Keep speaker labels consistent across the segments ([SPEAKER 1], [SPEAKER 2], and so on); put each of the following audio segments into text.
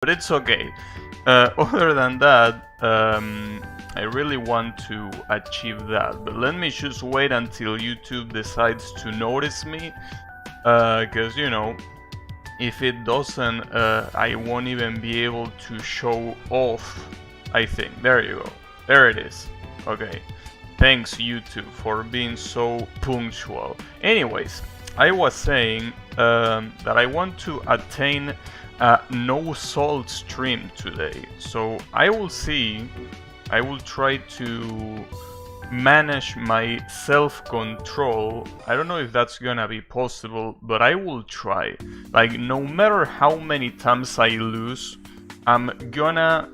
[SPEAKER 1] but it's okay. Other than that, I really want to achieve that, but let me just wait until YouTube decides to notice me, because you know, if it doesn't, I won't even be able to show off. I think. There you go. There it is. Okay. Thanks YouTube for being so punctual. Anyways, I was saying that I want to attain a no salt stream today. So I will see. I will try to manage my self-control. I don't know if that's gonna be possible, but I will try. Like, no matter how many times I lose, I'm gonna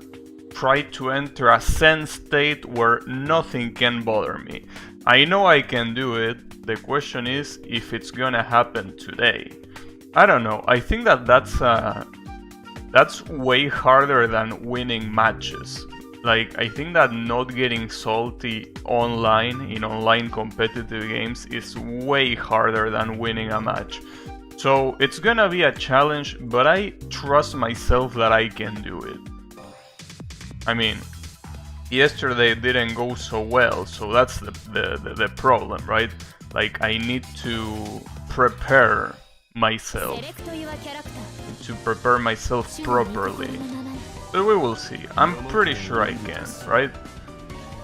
[SPEAKER 1] try to enter a zen state where nothing can bother me. I know I can do it. The question is if it's gonna happen today. I don't know. I think that that's way harder than winning matches. Like, I think that not getting salty online, in online competitive games, is way harder than winning a match. So it's gonna be a challenge, but I trust myself that I can do it. I mean, yesterday it didn't go so well, so that's the problem, right? Like, I need to prepare myself, properly. But we will see. I'm pretty sure I can, right?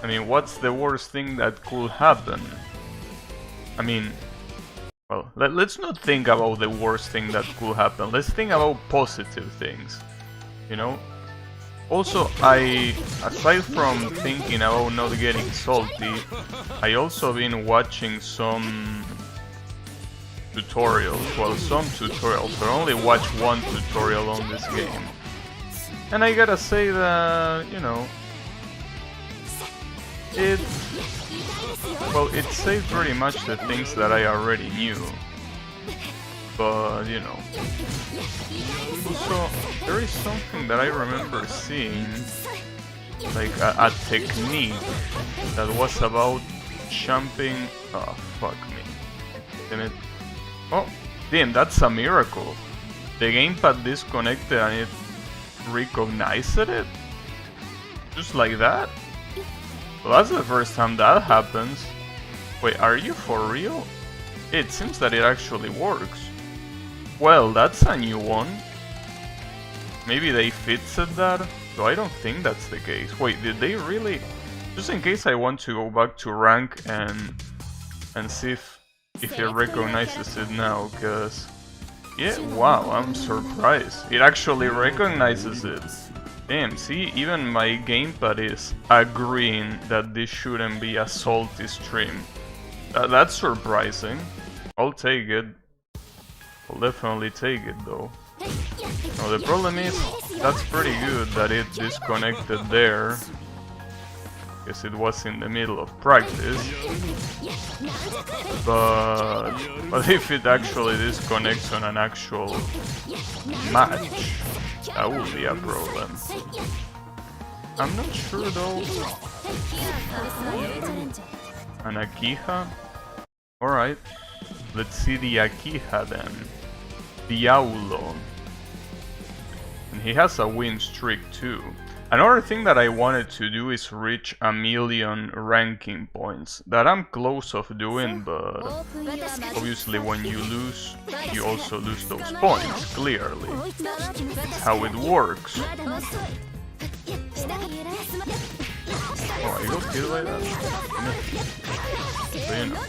[SPEAKER 1] I mean, what's the worst thing that could happen? I mean, well, let's not think about the worst thing that could happen. Let's think about positive things, you know? Also, aside from thinking about not getting salty, I also been watching some tutorials. Well, some tutorials. I only watched one tutorial on this game. And I gotta say that, you know, it says pretty much the things that I already knew. But, you know. Also, there is something that I remember seeing, like a technique that was about jumping. Oh, fuck me. Damn it. Oh, damn, that's a miracle. The gamepad disconnected and it recognized it? Just like that? Well, that's the first time that happens. Wait, are you for real? It seems that it actually works. Well, that's a new one. Maybe they fixed that? Though I don't think that's the case. Wait, did they really? Just in case I want to go back to rank and see if it recognizes it now, cause yeah, wow, I'm surprised. It actually recognizes it. Damn, see, even my gamepad is agreeing that this shouldn't be a salty stream. That's surprising. I'll take it. I'll definitely take it though. Now the problem is, that's pretty good that it disconnected there. Guess it was in the middle of practice. But if it actually disconnects on an actual match, that would be a problem. I'm not sure though. An Akiha? Alright. Let's see the Akiha then. Diaulo. And he has a win streak too. Another thing that I wanted to do is reach 1,000,000 ranking points. That I'm close of doing, but obviously when you lose, you also lose those points, clearly. It's how it works. Oh, I got killed by that? So you know.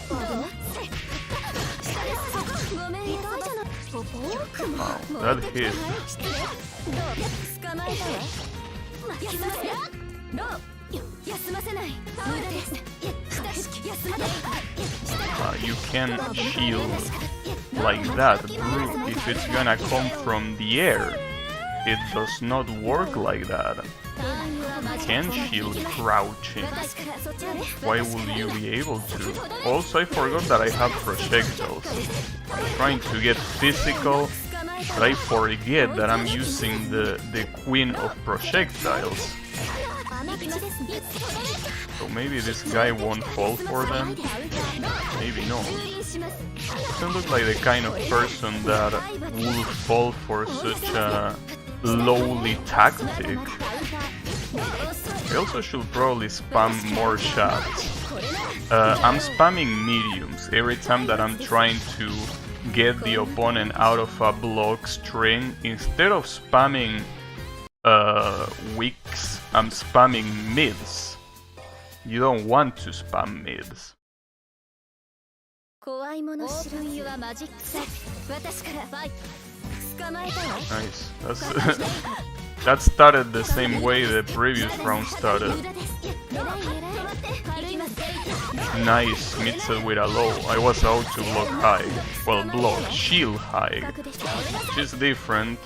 [SPEAKER 1] Wow, that hit. You can shield like that, brute, if it's gonna come from the air. It does not work like that. You can shield crouching. Why will you be able to? Also, I forgot that I have projectiles. I'm trying to get physical, but I forget that I'm using the queen of projectiles. So maybe this guy won't fall for them? Maybe no. Doesn't look like the kind of person that would fall for such a lowly tactic. I also should probably spam more shots. I'm spamming mediums every time that I'm trying to get the opponent out of a block string. Instead of spamming wicks, I'm spamming mids. You don't want to spam mids. Nice. That started the same way the previous round started. Nice, mid-set with a low. I was out to block high. Well, block, shield high. Which is different.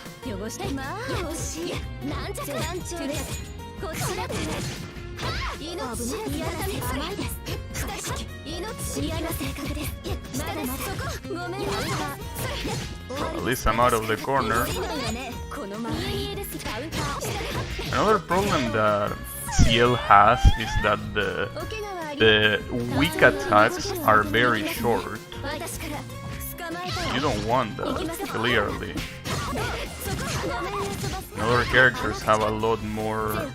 [SPEAKER 1] Well, at least I'm out of the corner. Another problem that CL has is that the weak attacks are very short. You don't want that, clearly. Other characters have a lot more...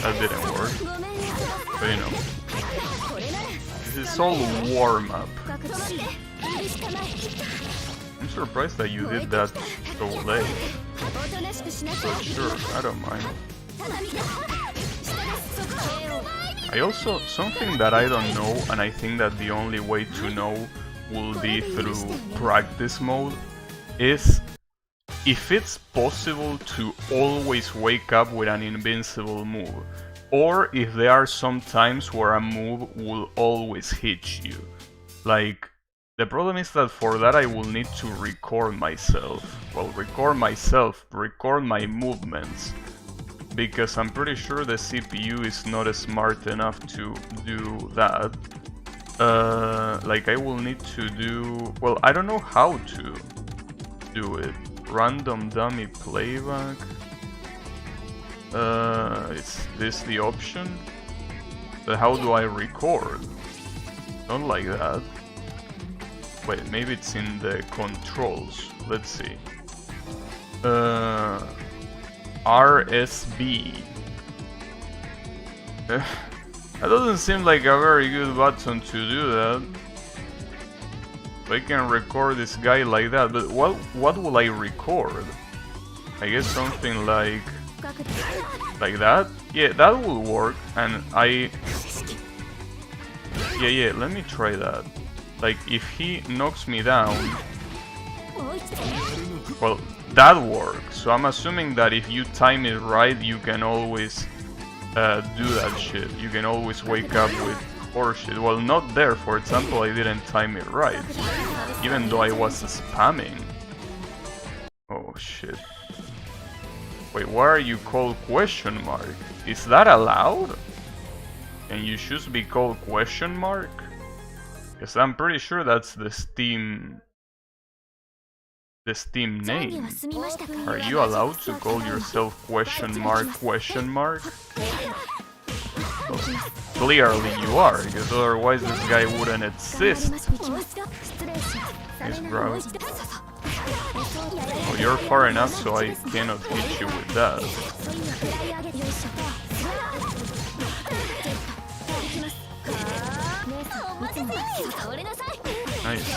[SPEAKER 1] That didn't work. But you know. This is all warm-up. I'm surprised that you did that so late. But sure, I don't mind. I also, something that I don't know, and I think that the only way to know will be through practice mode, is if it's possible to always wake up with an invincible move, or if there are some times where a move will always hit you. Like, the problem is that for that I will need to record myself. Well, record my movements. Because I'm pretty sure the CPU is not smart enough to do that. Like I will need to do... Well, I don't know how to do it. Random dummy playback. Is this the option? But how do I record? Not like that. Wait, maybe it's in the controls. Let's see. RSB. That doesn't seem like a very good button to do that. I can record this guy like that, but what will I record? I guess something like that? Yeah, that will work, and yeah, let me try that. Like, if he knocks me down... Well, that works. So I'm assuming that if you time it right, you can always do that shit. You can always wake up with horseshit. Well, not there, for example, I didn't time it right. Even though I was spamming. Oh shit. Wait, why are you called question mark? Is that allowed? Can you just be called question mark? Because I'm pretty sure that's the Steam name. Are you allowed to call yourself question mark? Well, clearly you are, because otherwise this guy wouldn't exist. Nice, bro. Well, you're far enough so I cannot hit you with that. Nice.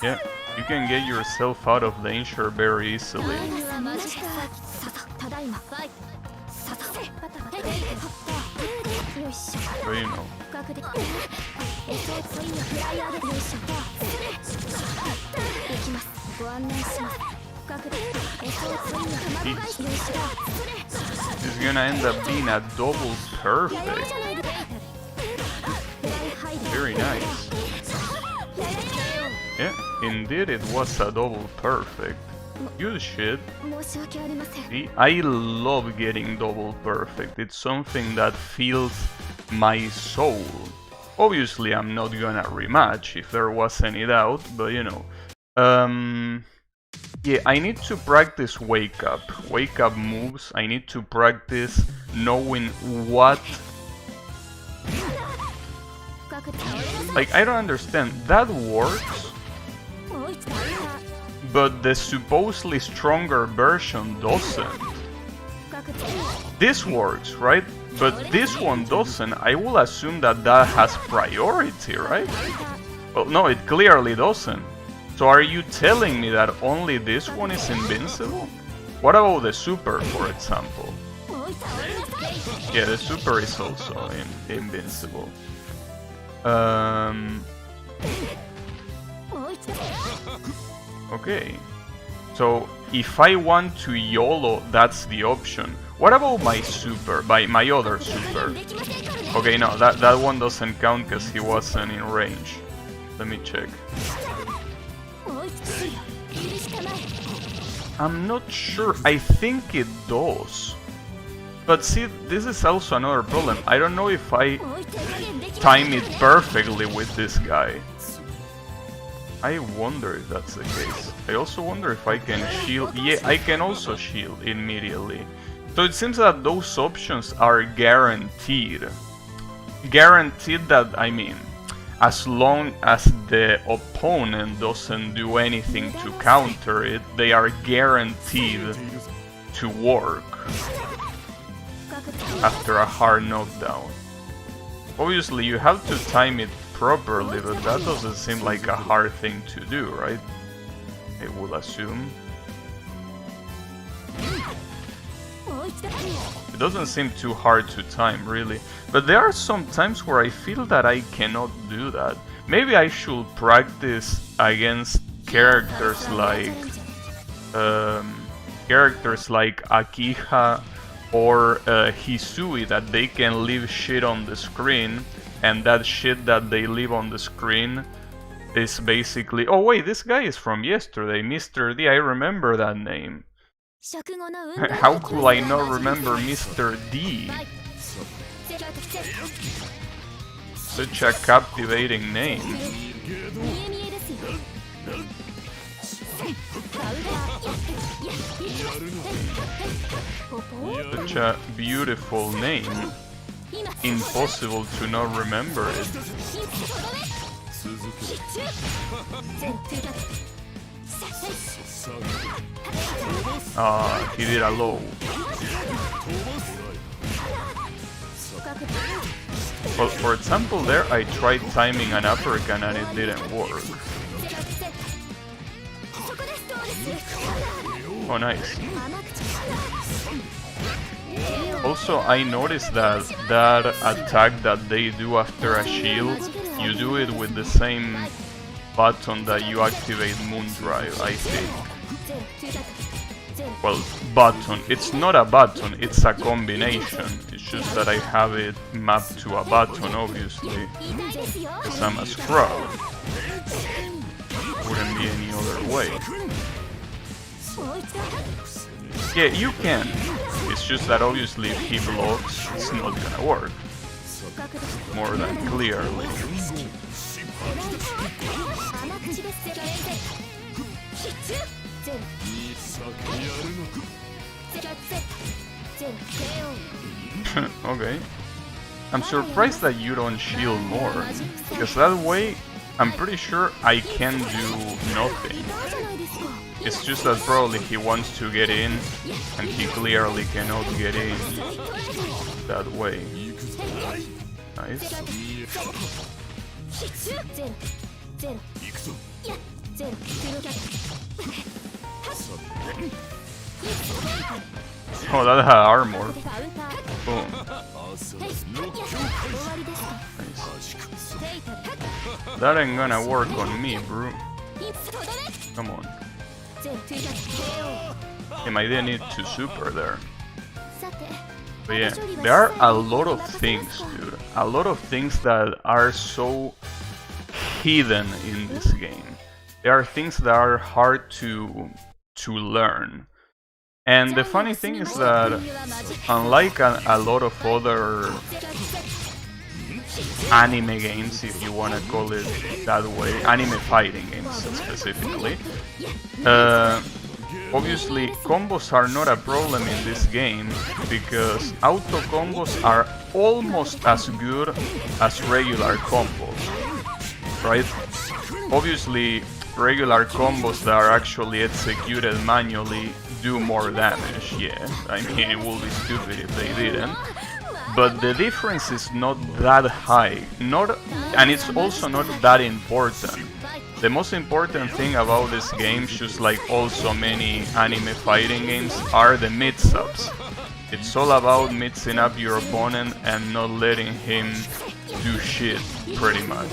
[SPEAKER 1] Yeah, you can get yourself out of danger very easily. But you know. It's gonna end up being a double perfect. Very nice. Yeah, indeed it was a double perfect. Good shit. See, I love getting double perfect. It's something that fills my soul. Obviously I'm not gonna rematch if there was any doubt, but you know. Yeah, I need to practice wake up moves. I need to practice knowing what... Like, I don't understand. That works, but the supposedly stronger version doesn't. This works, right? But this one doesn't. I will assume that that has priority, right? Well, no, it clearly doesn't. So are you telling me that only this one is invincible? What about the super, for example? Yeah, the super is also invincible. Okay. So if I want to YOLO, that's the option. What about my super, my other super? Okay, no, that one doesn't count because he wasn't in range. Let me check. I'm not sure. I think it does. But see, this is also another problem. I don't know if I time it perfectly with this guy. I wonder if that's the case. I also wonder if I can shield. Yeah, I can also shield immediately. So it seems that those options are guaranteed. Guaranteed that, I mean, as long as the opponent doesn't do anything to counter it, they are guaranteed to work after a hard knockdown. Obviously, you have to time it properly, but that doesn't seem like a hard thing to do, right? I would assume. It doesn't seem too hard to time, really. But there are some times where I feel that I cannot do that. Maybe I should practice against characters like Akiha or Hisui, that they can leave shit on the screen, and that shit that they leave on the screen is basically... Oh wait, this guy is from yesterday, Mr. D, I remember that name. How could I not remember Mr. D? Such a captivating name. Such a beautiful name. Impossible to not remember it. Ah, he did a low. Well, for example, there I tried timing an uppercut and it didn't work. Oh, nice. Also, I noticed that that attack that they do after a shield, you do it with the same button that you activate Moondrive, I think. Well, button. It's not a button, it's a combination. It's just that I have it mapped to a button, obviously, because I'm a scrub. Wouldn't be any other way. Yeah, you can. It's just that obviously if he blocks, it's not gonna work. More than clearly. Okay. I'm surprised that you don't shield more, because that way I'm pretty sure I can do nothing. It's just that probably he wants to get in, and he clearly cannot get in that way. Nice. Oh, that had armor. Boom. Nice. That ain't gonna work on me, bro. Come on. Damn, I didn't need to super there. But yeah, there are a lot of things, dude. A lot of things that are so hidden in this game. There are things that are hard to learn. And the funny thing is that, unlike a lot of other anime games, if you want to call it that way, anime fighting games specifically, obviously combos are not a problem in this game, because auto combos are almost as good as regular combos, right? Obviously, regular combos that are actually executed manually do more damage, yeah. I mean, it would be stupid if they didn't. But the difference is not that high, and it's also not that important. The most important thing about this game, just like also many anime fighting games, are the mix-ups. It's all about mixing up your opponent and not letting him do shit, pretty much.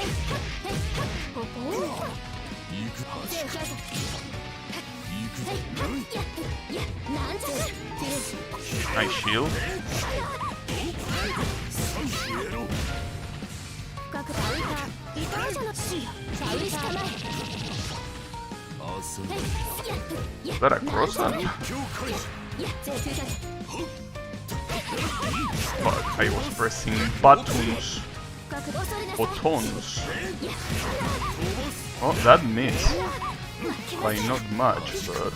[SPEAKER 1] Nice shield. Is that a cross-up? Fuck, I was pressing buttons. Buttons. Oh, that missed. By not much, but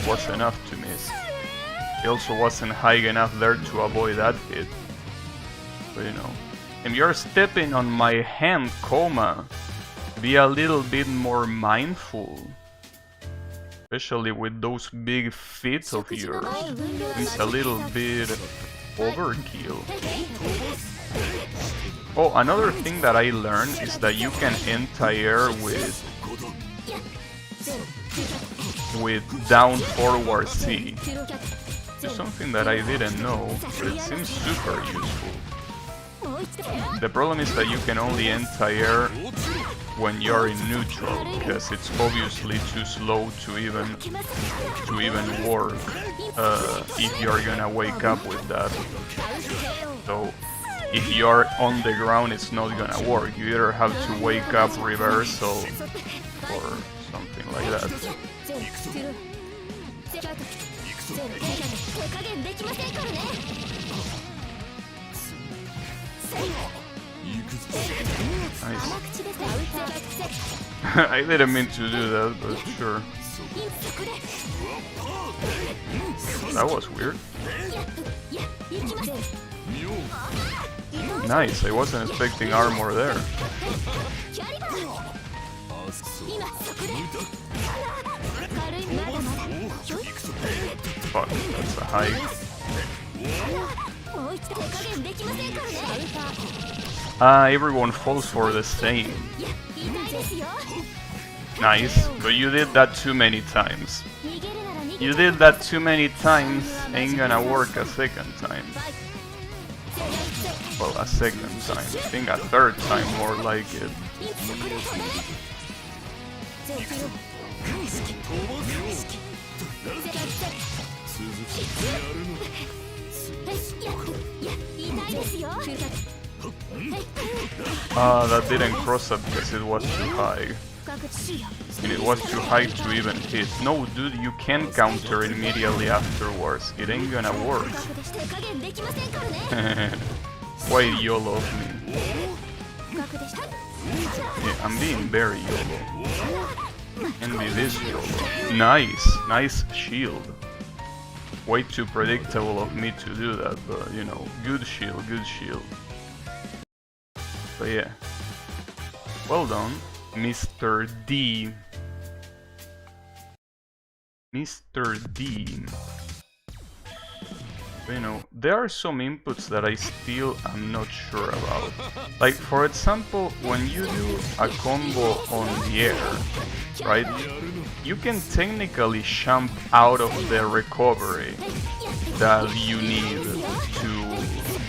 [SPEAKER 1] was enough to miss. He also wasn't high enough there to avoid that hit. But you know. If you're stepping on my hand, Coma, be a little bit more mindful. Especially with those big feet of yours. It's a little bit overkill. Oh, another thing that I learned is that you can anti-air with down forward C. It's something that I didn't know, but it seems super useful. The problem is that you can only anti-air when you're in neutral, because it's obviously too slow to even work if you're gonna wake up with that. So if you're on the ground, it's not gonna work. You either have to wake up reversal or something like that. Nice. I didn't mean to do that, but sure. That was weird. Nice, I wasn't expecting armor there. Fuck, that's a high. Everyone falls for the same. Nice, but you did that too many times. You did that too many times, ain't gonna work a second time. Well, a second time. I think a third time more like it. That didn't cross up because it was too high. And it was too high to even hit. No, dude, you can counter immediately afterwards. It ain't gonna work. Why YOLO of me? Yeah, I'm being very YOLO. Envy this YOLO. Nice, nice shield. Way too predictable of me to do that, but you know, good shield, good shield. But yeah, well done, Mr. D. Mr. D. You know, there are some inputs that I still am not sure about. Like, for example, when you do a combo on the air, right? You can technically jump out of the recovery that you need to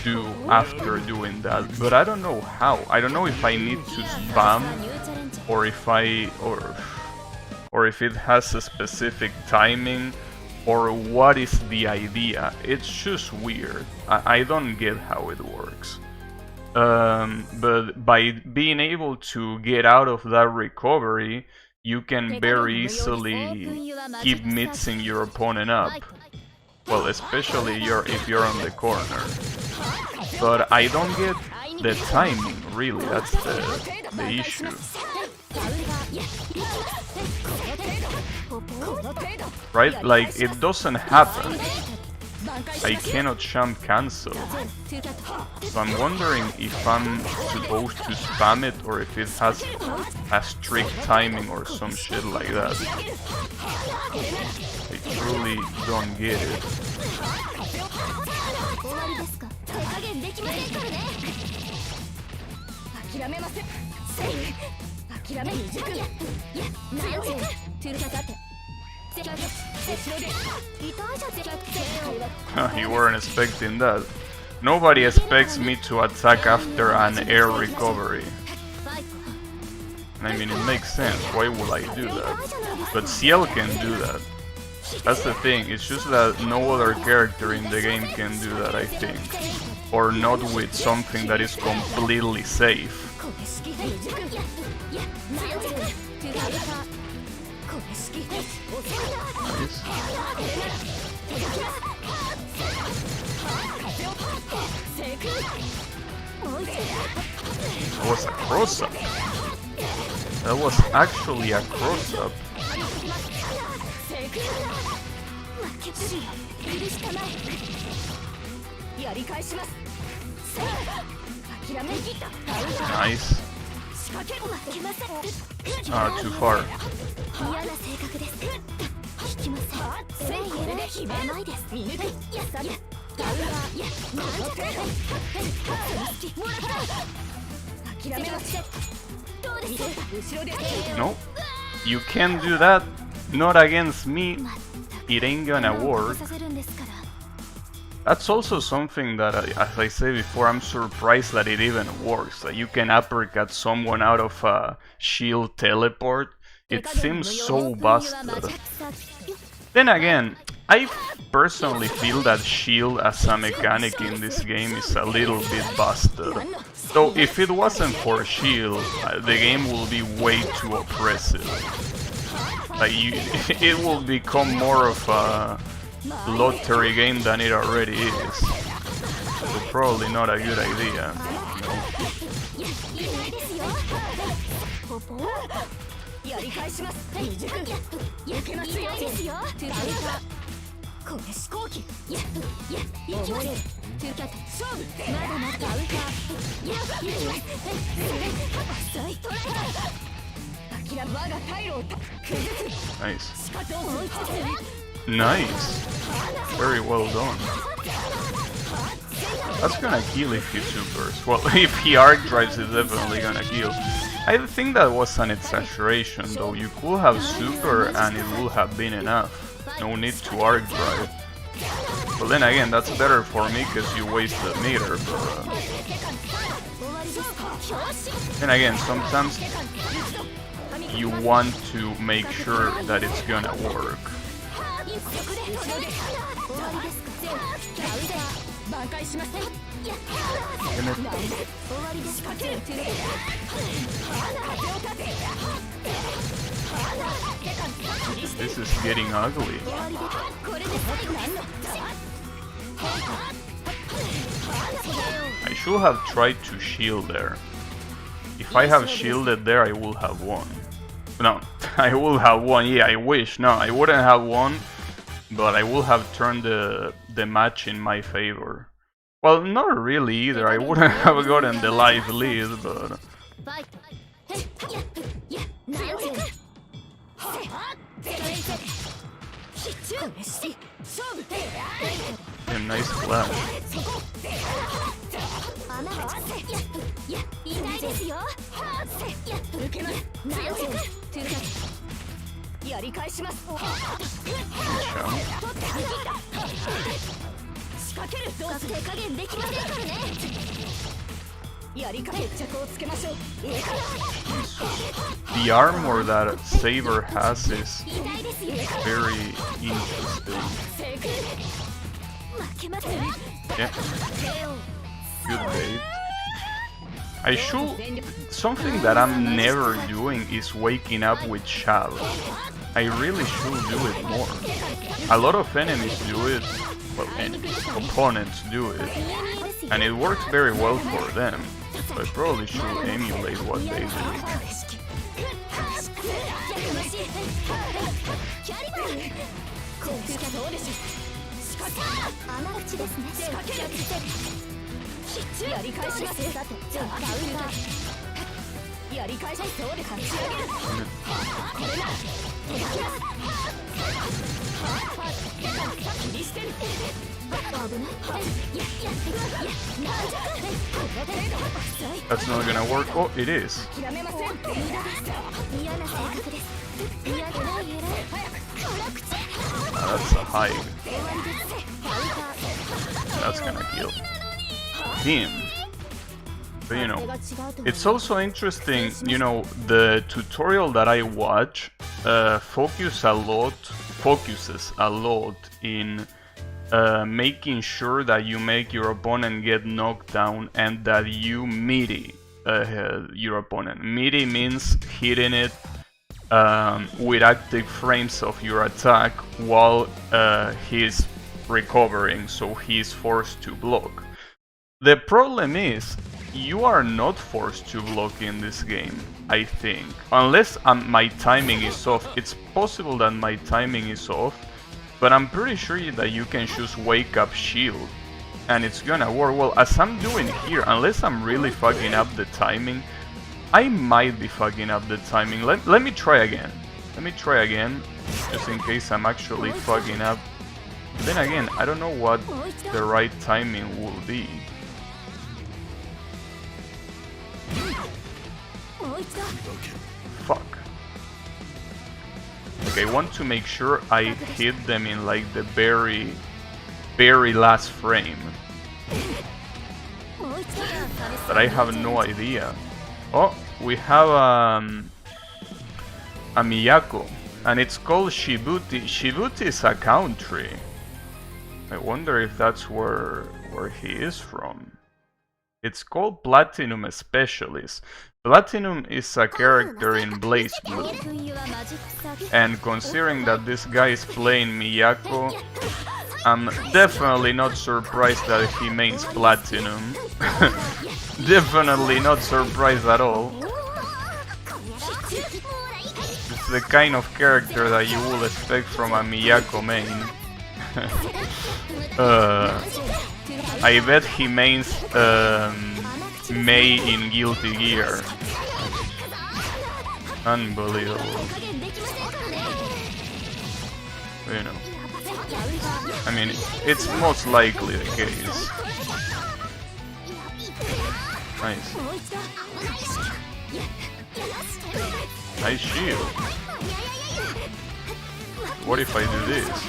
[SPEAKER 1] do after doing that, but I don't know how. I don't know if I need to spam or if it has a specific timing or what is the idea. It's just weird. I don't get how it works. But by being able to get out of that recovery, you can very easily keep mixing your opponent up. Well, especially if you're on the corner. But I don't get the timing, really. That's the issue. Right? Like, it doesn't happen. I cannot champ cancel. So I'm wondering if I'm supposed to spam it or if it has a strict timing or some shit like that. I truly don't get it. You weren't expecting that. Nobody expects me to attack after an air recovery. I mean, it makes sense. Why would I do that? But Ciel can do that. That's the thing. It's just that no other character in the game can do that, I think. Or not with something that is completely safe. Nice. That was a cross-up. That was actually a cross-up. Nice. Too far. No, you can't do that. Not against me. It ain't gonna work. That's also something that, as I said before, I'm surprised that it even works. That you can uppercut someone out of a shield teleport. It seems so busted. Then again, I personally feel that shield as a mechanic in this game is a little bit busted. So if it wasn't for shield, the game will be way too oppressive. Like it will become more of a lottery game than it already is. So probably not a good idea. Nice. Nice. Very well done. That's gonna kill if he supers. Well, if he arc drives, it's definitely gonna kill. I think that was an exaggeration, though. You could have super and it would have been enough. No need to arc drive. But then again, that's better for me because you waste the meter. But then again, sometimes you want to make sure that it's gonna work. This is getting ugly. I should have tried to shield there. If I have shielded there, I will have won. No, I will have won. Yeah, I wish. No, I wouldn't have won, but I will have turned the match in my favor. Well, not really either. I wouldn't have gotten the live lead, but... Yeah, nice flash. The armor that Saber has is very interesting. Yeah. Good bait. I should... Something that I'm never doing is waking up with Shadow. I really should do it more. A lot of enemies do it. Well, enemies, opponents do it. And it works very well for them. So I probably should emulate what they do. That's not gonna work. Oh, it is. That's a high. That's gonna kill him. But you know, it's also interesting, you know, the tutorial that I watch focuses a lot in making sure that you make your opponent get knocked down and that you melee your opponent. Melee means hitting it with active frames of your attack while he's recovering, so he's forced to block. The problem is, you are not forced to block in this game, I think. Unless my timing is off. It's possible that my timing is off, but I'm pretty sure that you can choose Wake Up Shield, and it's gonna work. Well, as I'm doing here, unless I'm really fucking up the timing, I might be fucking up the timing. Let me try again. Let me try again, just in case I'm actually fucking up. Then again, I don't know what the right timing will be. Fuck. Okay, I want to make sure I hit them in like the very last frame. But I have no idea. Oh, we have a Miyako, and it's called Shibuti. Shibuti is a country. I wonder if that's where he is from. It's called Platinum Specialist. Platinum is a character in Blaze Blue. And considering that this guy is playing Miyako, I'm definitely not surprised that he mains Platinum. Definitely not surprised at all. It's the kind of character that you will expect from a Miyako main. I bet he mains Mei in Guilty Gear. Unbelievable. You know, I mean, it's most likely the case. Nice. Nice shield. What if I do this?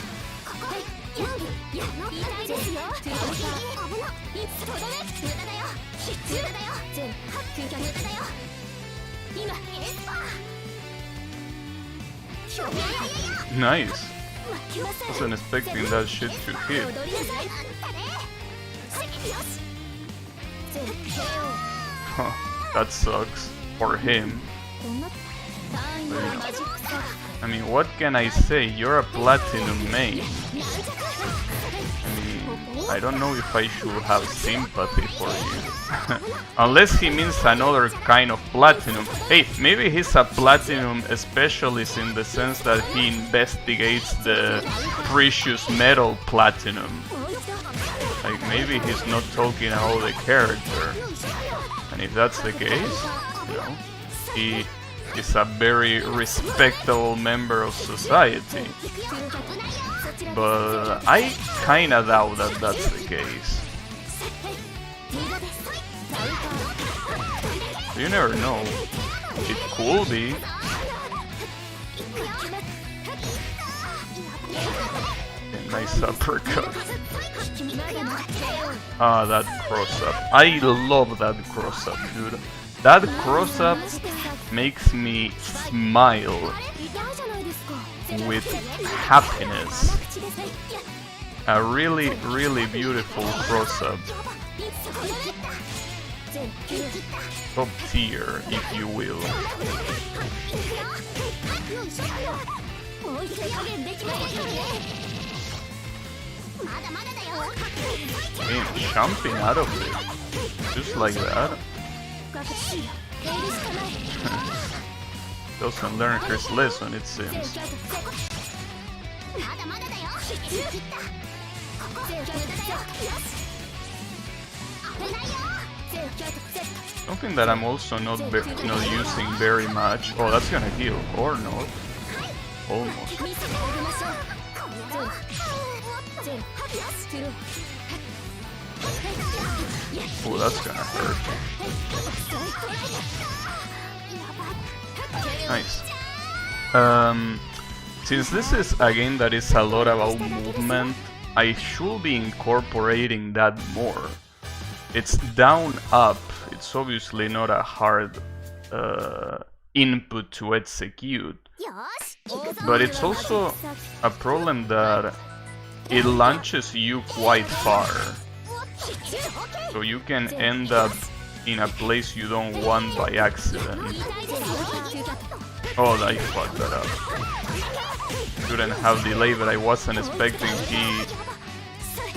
[SPEAKER 1] Nice. Wasn't expecting that shit to hit. Huh, that sucks for him. But, you know, I mean, what can I say? You're a Platinum main. I mean, I don't know if I should have sympathy for you. Unless he means another kind of Platinum. Hey, maybe he's a Platinum specialist in the sense that he investigates the precious metal Platinum. Like, maybe he's not talking about the character. And if that's the case, you know, he is a very respectable member of society. But I kinda doubt that that's the case. You never know. It could be. A nice uppercut. Ah, that cross-up. I love that cross-up, dude. That cross-up makes me smile with happiness. A really, really beautiful cross-up. Top tier, if you will. Man, jumping out of it. Just like that. Doesn't learn his lesson, it seems. Something that I'm also not using very much. Oh, that's gonna heal, or not. Almost. Oh, that's gonna hurt. Nice. Since this is a game that is a lot about movement, I should be incorporating that more. It's down up. It's obviously not a hard input to execute, but it's also a problem that it launches you quite far, so you can end up in a place you don't want by accident. Oh, I fucked that up. Shouldn't have delay, but I wasn't expecting he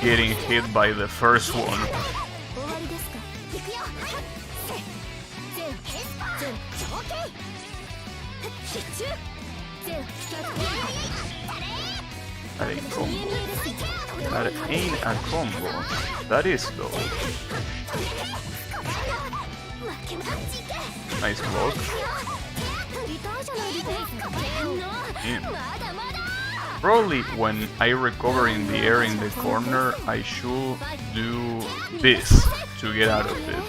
[SPEAKER 1] getting hit by the first one. That ain't combo. That ain't a combo. That is though. Nice block. Probably when I recover in the air in the corner, I should do this to get out of it,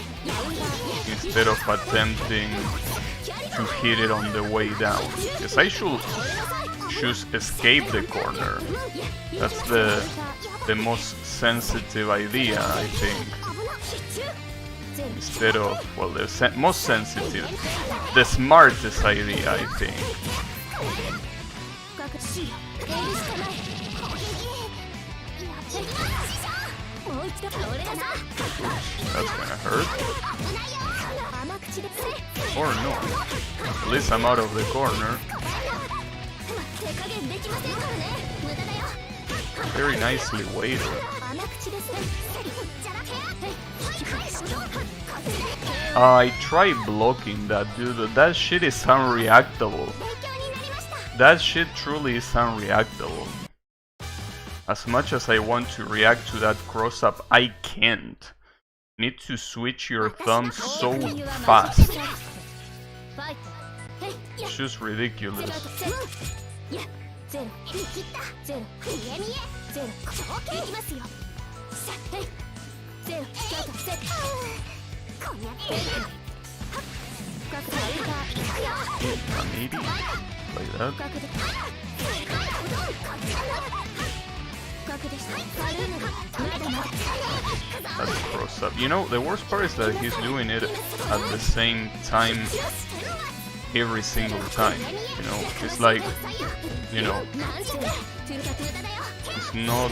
[SPEAKER 1] instead of attempting to hit it on the way down. Because I should just escape the corner. That's the most sensitive idea, I think. Instead of, well, the most sensitive, the smartest idea, I think. That's gonna hurt. Or no. At least I'm out of the corner. Very nicely weighted. I tried blocking that, dude. That shit is unreactable. That shit truly is unreactable. As much as I want to react to that cross-up, I can't. Need to switch your thumb so fast. It's just ridiculous. Like that. That's a cross up. You know, the worst part is that he's doing it at the same time every single time. You know, it's like, you know, he's not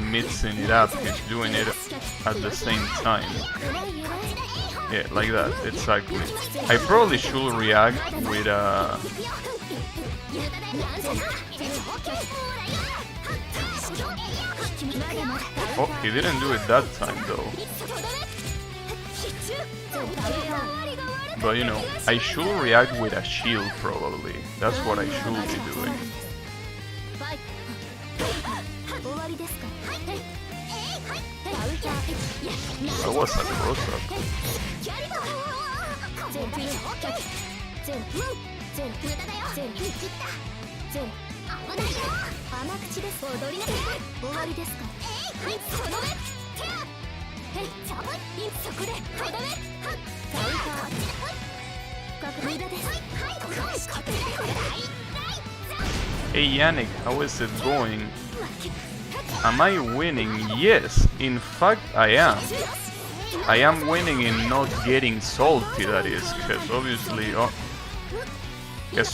[SPEAKER 1] mixing it up, he's doing it at the same time. Yeah, like that, exactly. I probably should react with Oh, he didn't do it that time though. But you know, I should react with a shield probably. That's what I should be doing. That was a cross-up. Hey Yannick, how is it going? Am I winning? Yes, in fact I am. I am winning in not getting salty, that is, because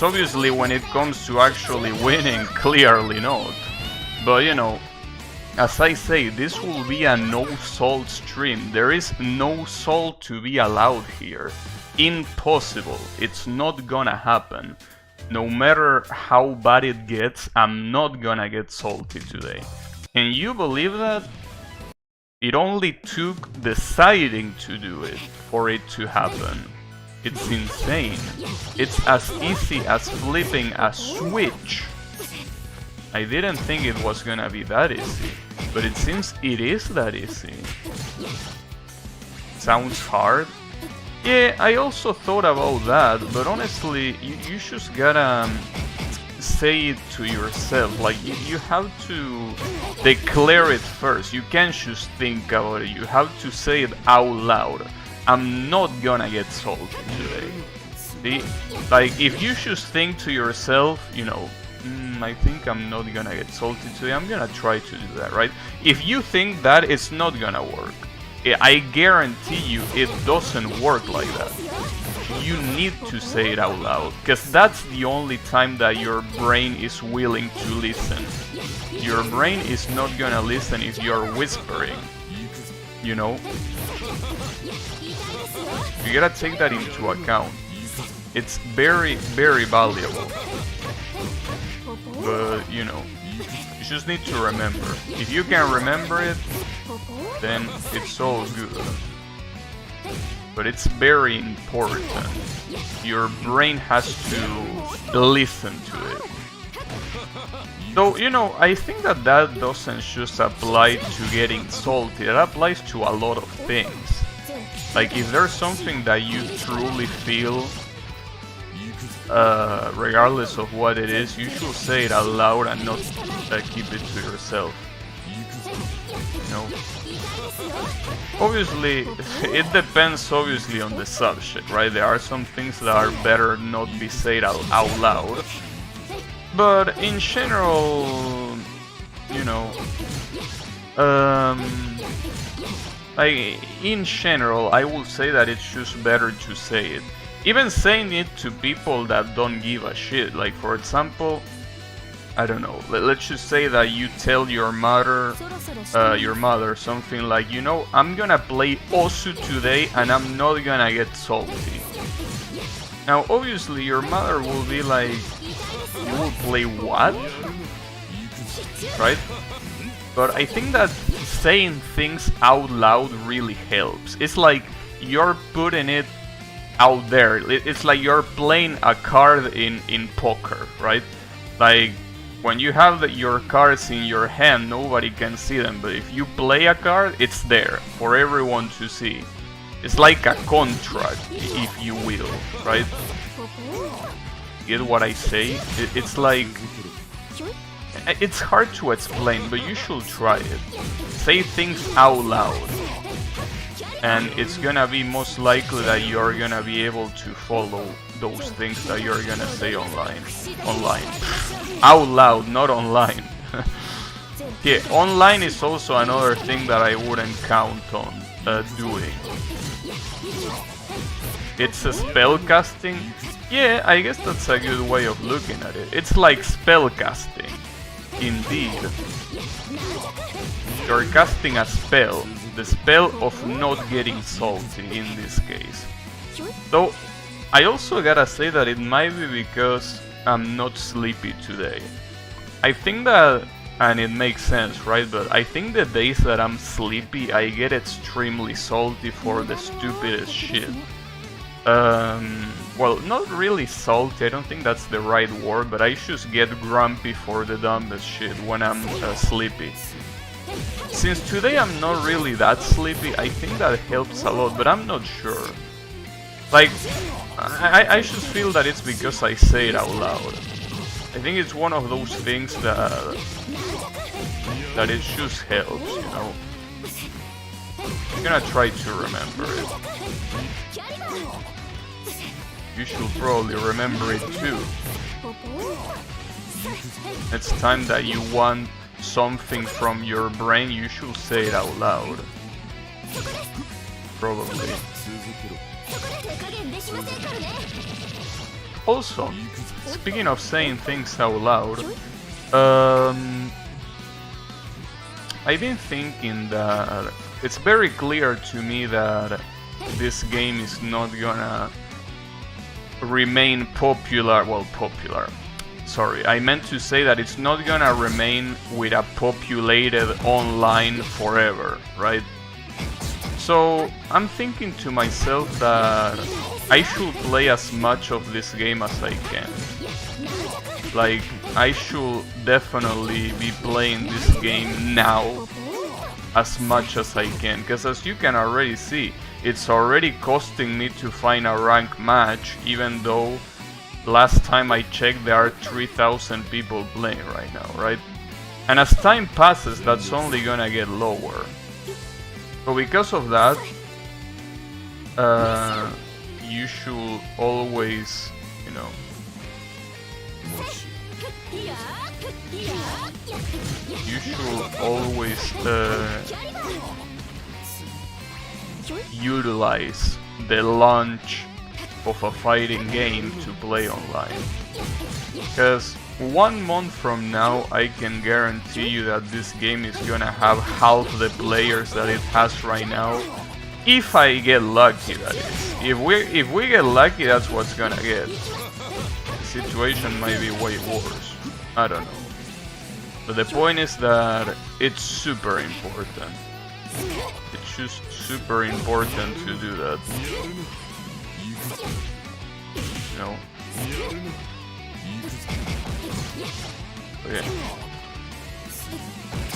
[SPEAKER 1] obviously when it comes to actually winning, clearly not. But you know, as I say, this will be a no salt stream. There is no salt to be allowed here. Impossible. It's not gonna happen. No matter how bad it gets, I'm not gonna get salty today. Can you believe that? It only took deciding to do it for it to happen. It's insane. It's as easy as flipping a switch. I didn't think it was gonna be that easy, but it seems it is that easy. Sounds hard? Yeah, I also thought about that, but honestly, you just gotta say it to yourself. Like, you have to declare it first. You can't just think about it, you have to say it out loud. I'm not gonna get salty today. See? Like, if you just think to yourself, you know, I think I'm not gonna get salty today, I'm gonna try to do that, right? If you think that, it's not gonna work. I guarantee you it doesn't work like that. You need to say it out loud, because that's the only time that your brain is willing to listen. Your brain is not gonna listen if you're whispering, you know? You gotta take that into account. It's very, very valuable. But, you know, you just need to remember. If you can remember it, then it's all good. But it's very important. Your brain has to listen to it. So, you know, I think that doesn't just apply to getting salty. It applies to a lot of things. Like, if there's something that you truly feel, regardless of what it is, you should say it out loud and not keep it to yourself. You know? Obviously, it depends obviously on the subject, right? There are some things that are better not be said out loud. But in general, you know, like, in general, I will say that it's just better to say it. Even saying it to people that don't give a shit. Like, for example, I don't know, let's just say that you tell your mother something like, you know, I'm gonna play Osu today and I'm not gonna get salty. Now, obviously, your mother will be like, you will play what? Right? But I think that saying things out loud really helps. It's like you're putting it out there. It's like you're playing a card in poker, right? Like, when you have your cards in your hand, nobody can see them, but if you play a card, it's there for everyone to see. It's like a contract, if you will, right? Get what I say? It's like... It's hard to explain, but you should try it. Say things out loud. And it's gonna be most likely that you're gonna be able to follow those things that you're gonna say online. Out loud, not online. Yeah, online is also another thing that I wouldn't count on doing. It's a spell casting? Yeah, I guess that's a good way of looking at it. It's like spell casting. Indeed. You're casting a spell. The spell of not getting salty in this case. So, I also gotta say that it might be because I'm not sleepy today. I think that, and it makes sense, right? But I think the days that I'm sleepy, I get extremely salty for the stupidest shit. Well, not really salty, I don't think that's the right word, but I just get grumpy for the dumbest shit when I'm sleepy. Since today I'm not really that sleepy, I think that helps a lot, but I'm not sure. Like, I just feel that it's because I say it out loud. I think it's one of those things that it just helps, you know. I'm gonna try to remember it. You should probably remember it too. It's time that you want something from your brain, you should say it out loud. Probably. Also, speaking of saying things out loud, I've been thinking that it's very clear to me that this game is not gonna remain popular. Well, popular. Sorry, I meant to say that it's not gonna remain with a populated online forever, right? So I'm thinking to myself that I should play as much of this game as I can. Like, I should definitely be playing this game now as much as I can, because as you can already see, it's already costing me to find a rank match, even though last time I checked there are 3,000 people playing right now, right? And as time passes, that's only gonna get lower. So because of that, you should always, you know, utilize the launch of a fighting game to play online. Because 1 month from now, I can guarantee you that this game is gonna have half the players that it has right now. If I get lucky, that is. If we get lucky, that's what's gonna get. The situation might be way worse. I don't know. But the point is that it's super important. It's just super important to do that. You know? Okay.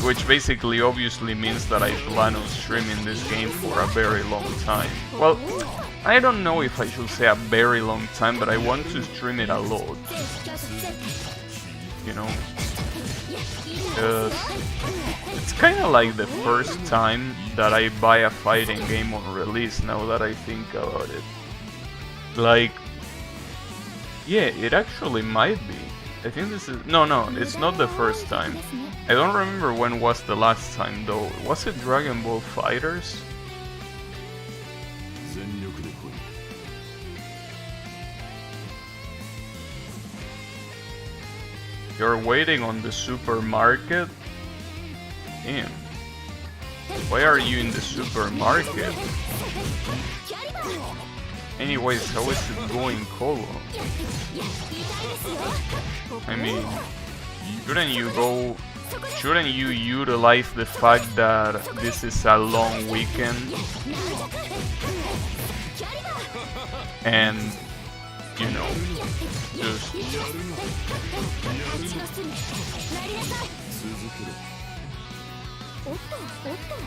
[SPEAKER 1] Which basically obviously means that I plan on streaming this game for a very long time. Well, I don't know if I should say a very long time, but I want to stream it a lot. You know? Because it's kinda like the first time that I buy a fighting game on release, now that I think about it. Like, yeah, it actually might be. I think this is... No, it's not the first time. I don't remember when was the last time though. Was it Dragon Ball FighterZ? You're waiting on the supermarket? Damn. Why are you in the supermarket? Anyways, how is it going, Colo? I mean, shouldn't you utilize the fact that this is a long weekend and, you know, just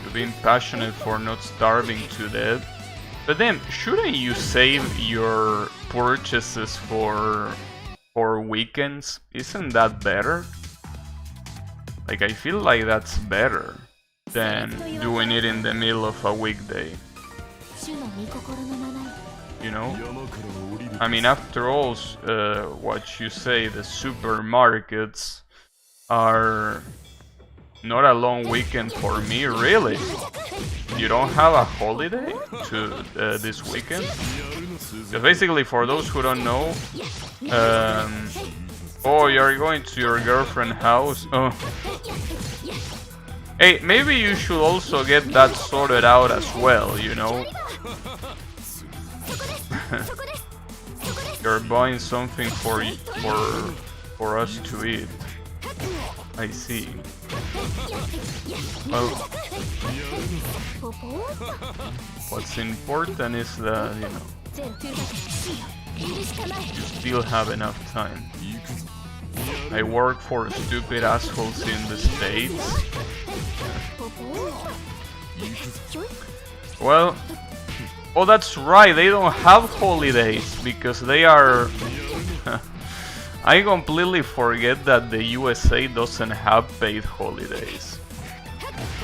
[SPEAKER 1] you're being passionate for not starving to death? But then, shouldn't you save your purchases for weekends? Isn't that better? Like, I feel like that's better than doing it in the middle of a weekday. You know? I mean, after all, what you say, the supermarkets are not a long weekend for me, really? You don't have a holiday to this weekend? Because basically, for those who don't know, oh, you're going to your girlfriend's house? Oh. Hey, maybe you should also get that sorted out as well, you know? You're buying something for us to eat. I see. Well, what's important is that, you know, you still have enough time. I work for stupid assholes in the States. Well, oh, that's right, they don't have holidays because they are... I completely forget that the USA doesn't have paid holidays.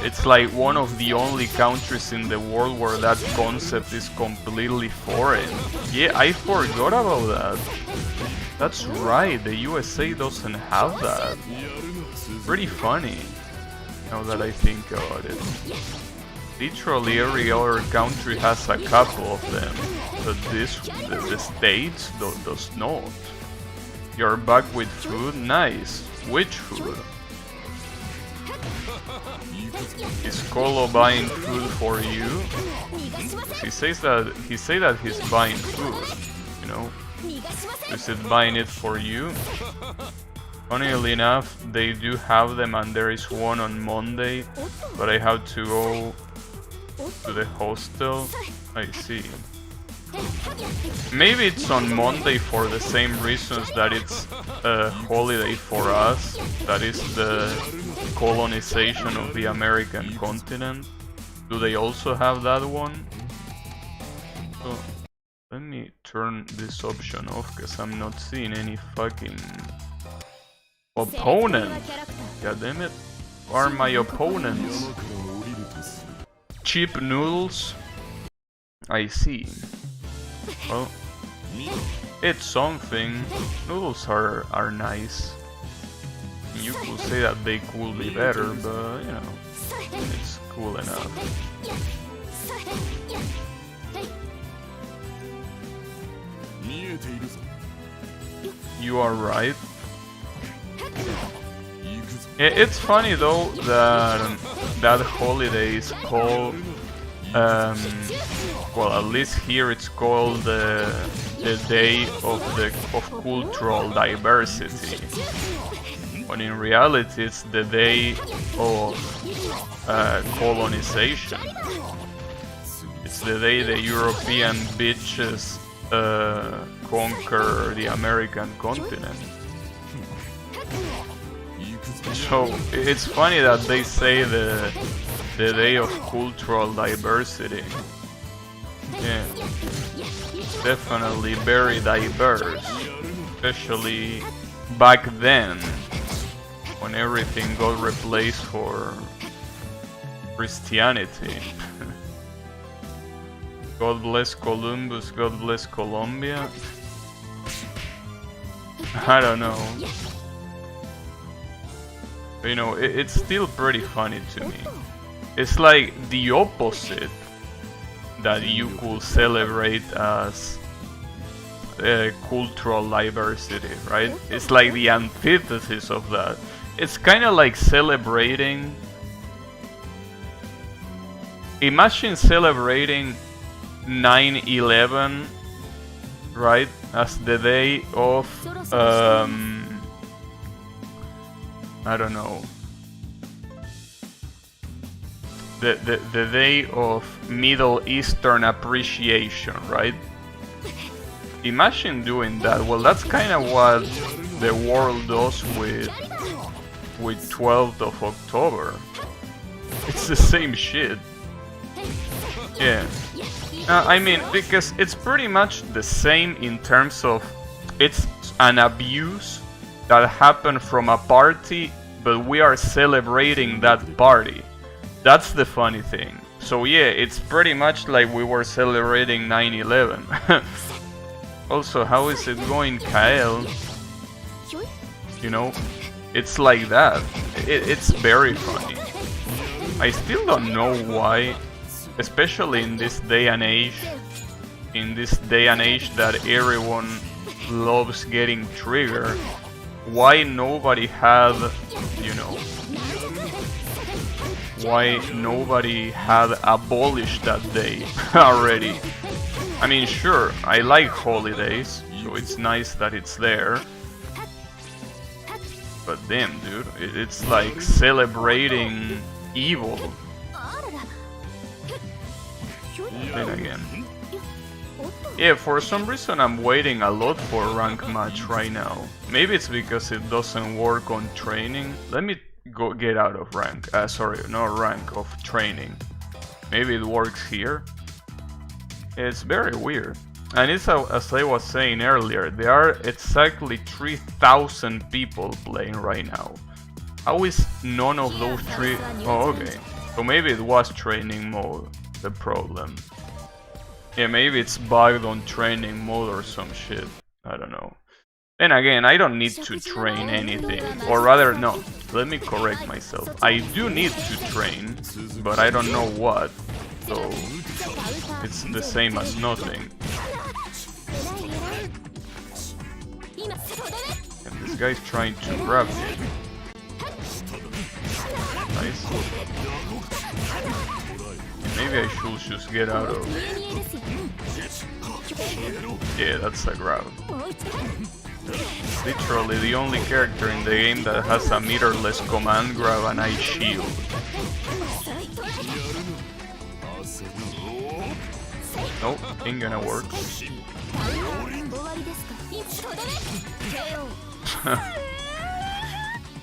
[SPEAKER 1] It's like one of the only countries in the world where that concept is completely foreign. Yeah, I forgot about that. That's right, the USA doesn't have that. Pretty funny, now that I think about it. Literally every other country has a couple of them, but the States does not. You're back with food? Nice. Which food? Is Colo buying food for you? He say that he's buying food, you know? Is it buying it for you? Funnily enough, they do have them and there is one on Monday, but I have to go to the hostel. I see. Maybe it's on Monday for the same reasons that it's a holiday for us. That is the colonization of the American continent. Do they also have that one? So, let me turn this option off because I'm not seeing any fucking opponents. God damn it. Who are my opponents? Cheap noodles? I see. Well, it's something. Noodles are nice. You could say that they could be better, but you know, it's cool enough. You are right. It's funny though that that holiday is called, well, at least here it's called the Day of Cultural Diversity, when in reality it's the day of colonization. It's the day the European bitches conquer the American continent. So it's funny that they say the Day of Cultural Diversity. Yeah, definitely very diverse, especially back then, when everything got replaced for Christianity. God bless Columbus, God bless Colombia. I don't know. You know, it's still pretty funny to me. It's like the opposite that you could celebrate as cultural diversity, right? It's like the antithesis of that. It's kind of like celebrating. Imagine celebrating 9/11, right, as the day of I don't know, the day of Middle Eastern appreciation, right? Imagine doing that. Well, that's kind of what the world does with 12th of October. It's the same shit. Yeah. I mean, because it's pretty much the same in terms of it's an abuse that happened from a party, but we are celebrating that party. That's the funny thing. So yeah, it's pretty much like we were celebrating 9/11. Also, how is it going, Kyle? You know, it's like that. It's very funny. I still don't know why, especially in this day and age, that everyone loves getting triggered, why nobody had, you know, why nobody had abolished that day already. I mean, sure, I like holidays, so it's nice that it's there. But damn, dude, it's like celebrating evil. Then again. Yeah, for some reason I'm waiting a lot for rank match right now. Maybe it's because it doesn't work on training. Let me go get out of rank. Sorry, not rank, of training. Maybe it works here. It's very weird. And it's as I was saying earlier, there are exactly 3,000 people playing right now. How is none of those three? Oh, okay. So maybe it was training mode, the problem. Yeah, maybe it's bugged on training mode or some shit. I don't know. Then again, I don't need to train anything. Or rather, no. Let me correct myself. I do need to train, but I don't know what. So it's the same as nothing. And this guy's trying to grab me. Nice. Maybe I should just get out of... Yeah, that's a grab. Literally the only character in the game that has a meterless command grab and ice shield. Nope, ain't gonna work.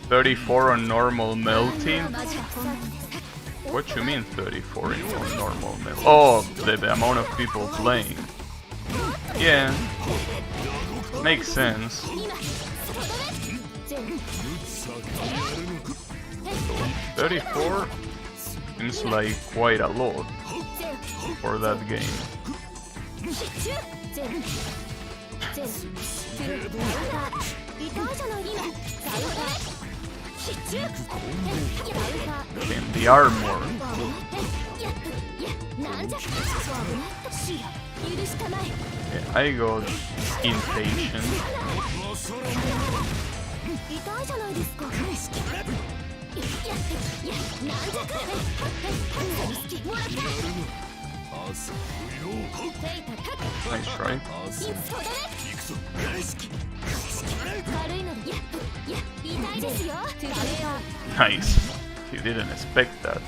[SPEAKER 1] 34 on normal Melty? What you mean 34 on normal Melty? Oh, the amount of people playing. Yeah, makes sense. 34 seems like quite a lot for that game. And the armor. Yeah, I got impatient. Nice try. Nice. You didn't expect that.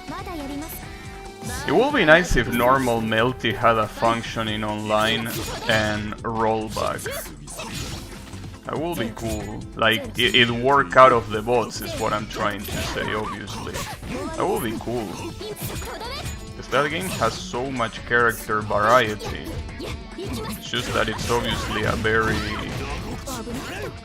[SPEAKER 1] It would be nice if normal Melty had a function in online and rollback. That would be cool. Like, it work out of the bots is what I'm trying to say, obviously. That would be cool. Because that game has so much character variety. It's just that it's obviously a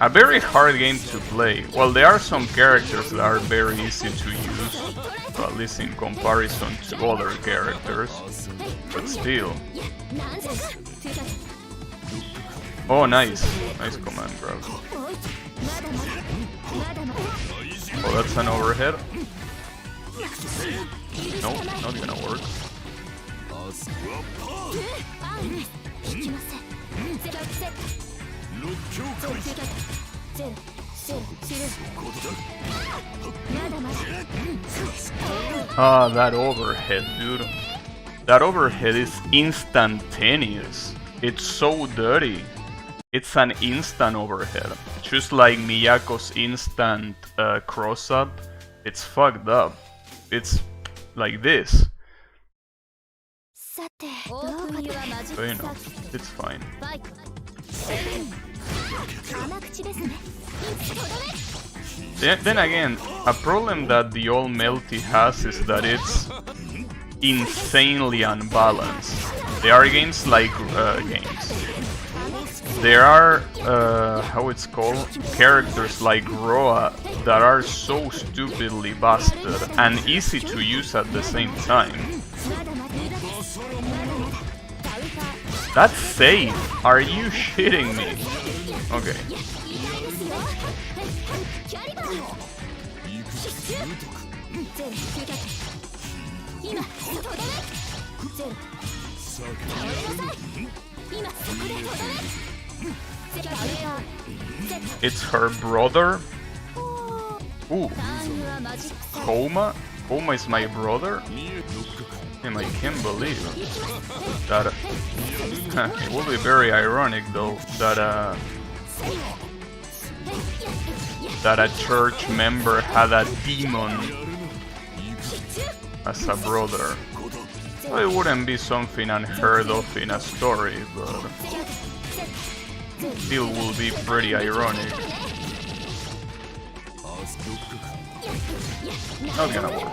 [SPEAKER 1] very hard game to play. Well, there are some characters that are very easy to use, at least in comparison to other characters, but still. Oh, nice. Nice command grab. Oh, that's an overhead. Nope, not gonna work. Ah, that overhead, dude. That overhead is instantaneous. It's so dirty. It's an instant overhead. Just like Miyako's instant cross-up. It's fucked up. It's like this. But you know, it's fine. Then again, a problem that the old Melty has is that it's insanely unbalanced. There are games like there are how it's called, characters like Roa that are so stupidly busted and easy to use at the same time. That's safe. Are you shitting me? Okay. It's her brother? Ooh. Koma? Koma is my brother? Damn, I can't believe that. It would be very ironic though that a church member had a demon as a brother. Well, it wouldn't be something unheard of in a story, but still will be pretty ironic. Not gonna work.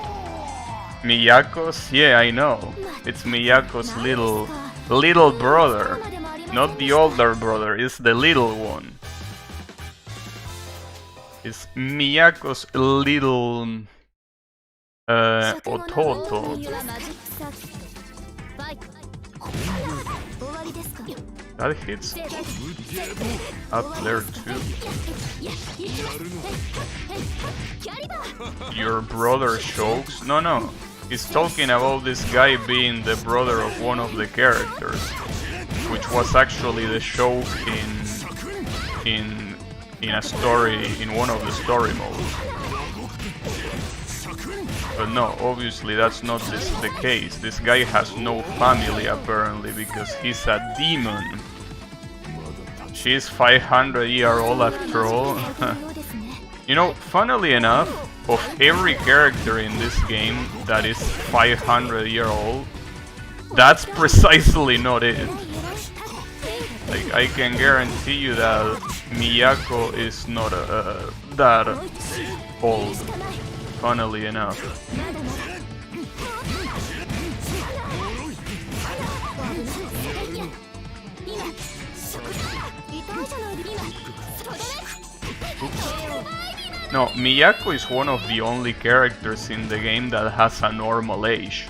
[SPEAKER 1] Miyako's? Yeah, I know. It's Miyako's little brother. Not the older brother, it's the little one. It's Miyako's little Ototo. That hits up there too. Your brother chokes? No. He's talking about this guy being the brother of one of the characters, which was actually the choke in a story, in one of the story modes. But no, obviously that's not the case. This guy has no family apparently because he's a demon. She's 500-year-old after all. You know, funnily enough, of every character in this game that is 500-year-old, That's precisely not it. Like, I can guarantee you that Miyako is not that old, funnily enough. No, Miyako is one of the only characters in the game that has a normal age.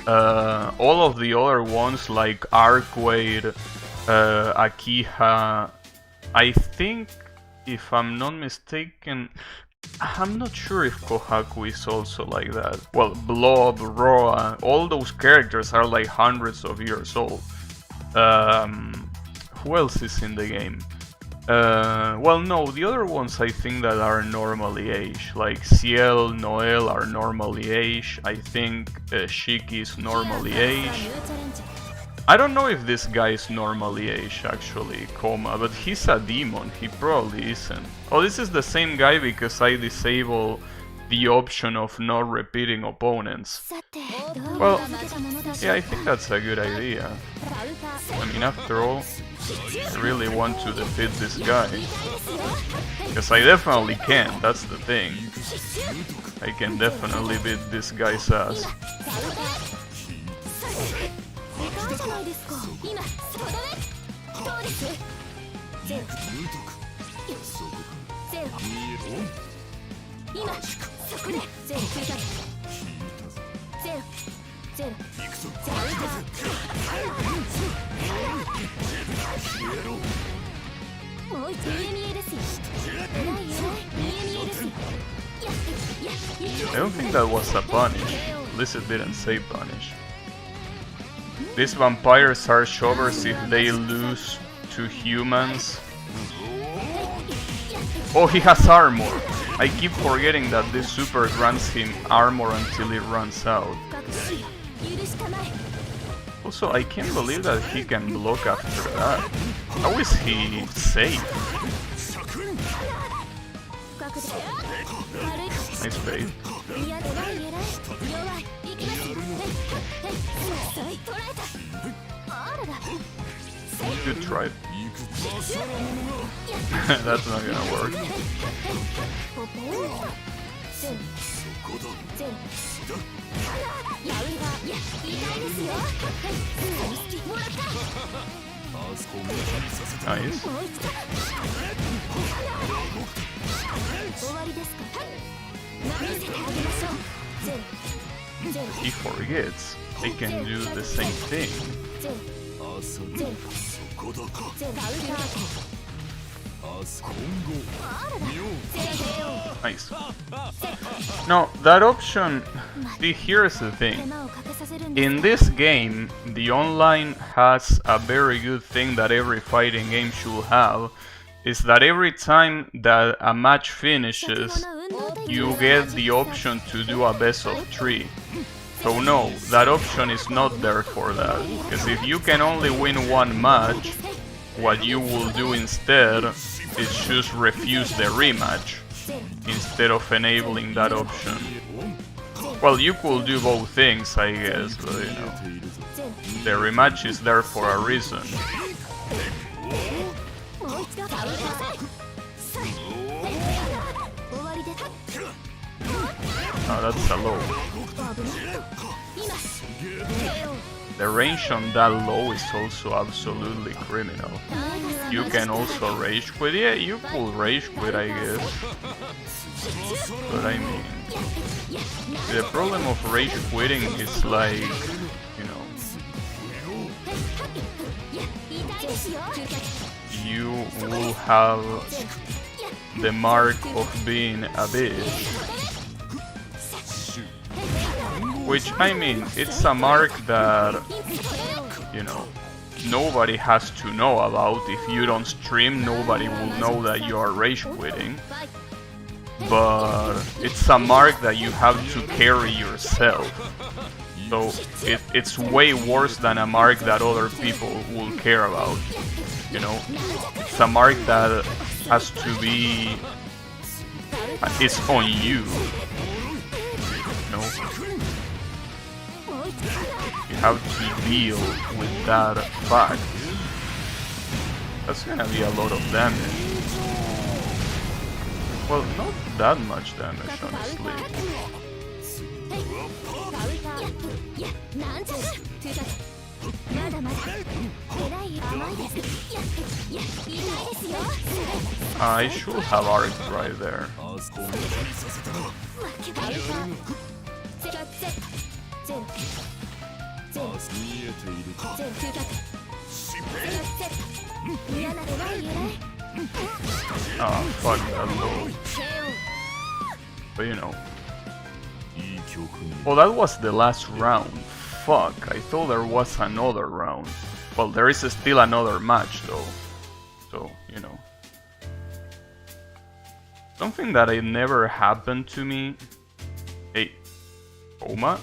[SPEAKER 1] All of the other ones, like Arcwade, Akiha, I think, if I'm not mistaken, I'm not sure if Kohaku is also like that. Well, Blob, Roa, all those characters are like hundreds of years old. Who else is in the game? Well, no, the other ones I think that are normally aged, like Ciel, Noel are normally aged. I think Shiki is normally aged. I don't know if this guy is normally aged, actually, Koma, but he's a demon. He probably isn't. Oh, this is the same guy because I disable the option of not repeating opponents. Well, yeah, I think that's a good idea. I mean, after all, I really want to defeat this guy. Because I definitely can, that's the thing. I can definitely beat this guy's ass. I don't think that was a punish. At least it didn't say punish. These vampires are shovers if they lose to humans. Oh, he has armor! I keep forgetting that this super grants him armor until it runs out. Also, I can't believe that he can block after that. How is he safe? Nice bait. Good try. That's not gonna work. Nice. He forgets. They can do the same thing. Nice. Now, that option... See, here's the thing. In this game, the online has a very good thing that every fighting game should have, is that every time that a match finishes, you get the option to do a best of 3. So no, that option is not there for that, because if you can only win one match, what you will do instead is just refuse the rematch, instead of enabling that option. Well, you could do both things, I guess, but you know, the rematch is there for a reason. Oh, that's a low. The range on that low is also absolutely criminal. You can also rage quit. Yeah, you could rage quit, I guess. But I mean, the problem of rage quitting is like, you know, you will have the mark of being a bitch. Which, I mean, it's a mark that, you know, nobody has to know about. If you don't stream, nobody will know that you are rage quitting. But it's a mark that you have to carry yourself. So it's way worse than a mark that other people will care about. You know, it's a mark that has to be, it's on you. You know? You have to deal with that fact. That's gonna be a lot of damage. Well, not that much damage, honestly. I should have arced right there. Oh, fuck that though. But you know. Oh, that was the last round. Fuck, I thought there was another round. Well, there is still another match though. So, you know. Something that it never happened to me. Hey, Oma?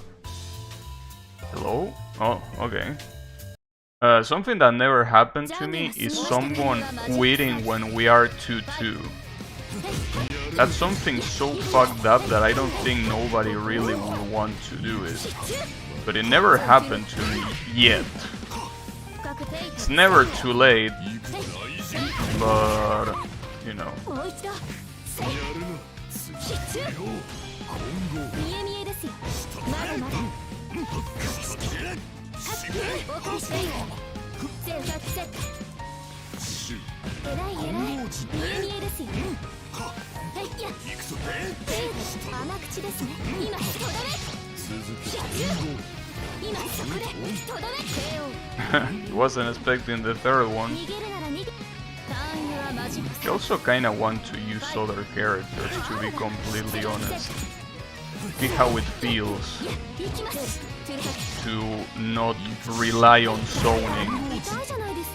[SPEAKER 1] Hello? Oh, okay. Something that never happened to me is someone quitting when we are 2-2. That's something so fucked up that I don't think nobody really would want to do it. But it never happened to me yet. It's never too late, but you know. Wasn't expecting the third one. I also kinda want to use other characters, to be completely honest. See how it feels to not rely on zoning.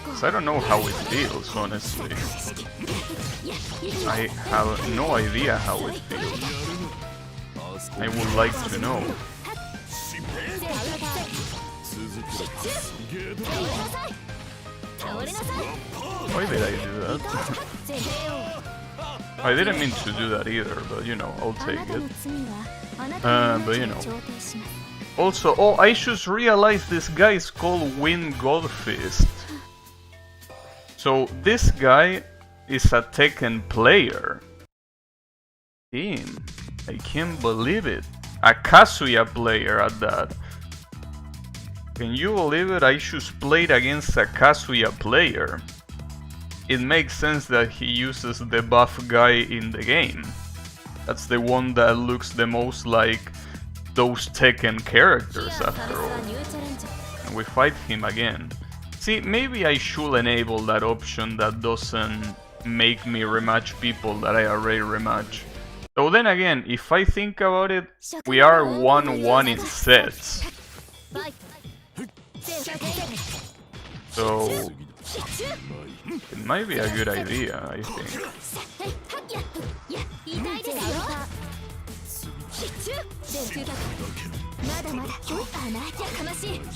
[SPEAKER 1] Cause I don't know how it feels, honestly. I have no idea how it feels. I would like to know. Why did I do that? I didn't mean to do that either, but you know, I'll take it. But you know. Also, oh, I just realized this guy is called Wind Godfist. So this guy is a Tekken player. Damn, I can't believe it. A Kazuya player at that. Can you believe it? I just played against a Kazuya player. It makes sense that he uses the buff guy in the game. That's the one that looks the most like those Tekken characters after all. And we fight him again. See, maybe I should enable that option that doesn't make me rematch people that I already rematch. So then again, if I think about it, we are 1-1 in sets. So it might be a good idea, I think.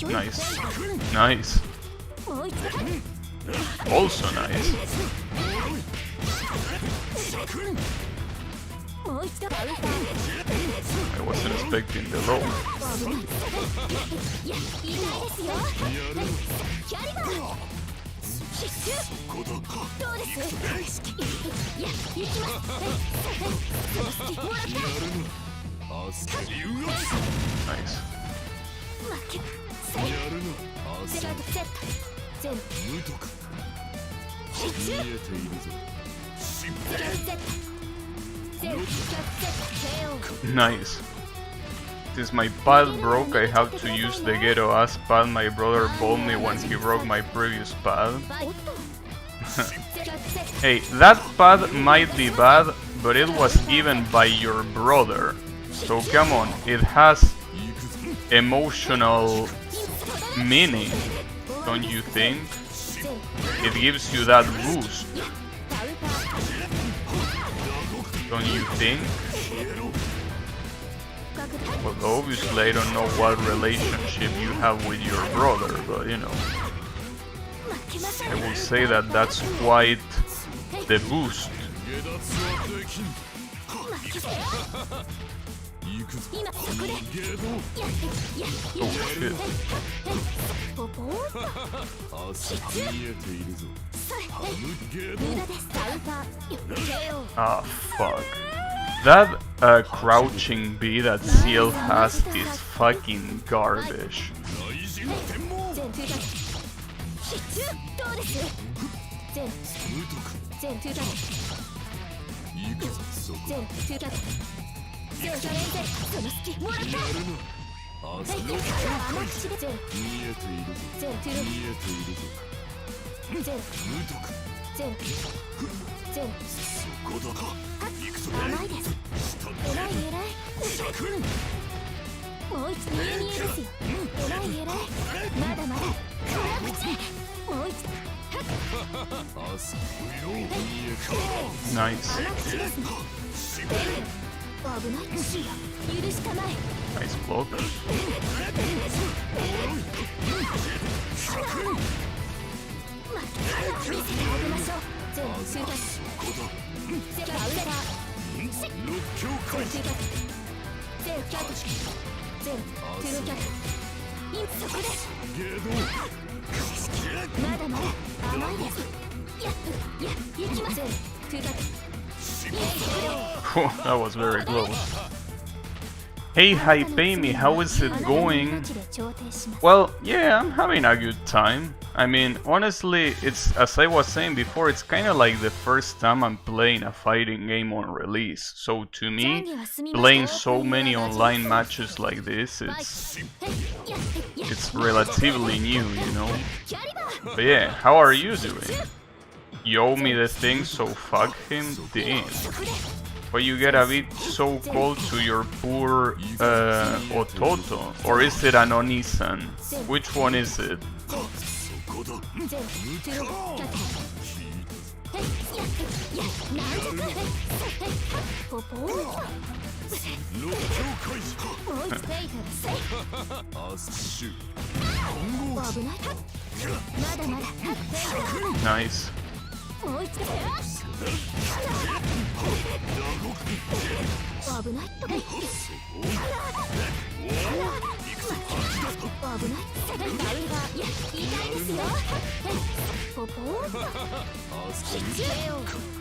[SPEAKER 1] Nice. Nice. Also nice. I wasn't expecting the low. Nice. Nice. Since my pad broke, I have to use the ghetto ass pad my brother bought me when he broke my previous pad. Hey, that pad might be bad, but it was given by your brother. So come on, it has emotional meaning, don't you think? It gives you that boost. Don't you think? Well, obviously I don't know what relationship you have with your brother, but you know. I will say that that's quite the boost. Ah, fuck. That crouching B that Seal has is fucking garbage. Nice. Nice block. That was very close. Hey, hi, Payme, how is it going? Well, yeah, I'm having a good time. I mean, honestly, it's, as I was saying before, it's kinda like the first time I'm playing a fighting game on release. So to me, playing so many online matches like this, it's relatively new, you know? But yeah, how are you doing? You owe me the thing, so fuck him? Damn. But you get a bit so cold to your poor Ototo? Or is it an Onisan? Which one is it? Nice.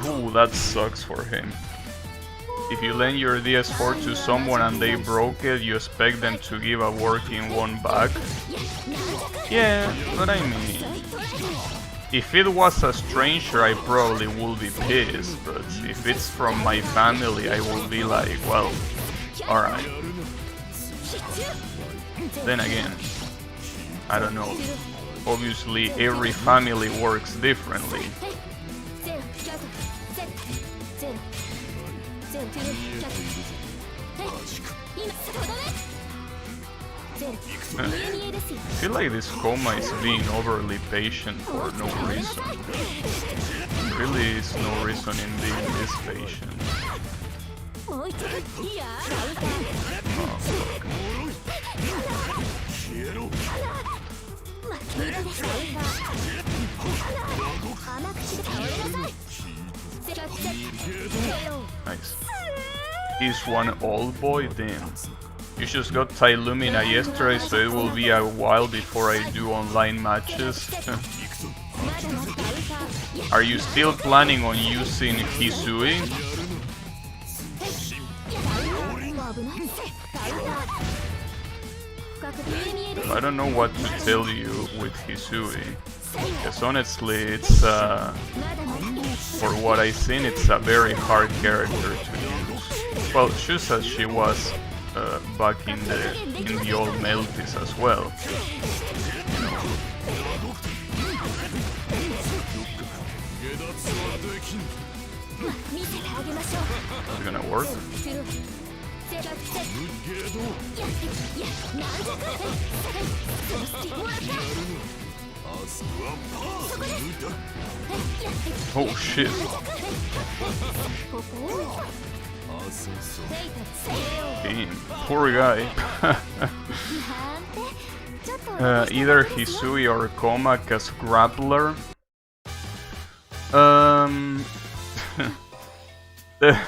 [SPEAKER 1] Ooh, that sucks for him. If you lend your DS4 to someone and they broke it, you expect them to give a working one back? Yeah, but I mean, if it was a stranger, I probably would be pissed, but if it's from my family, I will be like, well, alright. Then again, I don't know. Obviously, every family works differently. I feel like this Koma is being overly patient for no reason. There really is no reason in being this patient. Oh, fuck. Nice. He's one old boy, damn. You just got Lumina yesterday, so it will be a while before I do online matches. Are you still planning on using Hisui? I don't know what to tell you with Hisui, because honestly, it's for what I've seen, it's a very hard character to use. Well, just as she was back in the old Meltys as well. You know. Is it gonna work? Oh shit. Damn, poor guy. Either Hisui or Komak as grappler.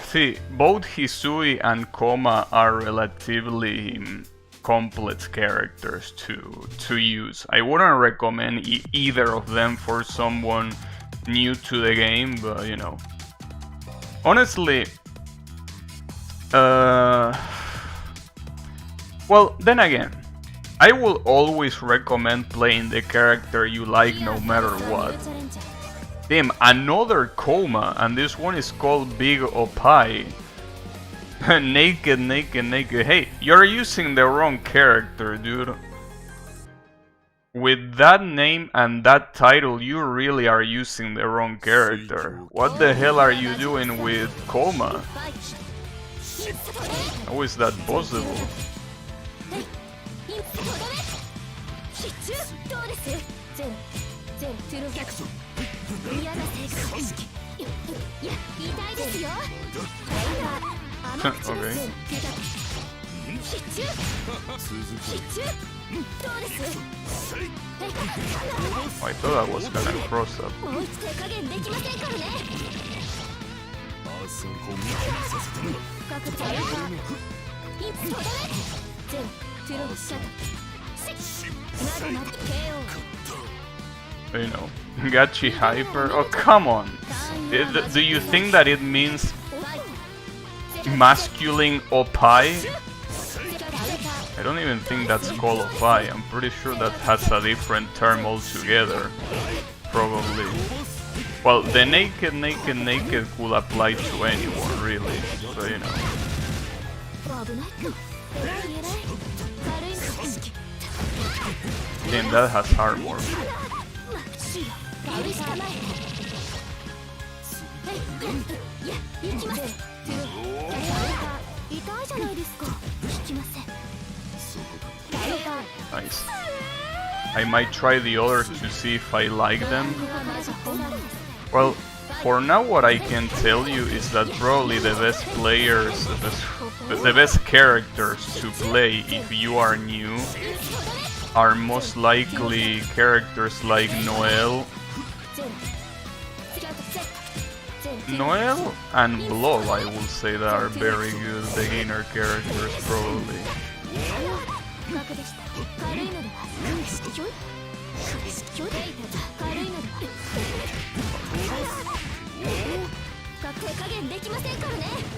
[SPEAKER 1] See, both Hisui and Koma are relatively complex characters to use. I wouldn't recommend either of them for someone new to the game, but you know. Honestly, well, then again, I will always recommend playing the character you like no matter what. Damn, another Koma, and this one is called Big Opai. Naked, naked, naked. Hey, you're using the wrong character, dude. With that name and that title, you really are using the wrong character. What the hell are you doing with Koma? How is that possible? Okay. I thought I was gonna cross up. You know, Gachi Hyper? Oh, come on! Do you think that it means masculine Opai? I don't even think that's called Opai. I'm pretty sure that has a different term altogether. Probably. Well, the naked, naked, naked could apply to anyone, really. So, you know. Damn, that has armor. Nice. I might try the others to see if I like them. Well, for now what I can tell you is that probably the best players, the best characters to play if you are new are most likely characters like Noel and Blob, I will say, that are very good beginner characters probably.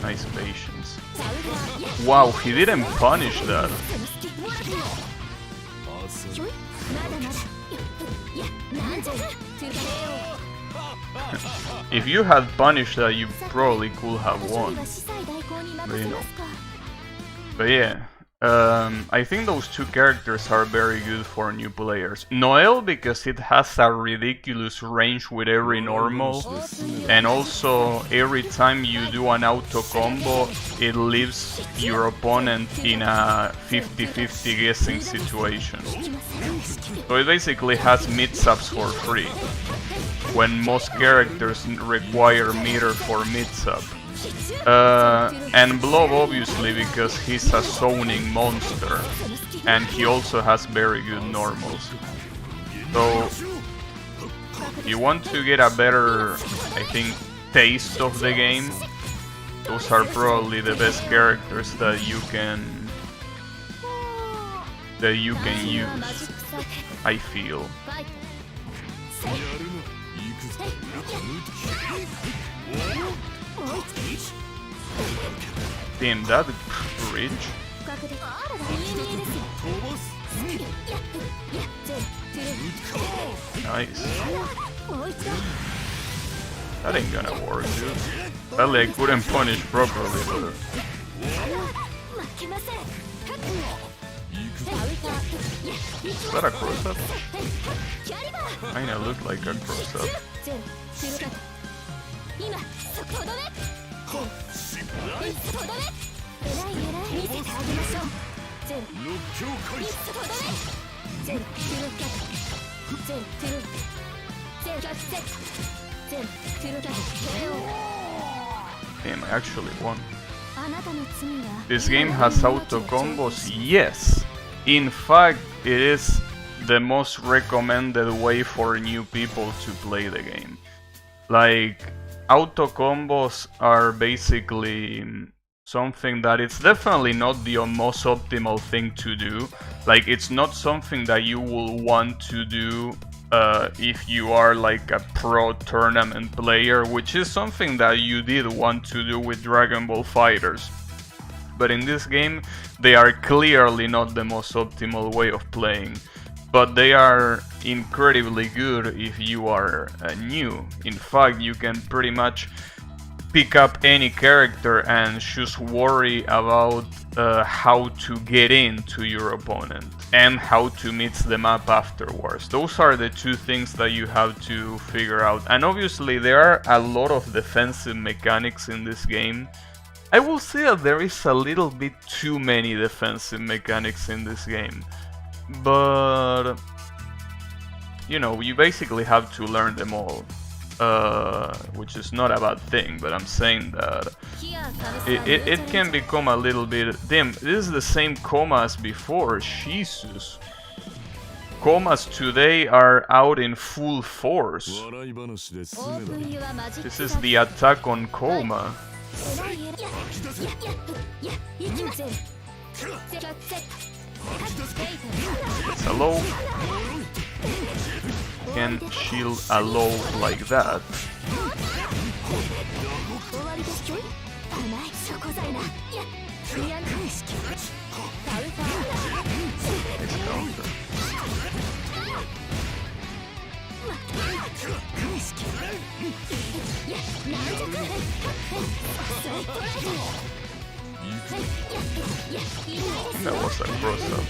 [SPEAKER 1] Nice patience. Wow, he didn't punish that. If you had punished that, you probably could have won. But, you know. But yeah, I think those two characters are very good for new players. Noel, because it has a ridiculous range with every normal, and also every time you do an auto combo, it leaves your opponent in a 50-50 guessing situation. So it basically has mid-subs for free, when most characters require meter for mid-sub. And Blob, obviously, because he's a zoning monster, and he also has very good normals. So, if you want to get a better, I think, taste of the game, those are probably the best characters that you can use, I feel. Damn, that bridge. Nice. That ain't gonna work, dude. Sadly, I couldn't punish properly, but... Is that a cross-up? Kinda looked like a cross-up. Damn, I actually won. This game has auto combos? Yes! In fact, it is the most recommended way for new people to play the game. Like, auto combos are basically something that it's definitely not the most optimal thing to do. Like, it's not something that you will want to do if you are like a pro tournament player, which is something that you did want to do with Dragon Ball Fighters. But in this game, they are clearly not the most optimal way of playing. But they are incredibly good if you are new. In fact, you can pretty much pick up any character and just worry about how to get into your opponent and how to mix them up afterwards. Those are the two things that you have to figure out. And obviously there are a lot of defensive mechanics in this game. I will say that there is a little bit too many defensive mechanics in this game. But, you know, you basically have to learn them all. Which is not a bad thing, but I'm saying that it can become a little bit... Damn, this is the same Koma as before, Jesus. Komas today are out in full force. This is the attack on Koma. It's a low. Can shield a low like that. Nice counter. That was a cross up.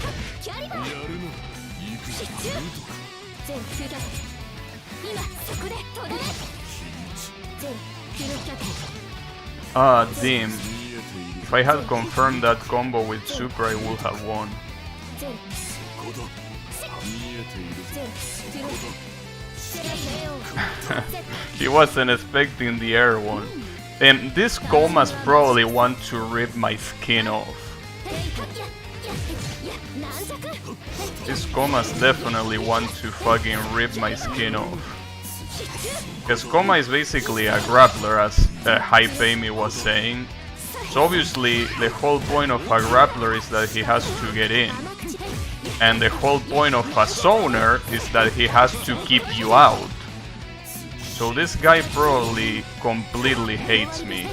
[SPEAKER 1] Ah, damn. If I had confirmed that combo with Super, I would have won. He wasn't expecting the air one. And this Komas probably want to rip my skin off. These Komas definitely want to fucking rip my skin off. Because Koma is basically a grappler, as Hype Amy was saying. So obviously the whole point of a grappler is that he has to get in. And the whole point of a zoner is that he has to keep you out. So this guy probably completely hates me.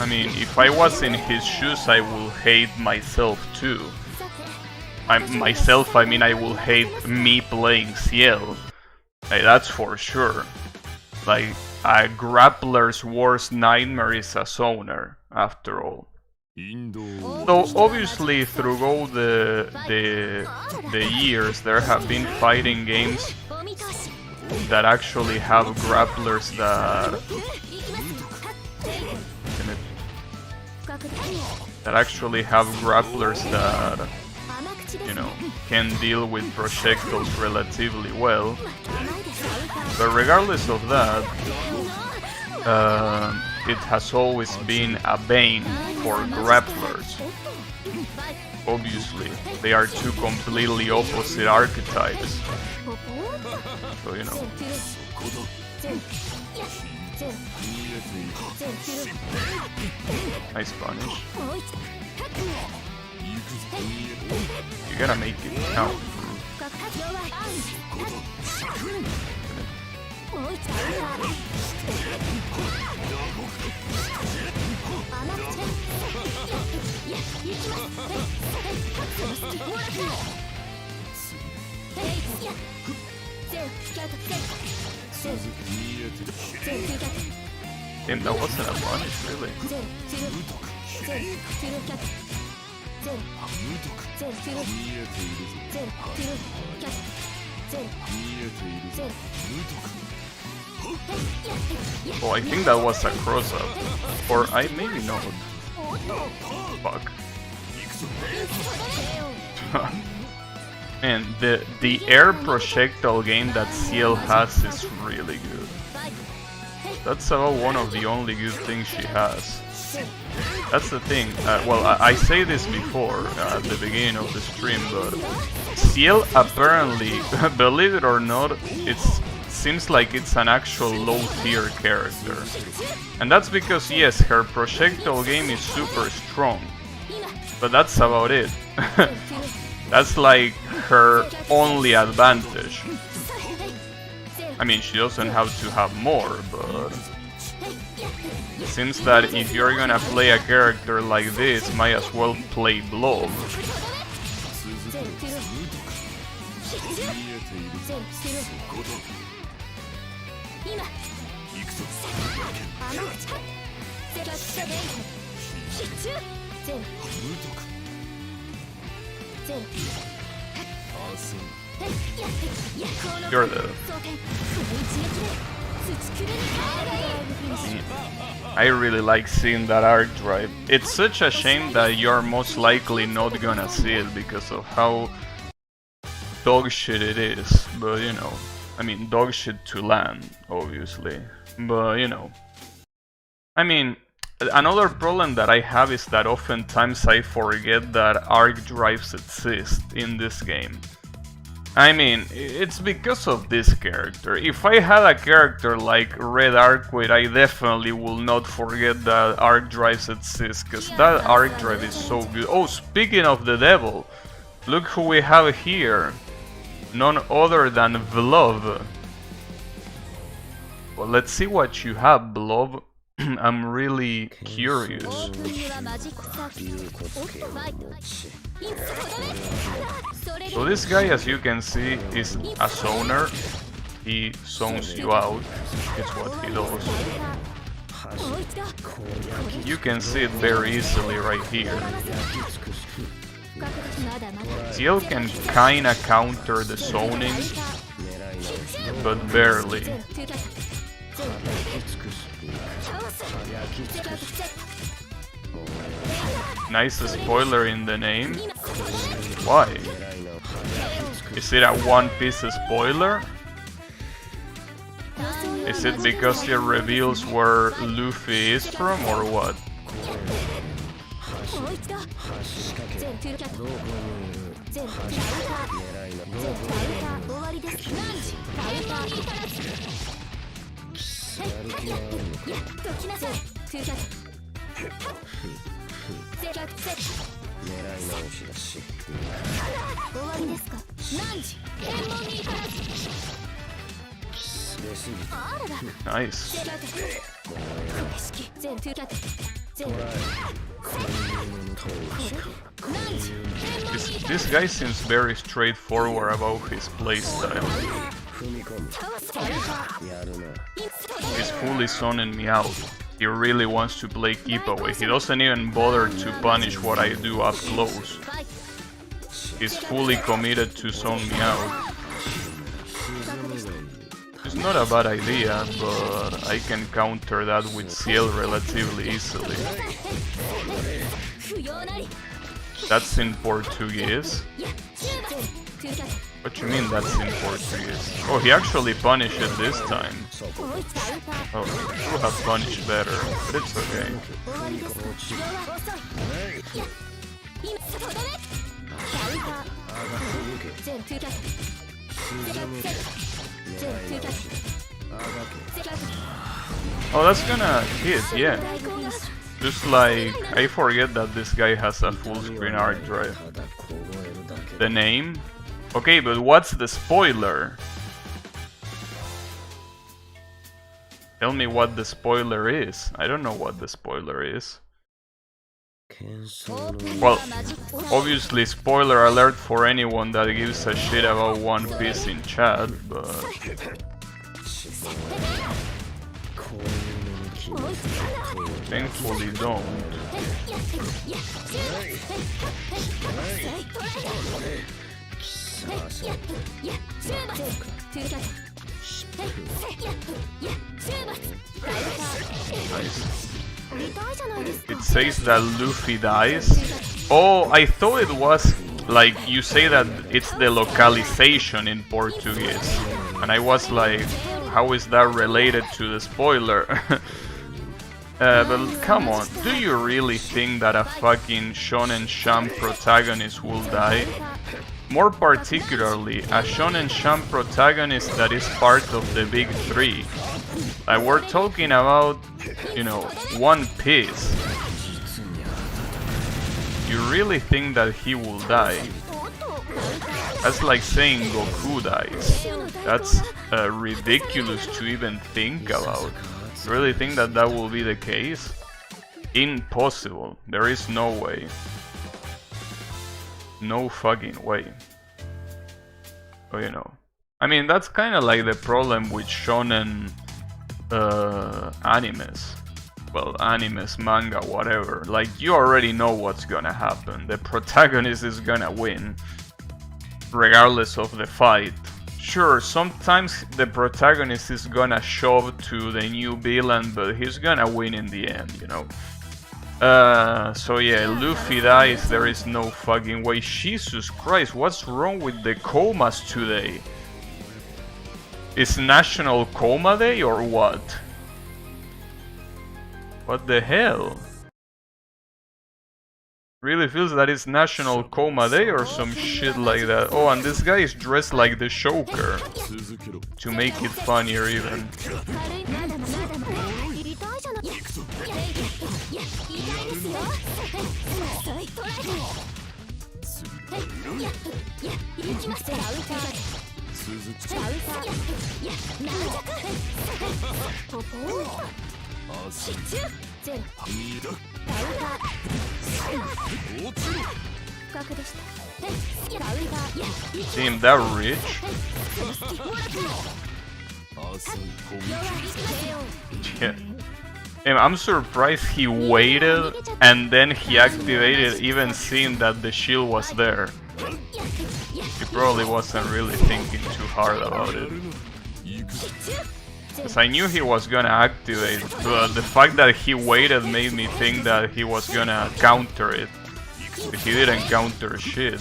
[SPEAKER 1] I mean, if I was in his shoes, I would hate myself too. I mean, I will hate me playing Ciel. Like, that's for sure. Like, a grappler's worst nightmare is a zoner, after all. So obviously, through all the years, there have been fighting games that actually have grapplers that you know, can deal with projectiles relatively well. But regardless of that, it has always been a bane for grapplers. Obviously, they are two completely opposite archetypes. So, you know. Nice punish. You gotta make it count. Damn, that wasn't a punish, really. Oh, I think that was a cross-up. Or I maybe not. Fuck. Man, the air projectile game that Ciel has is really good. That's about one of the only good things she has. That's the thing. Well, I say this before at the beginning of the stream, but Ciel apparently, believe it or not, it's seems like it's an actual low-tier character. And that's because, yes, her projectile game is super strong, but that's about it. That's like her only advantage. I mean, she doesn't have to have more, but it seems that if you're gonna play a character like this, might as well play Blob. You're the... I really like seeing that arc drive. It's such a shame that you're most likely not gonna see it because of how dog shit it is, but you know, I mean dog shit to land, obviously, but you know, I mean, another problem that I have is that oftentimes I forget that arc drives exist in this game. I mean, it's because of this character. If I had a character like Red Arcquid, I definitely will not forget that arc drives exist, because that arc drive is so good. Oh, speaking of the devil, look who we have here. None other than Blob. Well, let's see what you have, Blob. I'm really curious. So this guy, as you can see, is a zoner. He zones you out, is what he does. You can see it very easily right here. Ciel can kinda counter the zoning, but barely. Nice spoiler in the name. Why? Is it a One Piece spoiler? Is it because it reveals where Luffy is from, or what? Nice. This guy seems very straightforward about his playstyle. He's fully zoning me out. He really wants to play keep away. He doesn't even bother to punish what I do up close. He's fully committed to zone me out. It's not a bad idea, but I can counter that with Ciel relatively easily. That's in Portuguese? What you mean that's in Portuguese? Oh, he actually punished it this time. Oh, he should have punished better, but it's okay. Oh, that's gonna hit, yeah. Just like, I forget that this guy has a full screen arc drive. The name? Okay, but what's the spoiler? Tell me what the spoiler is. I don't know what the spoiler is. Well, obviously spoiler alert for anyone that gives a shit about One Piece in chat, but... thankfully don't. Nice. It says that Luffy dies. Oh, I thought it was like you say that it's the localization in Portuguese, and I was like, how is that related to the spoiler? But come on, do you really think that a fucking Shonen Jump protagonist will die? More particularly, a shonen jump protagonist that is part of the big three. Like, we're talking about, you know, One Piece. You really think that he will die? That's like saying Goku dies. That's ridiculous to even think about. You really think that that will be the case? Impossible. There is no way. No fucking way. But you know, I mean, that's kind of like the problem with shonen animes. Well, animes, manga, whatever. Like, you already know what's gonna happen. The protagonist is gonna win, regardless of the fight. Sure, sometimes the protagonist is gonna shove to the new villain, but he's gonna win in the end, you know. So yeah, Luffy dies, there is no fucking way. Jesus Christ, what's wrong with the comas today? Is National Coma Day or what? What the hell? Really feels that it's National Coma Day or some shit like that. Oh, and this guy is dressed like the Joker, to make it funnier even. Seem that rich? Yeah. I'm surprised he waited and then he activated, even seeing that the shield was there. He probably wasn't really thinking too hard about it. Because I knew he was gonna activate, but the fact that he waited made me think that he was gonna counter it. But he didn't counter shit.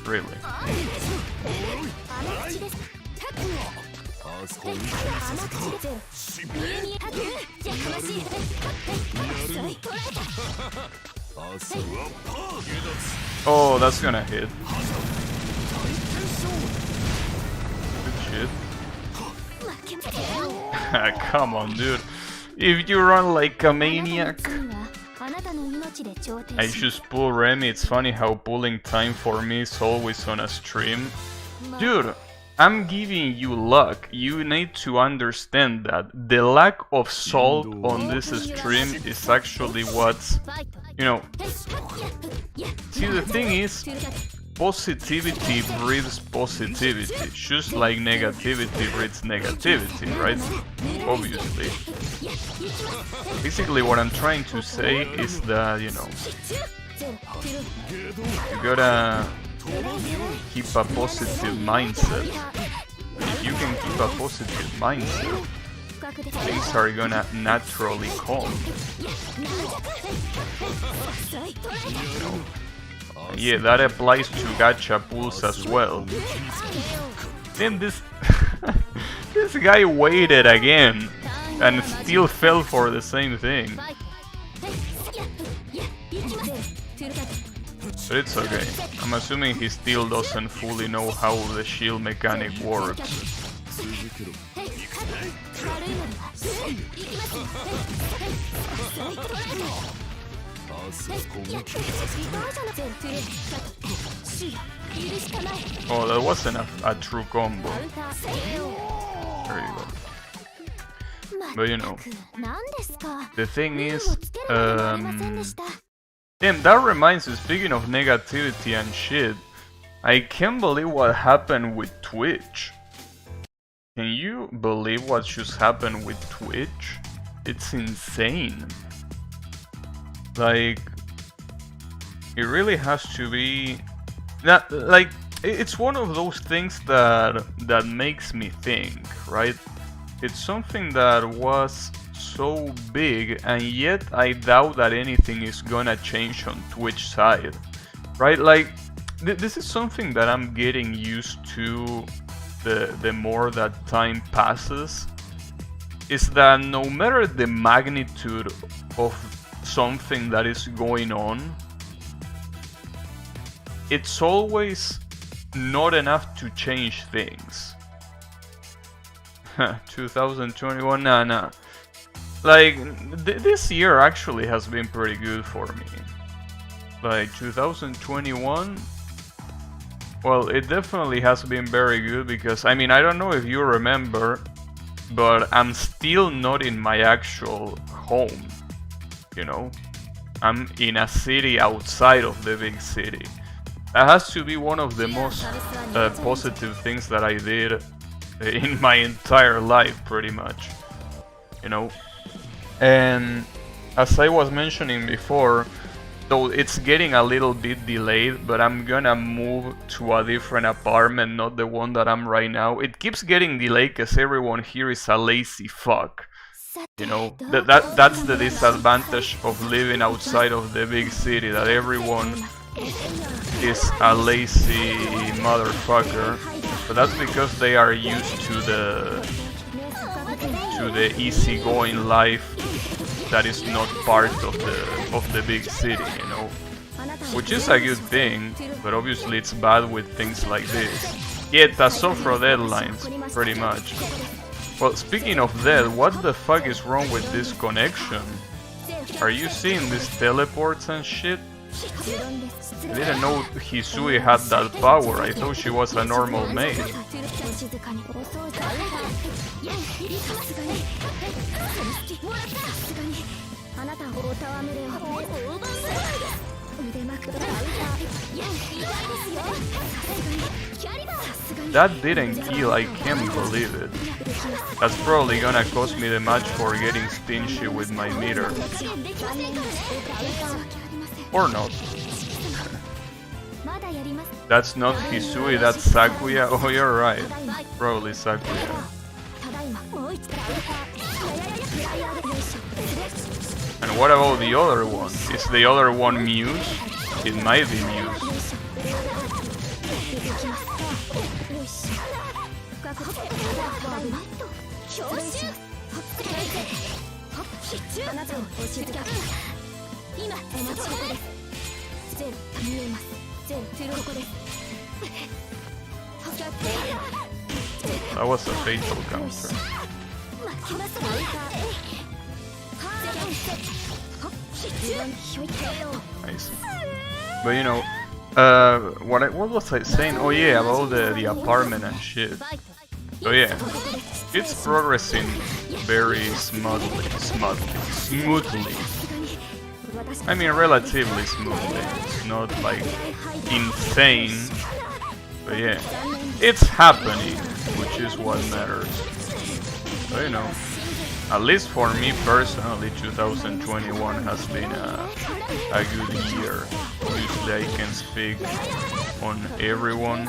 [SPEAKER 1] Really? Oh, that's gonna hit. Good shit. Come on, dude. If you run like a maniac. I just pull Remy. It's funny how pulling time for me is always on a stream. Dude, I'm giving you luck. You need to understand that the lack of salt on this stream is actually what's, you know. See, the thing is, positivity breeds positivity, just like negativity breeds negativity, right? Obviously. Basically, what I'm trying to say is that, you know, you gotta keep a positive mindset. If you can keep a positive mindset, things are gonna naturally come. You know? Yeah, that applies to gacha pulls as well. Then this this guy waited again and still fell for the same thing. But it's okay. I'm assuming he still doesn't fully know how the shield mechanic works. Oh, that wasn't a true combo. There you go. But you know, the thing is, damn, that reminds me, speaking of negativity and shit, I can't believe what happened with Twitch. Can you believe what just happened with Twitch? It's insane. Like, it really has to be that, like, it's one of those things that makes me think, right? It's something that was so big, and yet I doubt that anything is gonna change on Twitch side, right? Like, this is something that I'm getting used to the more that time passes. is that no matter the magnitude of something that is going on, it's always not enough to change things. 2021, nah. Like, this year actually has been pretty good for me. Like, 2021, well, it definitely has been very good because, I mean, I don't know if you remember, but I'm still not in my actual home, you know? I'm in a city outside of the big city. That has to be one of the most positive things that I did in my entire life, pretty much, you know? And as I was mentioning before, though it's getting a little bit delayed, but I'm gonna move to a different apartment, not the one that I'm right now. It keeps getting delayed because everyone here is a lazy fuck. You know, that's the disadvantage of living outside of the big city, that everyone is a lazy motherfucker. But that's because they are used to the easygoing life that is not part of the big city, you know, which is a good thing, but obviously it's bad with things like this. Yeah, Tasofro deadlines, pretty much. Well, speaking of that, what the fuck is wrong with this connection? Are you seeing these teleports and shit? I didn't know Hisui had that power. I thought she was a normal maid. That didn't kill, I can't believe it. That's probably gonna cost me the match for getting stingy with my meter. Or not. That's not Hisui, that's Sakuya. Oh, you're right. Probably Sakuya. And what about the other one? Is the other one Muse? It might be Muse. That was a fatal counter. Nice. But you know, what was I saying? Oh yeah, about the apartment and shit. So yeah, it's progressing very smoothly. I mean, relatively smoothly. It's not like insane, but yeah, it's happening, which is what matters. So you know, at least for me personally, 2021 has been a good year. Obviously, I can speak on everyone.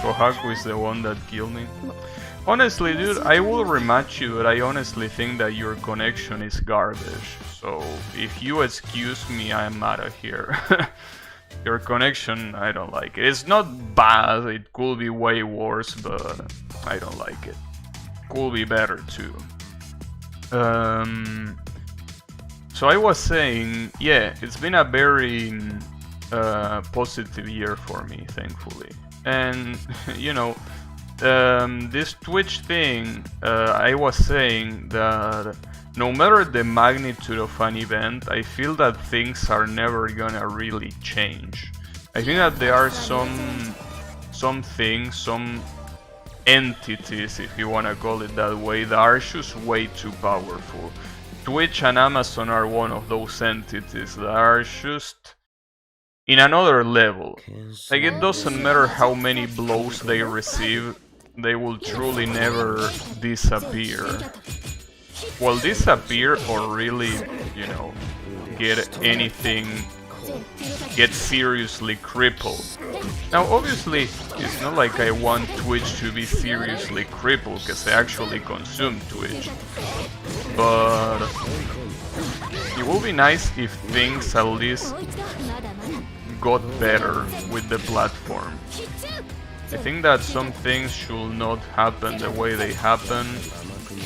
[SPEAKER 1] Kohaku is the one that killed me. Honestly, dude, I will rematch you, but I honestly think that your connection is garbage. So, if you excuse me, I'm out of here. Your connection, I don't like it. It's not bad, it could be way worse, but I don't like it. Could be better too. So I was saying, yeah, it's been a very positive year for me, thankfully. And, you know, this Twitch thing, I was saying that no matter the magnitude of an event, I feel that things are never gonna really change. I think that there are some things, some entities, if you wanna call it that way, that are just way too powerful. Twitch and Amazon are one of those entities that are just in another level. Like, it doesn't matter how many blows they receive, they will truly never disappear. Well, disappear or really, you know, get seriously crippled. Now, obviously, it's not like I want Twitch to be seriously crippled, because I actually consume Twitch. But it would be nice if things at least got better with the platform. I think that some things should not happen the way they happen.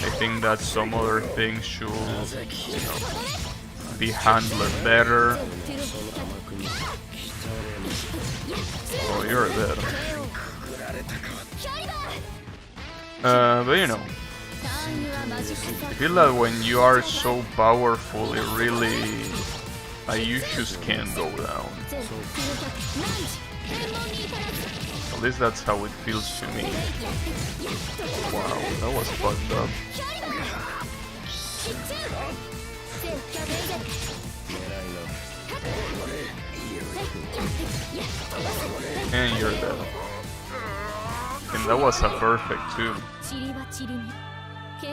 [SPEAKER 1] I think that some other things should, you know, be handled better. Oh, you're dead. But you know, I feel that when you are so powerful, it really, you just can't go down. At least that's how it feels to me. Wow, that was fucked up. And you're dead. And that was a perfect too.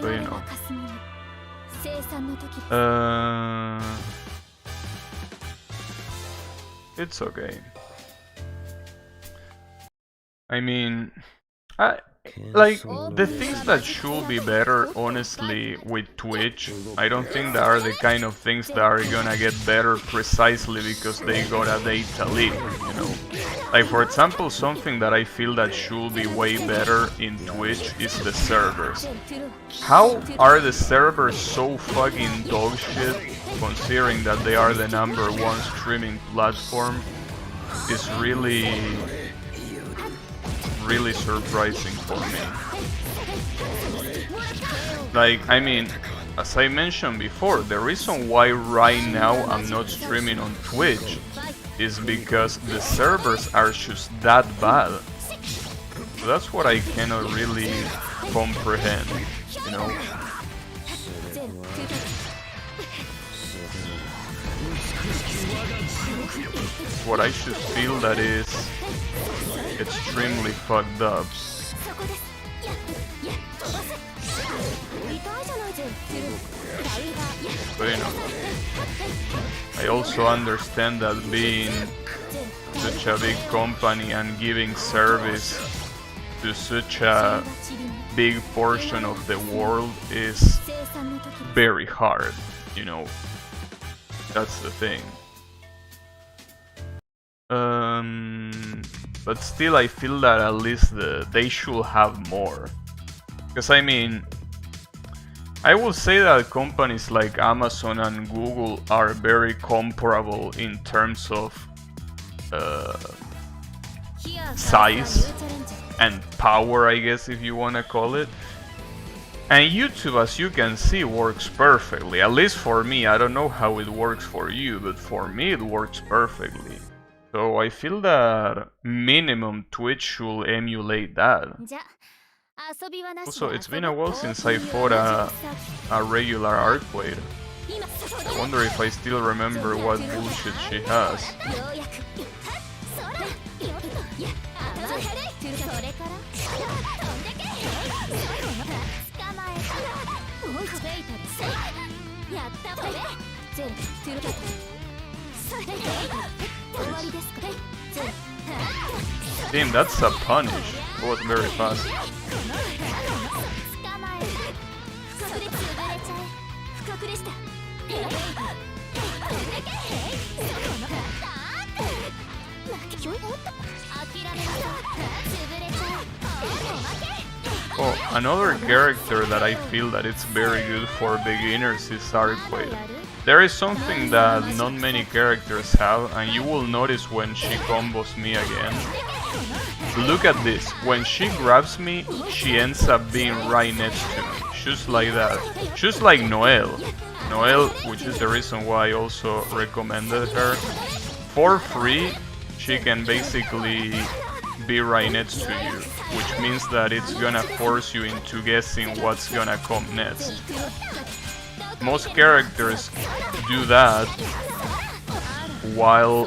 [SPEAKER 1] But you know. It's okay. I mean, like, the things that should be better, honestly, with Twitch, I don't think that are the kind of things that are gonna get better precisely because they got a data leak, you know? Like, for example, something that I feel that should be way better in Twitch is the servers. How are the servers so fucking dog shit, considering that they are the #1 streaming platform, is really surprising for me. Like, I mean, as I mentioned before, the reason why right now I'm not streaming on Twitch is because the servers are just that bad. So that's what I cannot really comprehend, you know? What I should feel that is extremely fucked up. But you know, I also understand that being such a big company and giving service to such a big portion of the world is very hard, you know. That's the thing. But still, I feel that at least they should have more. Because I mean, I will say that companies like Amazon and Google are very comparable in terms of size and power, I guess, if you want to call it. And YouTube, as you can see, works perfectly. At least for me. I don't know how it works for you, but for me it works perfectly. So I feel that minimum Twitch should emulate that. Also, it's been a while since I fought a regular Arcade. I wonder if I still remember what bullshit she has. Damn, that's a punish. It was very fast. Oh, another character that I feel that it's very good for beginners is Arcade. There is something that not many characters have, and you will notice when she combos me again. Look at this, when she grabs me, she ends up being right next to me, just like that. Just like Noelle, which is the reason why I also recommended her. For free, she can basically be right next to you, which means that it's gonna force you into guessing what's gonna come next. Most characters do that while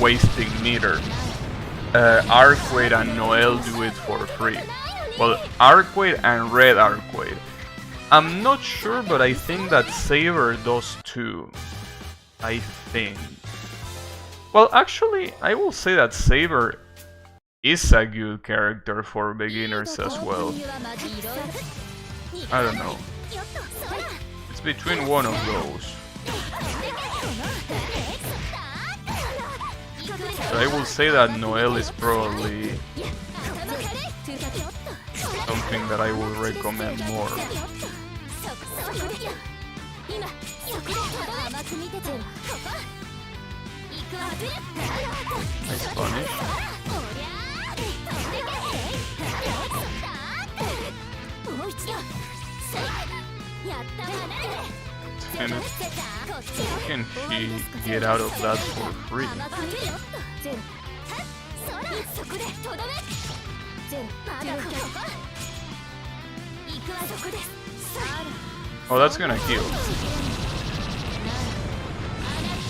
[SPEAKER 1] wasting meter. Arcade and Noelle do it for free. Well, Arcade and Red Arcade. I'm not sure, but I think that Saber does too. I think. Well, actually, I will say that Saber is a good character for beginners as well. I don't know. It's between one of those. So I will say that Noel is probably something that I will recommend more. Nice punish. And can he get out of that for free? Oh, that's gonna heal.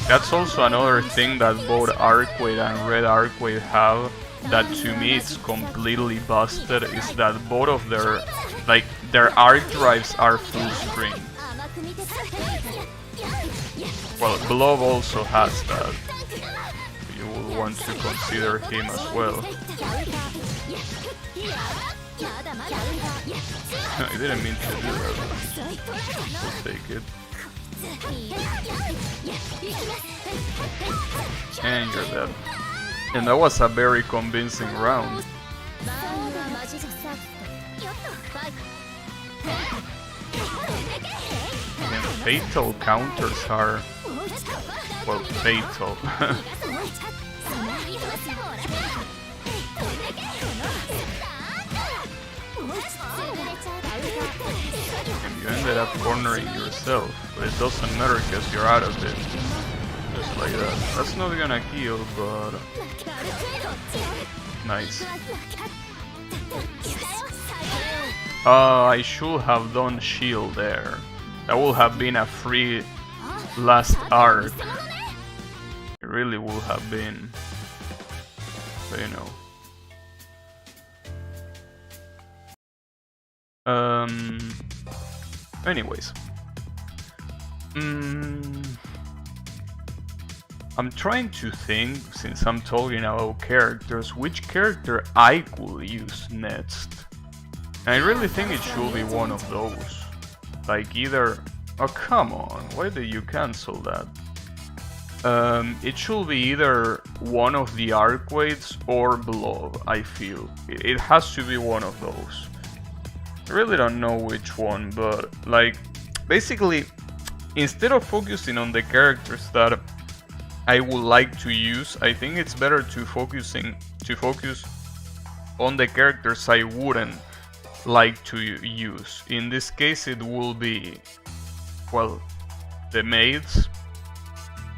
[SPEAKER 1] That's also another thing that both Arcwade and Red Arcwade have that to me it's completely busted, is that both of their arc drives are full screen. Well, Blob also has that. You will want to consider him as well. I didn't mean to do that. We'll take it. And you're dead. And that was a very convincing round. And fatal counters are, well, fatal. And you ended up cornering yourself, but it doesn't matter because you're out of it. Just like that. That's not gonna heal, but nice. I should have done shield there. That would have been a free last arc. It really would have been. But you know. Anyways. I'm trying to think, since I'm talking about characters, which character I could use next. And I really think it should be one of those. Like either... Oh, come on, why did you cancel that? It should be either one of the Arcwades or Blob, I feel. It has to be one of those. I really don't know which one, but like, basically, instead of focusing on the characters that I would like to use, I think it's better to focus on the characters I wouldn't like to use. In this case, it will be, well, the maids.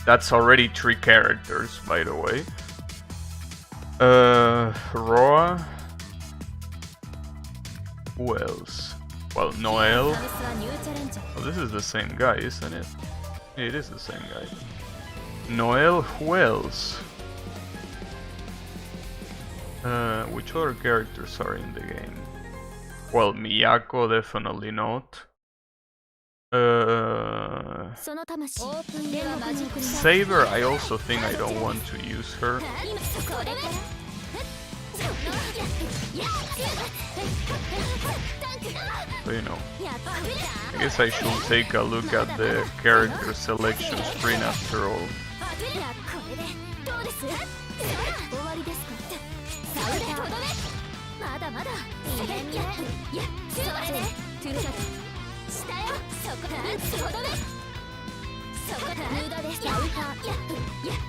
[SPEAKER 1] That's already 3 characters, by the way. Roa. Who else? Well, Noel. Oh, this is the same guy, isn't it? It is the same guy. Noel, who else? Which other characters are in the game? Well, Miyako, definitely not. Saber, I also think I don't want to use her. So, you know, I guess I should take a look at the character selection screen after all.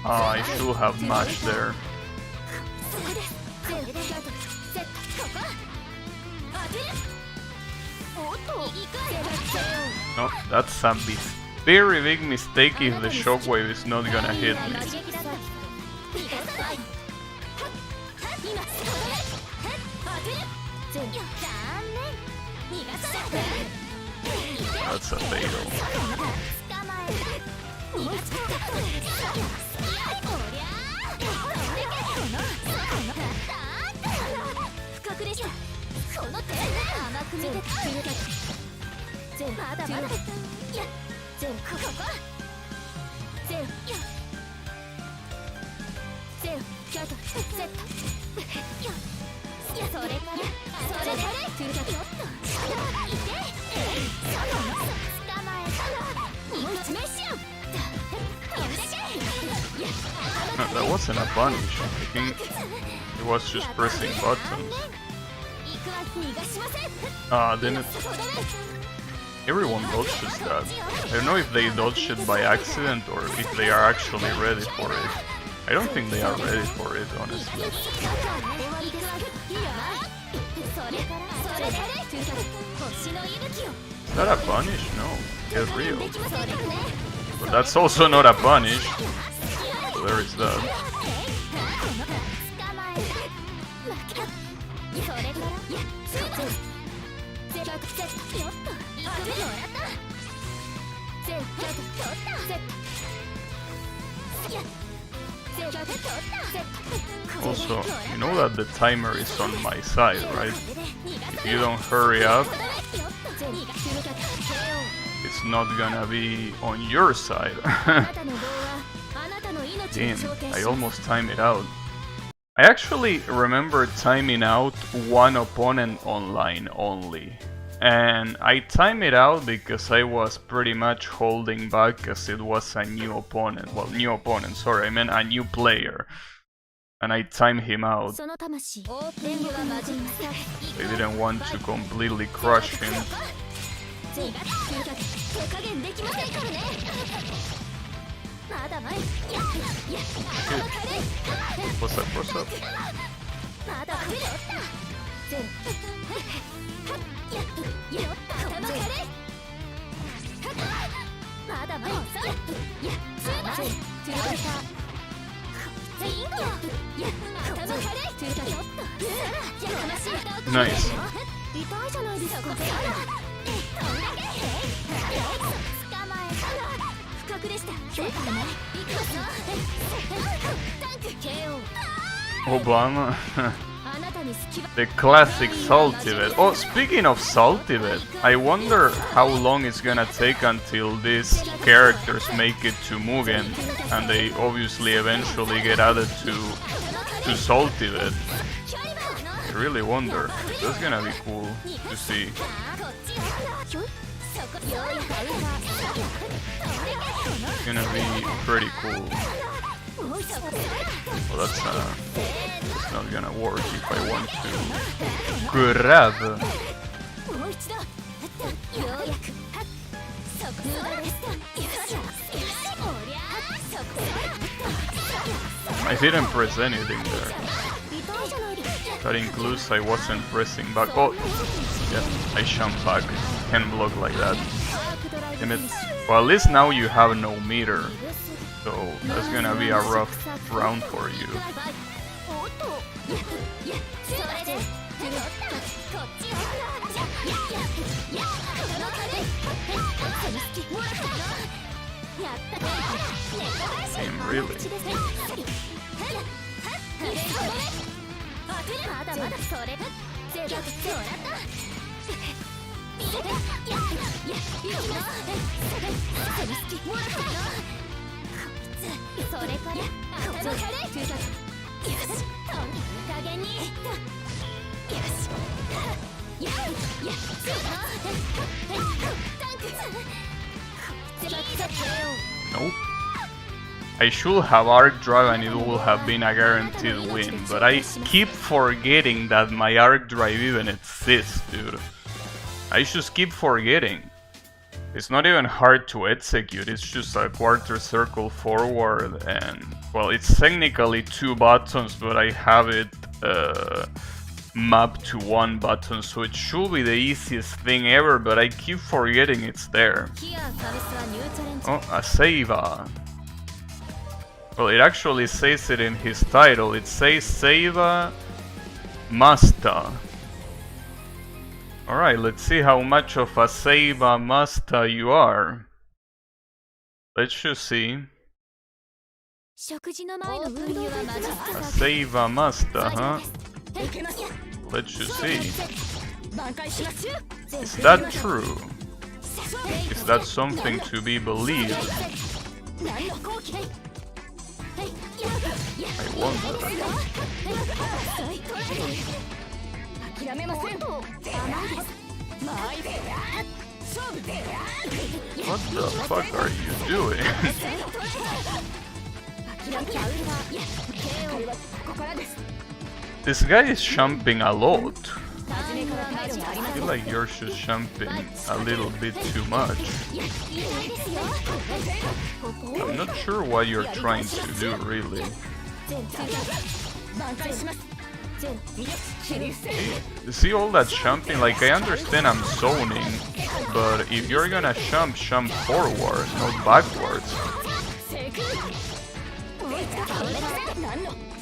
[SPEAKER 1] I should have mashed there. No, that's a very big mistake if the shockwave is not gonna hit me. That's a fatal. That wasn't a punish. I think he was just pressing buttons. Then everyone dodges that. I don't know if they dodged it by accident or if they are actually ready for it. I don't think they are ready for it, honestly. Is that a punish? No, get real. But that's also not a punish. So there is that. Also, you know that the timer is on my side, right? If you don't hurry up, it's not gonna be on your side. Damn, I almost timed it out. I actually remember timing out one opponent online only. And I timed it out because I was pretty much holding back as it was a new opponent. Well, new opponent, sorry, I meant a new player. And I timed him out. I didn't want to completely crush him. What's up, what's up? Nice. Obama. The classic Saltivet. Oh, speaking of Saltivet, I wonder how long it's gonna take until these characters make it to Mugen and they obviously eventually get added to Saltivet. I really wonder. That's gonna be cool to see. It's gonna be pretty cool. Well, that's not gonna work if I want to grab. I didn't press anything there. That includes I wasn't pressing back. Oh, yeah, I jumped back. Can't block like that. Damn it. Well, at least now you have no meter. So that's gonna be a rough round for you. Damn, really? Nope. I should have arc drive and it would have been a guaranteed win, but I keep forgetting that my arc drive even exists, dude. I just keep forgetting. It's not even hard to execute, it's just a quarter circle forward and, well, it's technically 2 buttons, but I have it mapped to 1 button, so it should be the easiest thing ever, but I keep forgetting it's there. Oh, a Seiva. Well, it actually says it in his title, it says Seiva Masta. Alright, let's see how much of a Seiva Masta you are. Let's just see. A Seiva Masta, huh? Let's just see. Is that true? Is that something to be believed? I wonder. What the fuck are you doing? This guy is jumping a lot. I feel like you're just jumping a little bit too much. I'm not sure what you're trying to do, really. See all that jumping? Like, I understand I'm zoning, but if you're gonna jump forward, not backwards.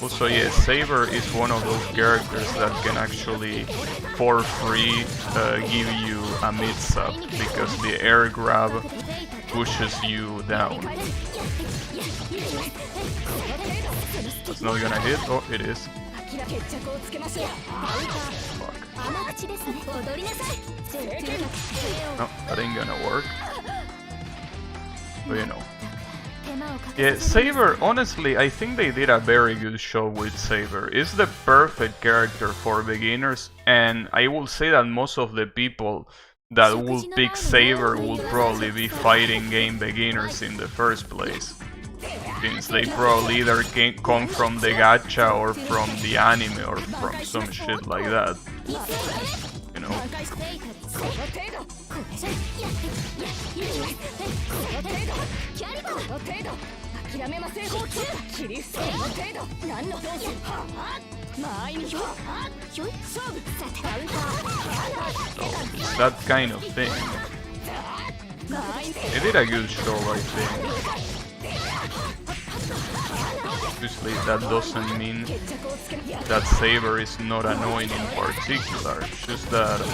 [SPEAKER 1] Also, yeah, Saber is one of those characters that can actually, for free, give you a mix-up, because the air grab pushes you down. That's not gonna hit? Oh, it is. Fuck. No, that ain't gonna work. But you know. Yeah, Saber, honestly, I think they did a very good job with Saber. It's the perfect character for beginners, and I will say that most of the people that will pick Saber will probably be fighting game beginners in the first place. Since they probably either come from the gacha or from the anime or from some shit like that. You know? So, that kind of thing. They did a good show, I think. Obviously, that doesn't mean that Saber is not annoying in particular. It's just that I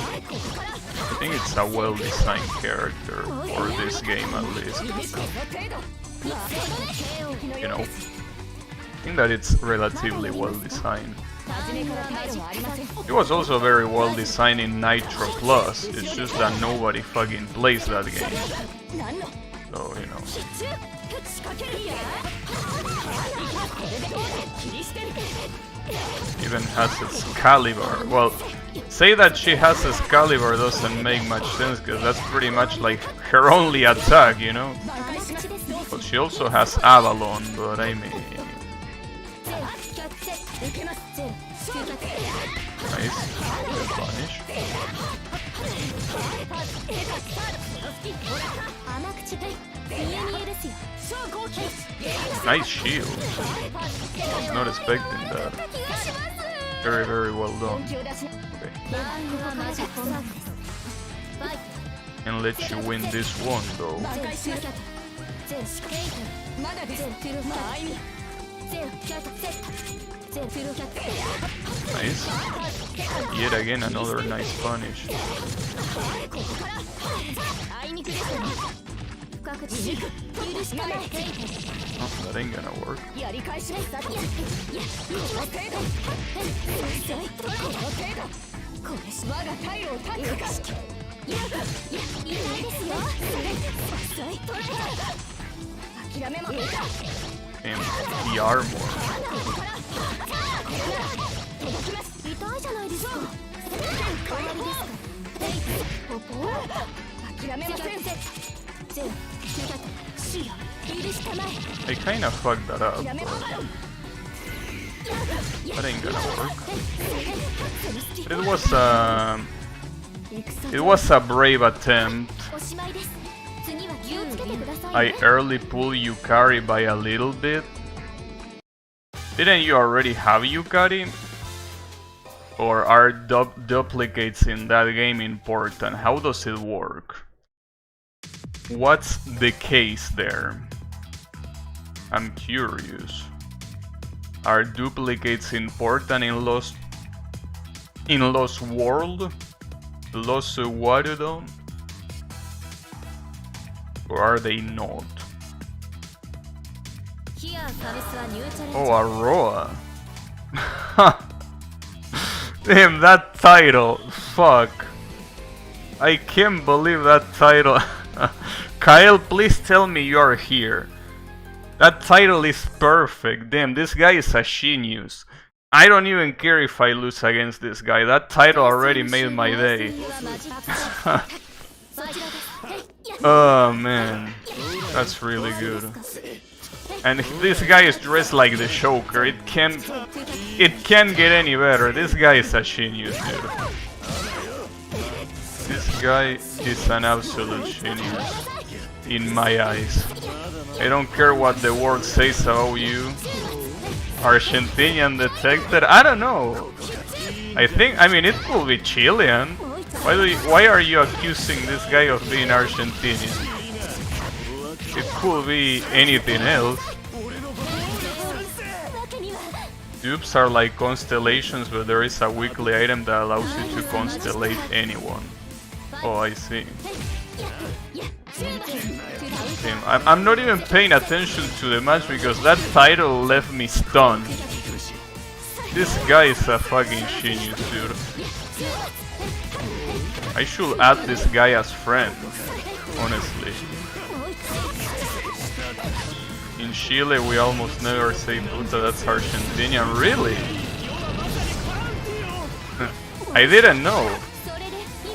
[SPEAKER 1] think it's a well-designed character for this game, at least. You know, I think that it's relatively well-designed. It was also very well-designed in Nitro Plus. It's just that nobody fucking plays that game. So, you know. Even has Excalibur. Well, say that she has Excalibur doesn't make much sense, because that's pretty much like her only attack, you know? But she also has Avalon, but I mean... Nice. Good punish. Nice shield. I was not expecting that. Very, very well done. Okay. And let you win this one, though. Nice. Yet again, another nice punish. Oh, that ain't gonna work. And the armor. I kinda fucked that up, but that ain't gonna work. But it was a brave attempt. I early pull Yukari by a little bit. Didn't you already have Yukari? Or are duplicates in that game important? How does it work? What's the case there? I'm curious. Are duplicates important in Lost World? Lost Warudo? Or are they not? Oh, Aroa. Damn, that title. Fuck. I can't believe that title. Kyle, please tell me you're here. That title is perfect. Damn, this guy is a genius. I don't even care if I lose against this guy. That title already made my day. Oh man, that's really good. And this guy is dressed like the Joker. It can't get any better. This guy is a genius, dude. This guy is an absolute genius in my eyes. I don't care what the world says about you. Argentinian detected? I don't know. I mean, it could be Chilean. Why are you accusing this guy of being Argentinian? It could be anything else. Dupes are like constellations, but there is a weekly item that allows you to constellate anyone. Oh, I see. I'm not even paying attention to the match because that title left me stunned. This guy is a fucking genius, dude. I should add this guy as friend, honestly. In Chile we almost never say puta, that's Argentinian. Really? I didn't know.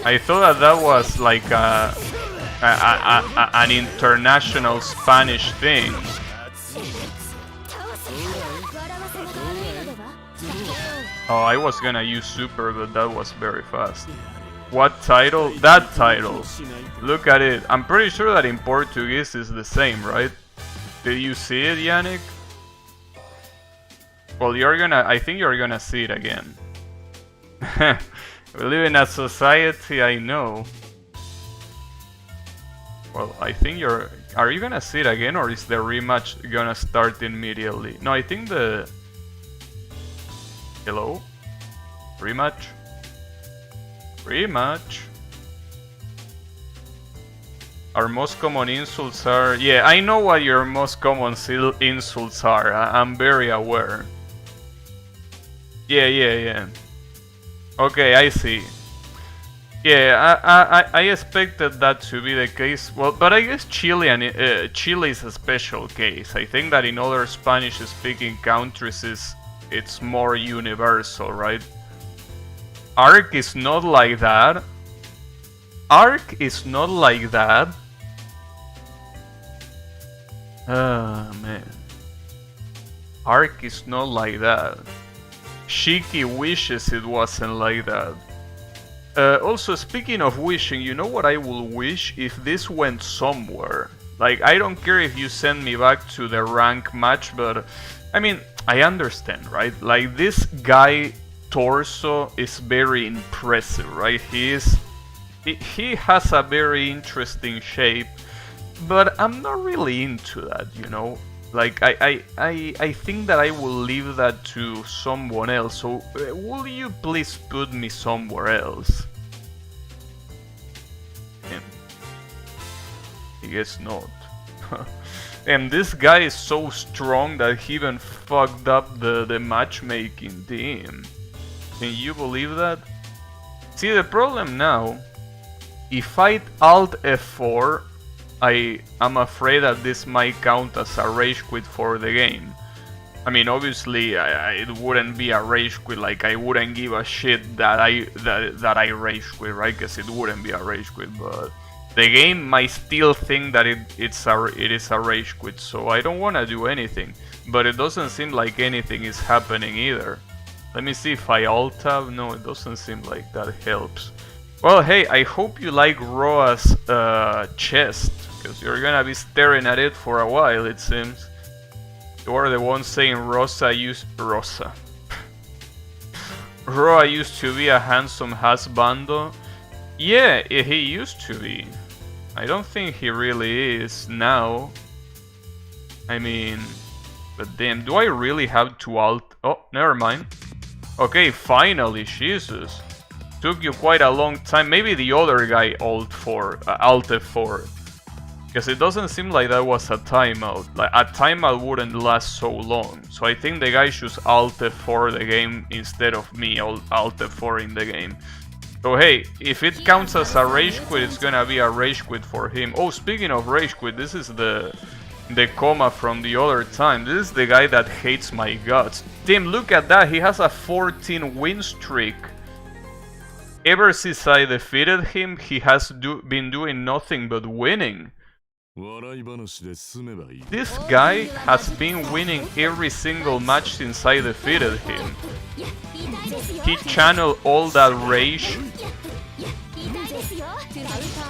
[SPEAKER 1] I thought that was like an international Spanish thing. Oh, I was gonna use super, but that was very fast. What title? That title. Look at it. I'm pretty sure that in Portuguese is the same, right? Did you see it, Yannick? Well, I think you're gonna see it again. We live in a society, I know. Well, I think are you gonna see it again, or is the rematch gonna start immediately? No, I think the... Hello? Rematch? Rematch? Our most common insults are... Yeah, I know what your most common insults are. I'm very aware. Yeah. Okay, I see. Yeah, I expected that to be the case. Well, but I guess Chile is a special case. I think that in other Spanish-speaking countries it's more universal, right? Arc is not like that. Arc is not like that. Ah, man. Arc is not like that. Shiki wishes it wasn't like that. Also, speaking of wishing, you know what I will wish? If this went somewhere. Like, I don't care if you send me back to the rank match, but... I mean, I understand, right? Like, this guy, Torso, is very impressive, right? He has a very interesting shape, but I'm not really into that, you know? Like, I think that I will leave that to someone else, so will you please put me somewhere else? I guess not. And this guy is so strong that he even fucked up the matchmaking team. Can you believe that? See, the problem now, if I Alt F4, I'm afraid that this might count as a rage quit for the game. I mean, obviously, it wouldn't be a rage quit. Like, I wouldn't give a shit that I rage quit, right? Because it wouldn't be a rage quit, but the game might still think that it is a rage quit. So I don't want to do anything, but it doesn't seem like anything is happening either. Let me see if I alt tab. No, it doesn't seem like that helps. Well, hey, I hope you like Roa's chest, because you're gonna be staring at it for a while, it seems. You are the one saying Roa used to be a handsome husbando. Yeah, he used to be. I don't think he really is now. I mean, but damn, do I really have to alt? Oh, never mind. Okay, finally, Jesus. Took you quite a long time. Maybe the other guy alt F4. Because it doesn't seem like that was a timeout. Like, a timeout wouldn't last so long. So I think the guy should alt F4 the game instead of me alt F4 in the game. So hey, if it counts as a rage quit, it's gonna be a rage quit for him. Oh, speaking of rage quit, this is the coma from the other time. This is the guy that hates my guts. Tim, look at that. He has a 14 win streak. Ever since I defeated him, he has been doing nothing but winning. This guy has been winning every single match since I defeated him. He channeled all that rage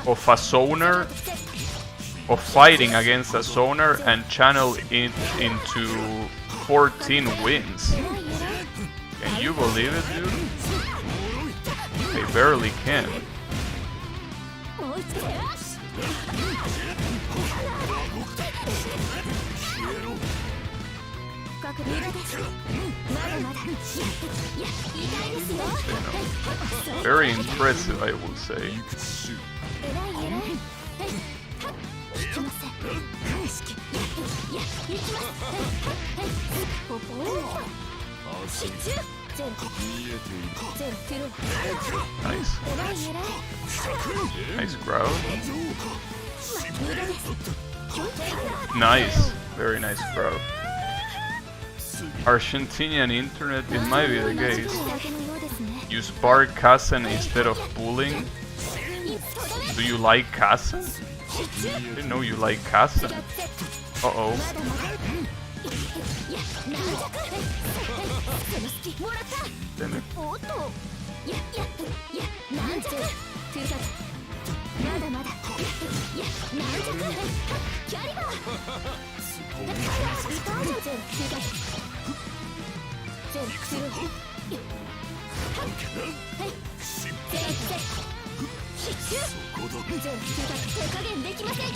[SPEAKER 1] of a zoner, of fighting against a zoner, and channeled it into 14 wins. Can you believe it, dude? I barely can. Very impressive, I would say. Nice. Nice crowd. Nice. Very nice crowd. Argentinian internet, it might be the case. You spar Kassen instead of pulling. Do you like Kassen? I didn't know you like Kassen. Uh-oh. Damn it.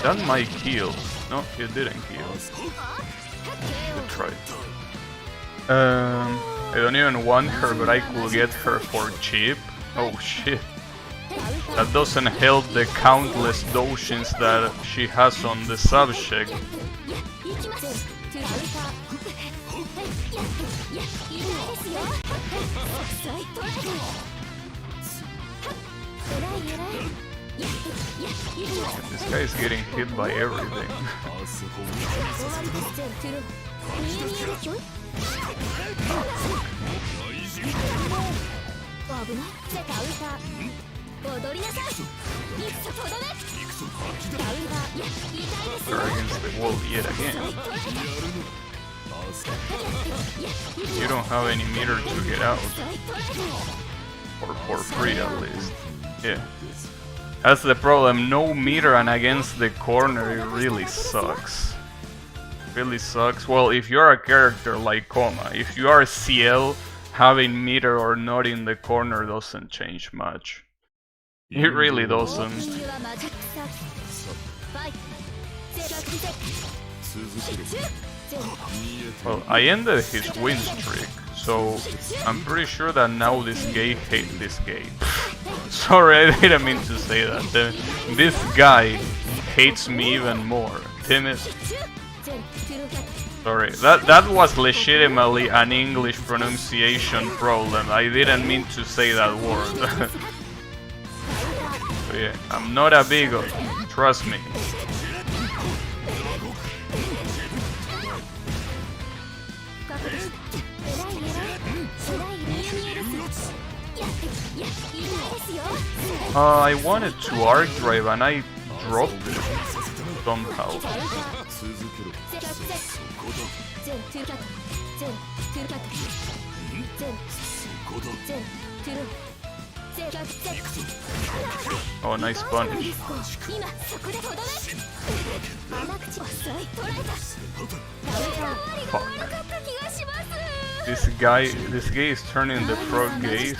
[SPEAKER 1] That might kill. No, it didn't kill. Good try. I don't even want her, but I could get her for cheap. Oh shit. That doesn't help the countless doshins that she has on the subject. This guy is getting hit by everything. We're against the wall yet again. You don't have any meter to get out. Or for free at least. Yeah. That's the problem. No meter and against the corner, it really sucks. Really sucks. Well, if you're a character like Koma, if you are CL, having meter or not in the corner doesn't change much. It really doesn't. Well, I ended his win streak, so I'm pretty sure that now this guy hates this guy. Sorry, I didn't mean to say that. This guy hates me even more. Damn it. Sorry, that was legitimately an English pronunciation problem. I didn't mean to say that word. So yeah, I'm not a bigot, trust me. I wanted to arc drive and I dropped it somehow. Oh, nice punish. Fuck. This guy is turning the frog gaze.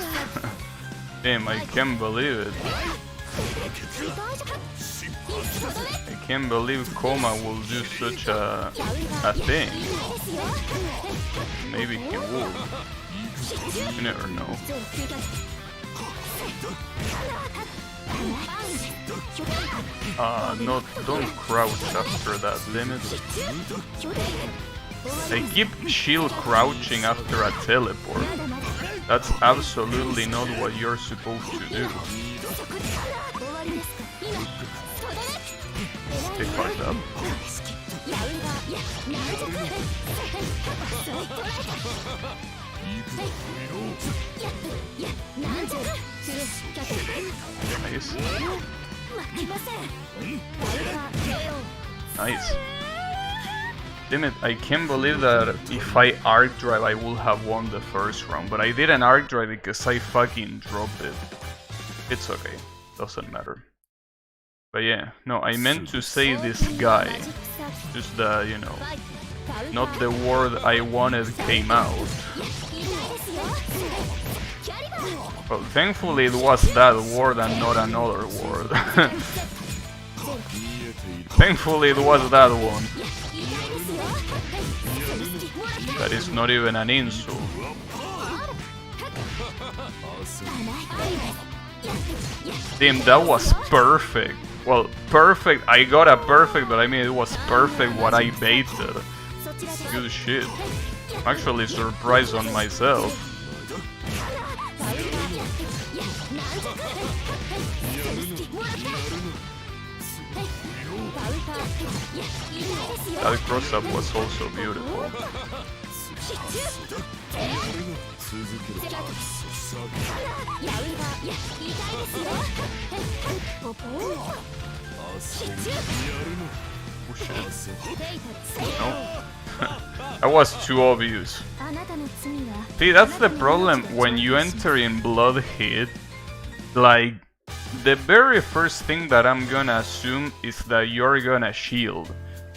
[SPEAKER 1] Damn, I can't believe it. I can't believe Koma will do such a thing. Maybe he will. You never know. No, don't crouch after that, damn it. I keep shield crouching after a teleport. That's absolutely not what you're supposed to do. They fucked up. Nice. Nice. Damn it, I can't believe that if I arc drive I would have won the first round, but I didn't arc drive because I fucking dropped it. It's okay, doesn't matter. But yeah, no, I meant to say this guy. Just the, you know, not the word I wanted came out. Well, thankfully it was that word and not another word. Thankfully it was that one. That is not even an insult. Damn, that was perfect. Well, perfect, I got a perfect, but I mean it was perfect what I baited. Good shit. I'm actually surprised on myself. That cross-up was also beautiful. No. That was too obvious. See, that's the problem when you enter in Blood Hit. Like, the very first thing that I'm gonna assume is that you're gonna shield.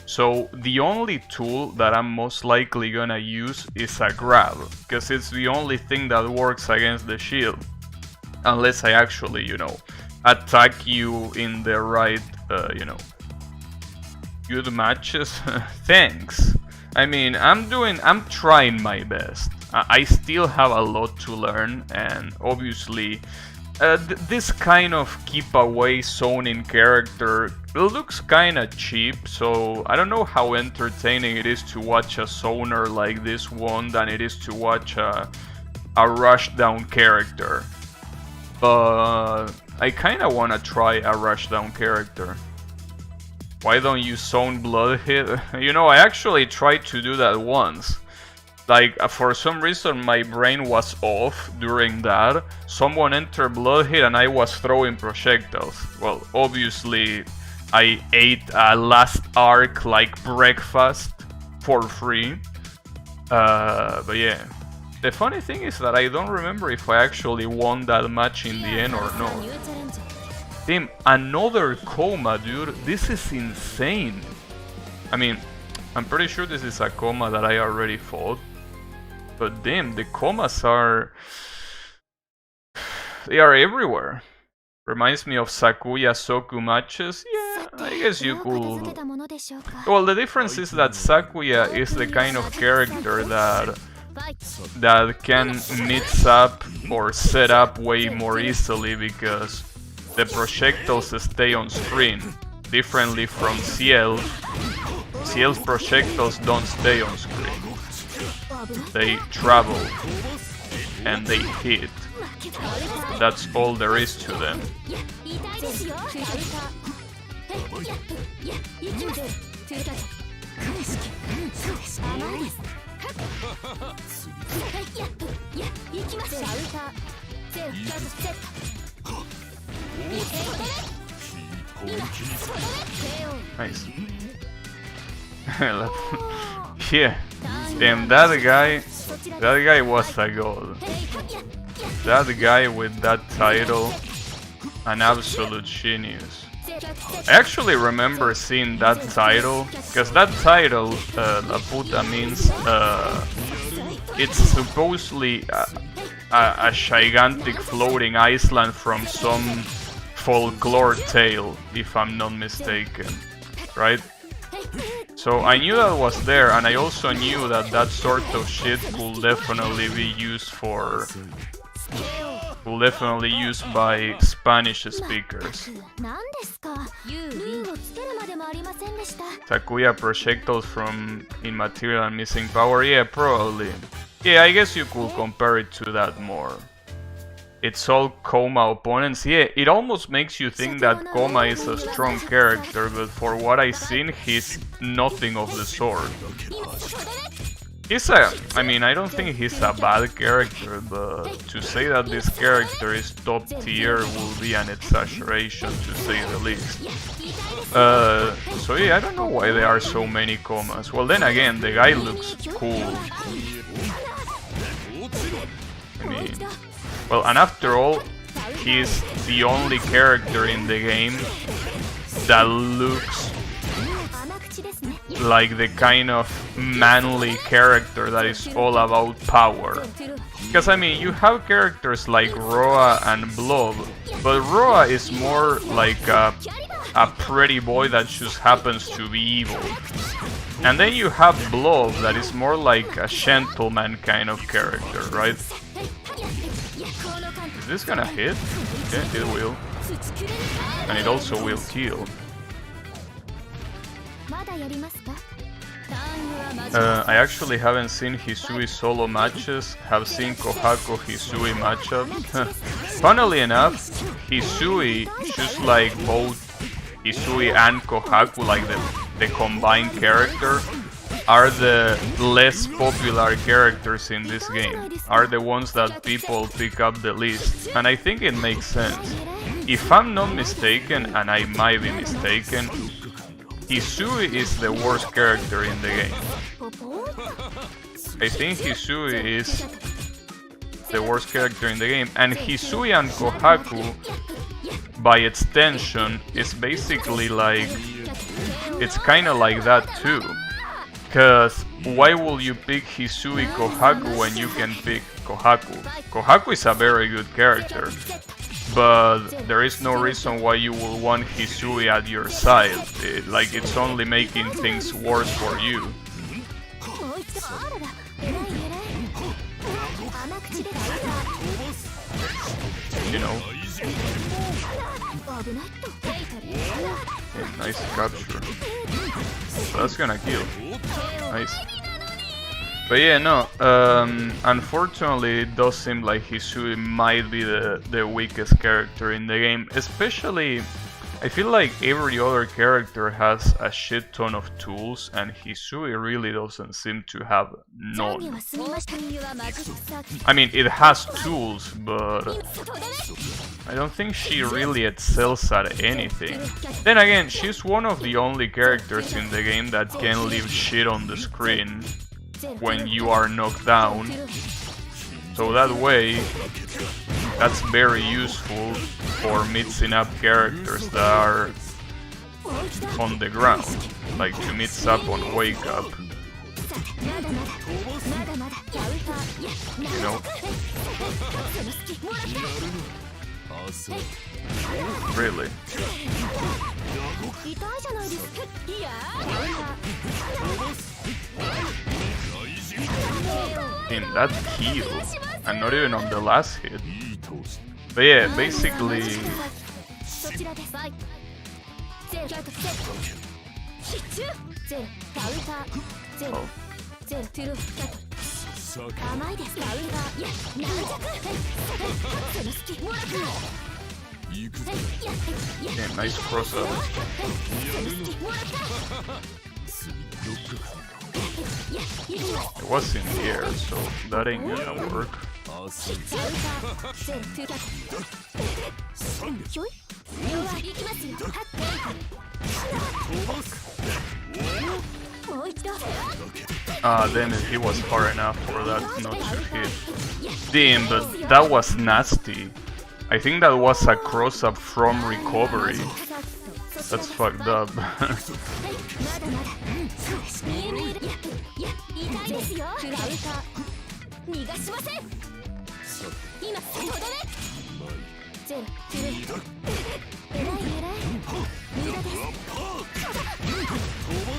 [SPEAKER 1] So the only tool that I'm most likely gonna use is a grab, because it's the only thing that works against the shield. Unless I actually, you know, attack you in the right, you know, good matches. Thanks. I mean, I'm trying my best. I still have a lot to learn, and obviously this kind of keep away zoning character looks kinda cheap, so I don't know how entertaining it is to watch a zoner like this one than it is to watch a rushdown character. But I kinda wanna try a rushdown character. Why don't you zone Blood Hit? You know, I actually tried to do that once. Like, for some reason my brain was off during that. Someone entered Blood Hit and I was throwing projectiles. Well, obviously I ate a last arc like breakfast for free. But yeah. The funny thing is that I don't remember if I actually won that match in the end or not. Damn, another coma, dude. This is insane. I mean, I'm pretty sure this is a coma that I already fought. But damn, the comas are... they are everywhere. Reminds me of Sakuya Soku matches. Yeah, I guess you could... Well, the difference is that Sakuya is the kind of character that can mix up or set up way more easily because the projectiles stay on screen. Differently from Ciel. Ciel's projectiles don't stay on screen. They travel and they hit. That's all there is to them. Nice. Yeah. Damn, that guy was a god. That guy with that title, an absolute genius. I actually remember seeing that title, because that title, La Puta, means it's supposedly a gigantic floating island from some folklore tale, if I'm not mistaken, right? So I knew that was there, and I also knew that that sort of shit could definitely be used for... will definitely used by Spanish speakers. Takuya projectiles from Immaterial and Missing Power? Yeah, probably. Yeah, I guess you could compare it to that more. It's all Koma opponents. Yeah, it almost makes you think that Koma is a strong character, but for what I've seen, he's nothing of the sort. I mean, I don't think he's a bad character, but to say that this character is top tier will be an exaggeration, to say the least. So yeah, I don't know why there are so many commas. Well, then again, the guy looks cool. I mean, well, and after all, he's the only character in the game that looks like the kind of manly character that is all about power. Because I mean, you have characters like Roa and Blob, but Roa is more like a pretty boy that just happens to be evil. And then you have Blob that is more like a gentleman kind of character, right? Is this gonna hit? Okay, it will. And it also will kill. I actually haven't seen Hisui solo matches, have seen Kohaku Hisui matchups. Funnily enough, Hisui, just like both Hisui and Kohaku, like the combined character, are the less popular characters in this game, are the ones that people pick up the least, and I think it makes sense. If I'm not mistaken, and I might be mistaken, Hisui is the worst character in the game. I think Hisui is the worst character in the game, and Hisui and Kohaku, by extension, is basically like, it's kinda like that too. Cause why will you pick Hisui Kohaku when you can pick Kohaku? Kohaku is a very good character, but there is no reason why you will want Hisui at your side. Like, it's only making things worse for you. You know? Okay, nice capture. So that's gonna kill. Nice. But yeah, no, unfortunately it does seem like Hisui might be the weakest character in the game. Especially, I feel like every other character has a shit ton of tools, and Hisui really doesn't seem to have none. I mean, it has tools, but I don't think she really excels at anything. Then again, she's one of the only characters in the game that can leave shit on the screen when you are knocked down. So that way, that's very useful for mixing up characters that are on the ground, like to mix up on wake up. You know? Really? In that kill, and not even on the last hit. But yeah, basically... Oh. Yeah, nice crossover. It was in the air, so that ain't gonna work. Ah, damn it, he was far enough for that not to hit. Damn, but that was nasty. I think that was a cross-up from recovery. That's fucked up.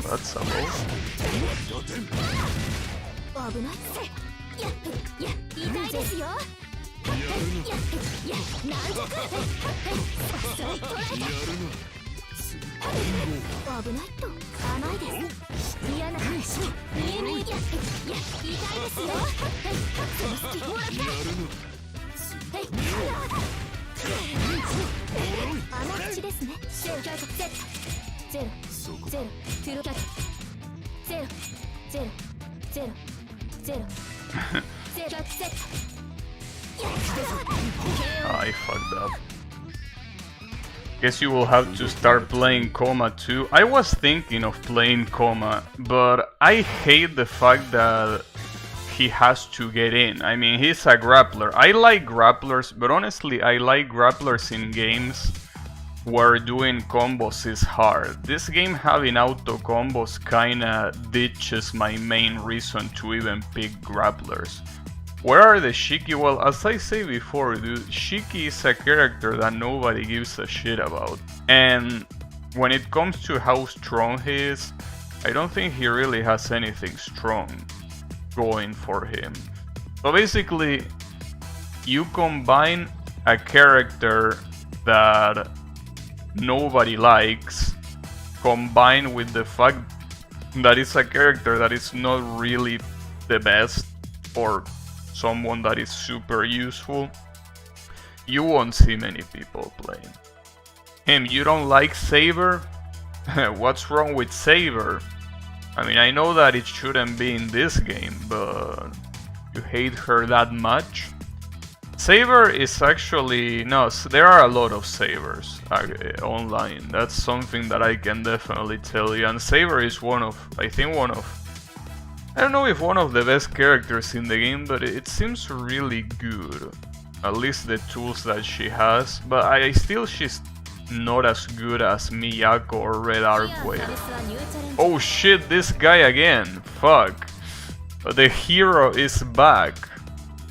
[SPEAKER 1] That's a low. I fucked up. Guess you will have to start playing Coma too. I was thinking of playing Coma, but I hate the fact that he has to get in. I mean, he's a grappler. I like grapplers, but honestly, I like grapplers in games where doing combos is hard. This game having auto combos kinda ditches my main reason to even pick grapplers. Where are the Shiki? Well, as I say before, dude, Shiki is a character that nobody gives a shit about. And when it comes to how strong he is, I don't think he really has anything strong going for him. So basically, you combine a character that nobody likes, combined with the fact that it's a character that is not really the best, or someone that is super useful, you won't see many people playing him. You don't like Saber? What's wrong with Saber? I mean, I know that it shouldn't be in this game, but you hate her that much? Saber is actually... no, there are a lot of Sabers online. That's something that I can definitely tell you. And Saber is one of, I think one of, I don't know if one of the best characters in the game, but it seems really good. At least the tools that she has. But she's not as good as Miyako or Red Arquaid. Oh shit, this guy again. Fuck. The hero is back.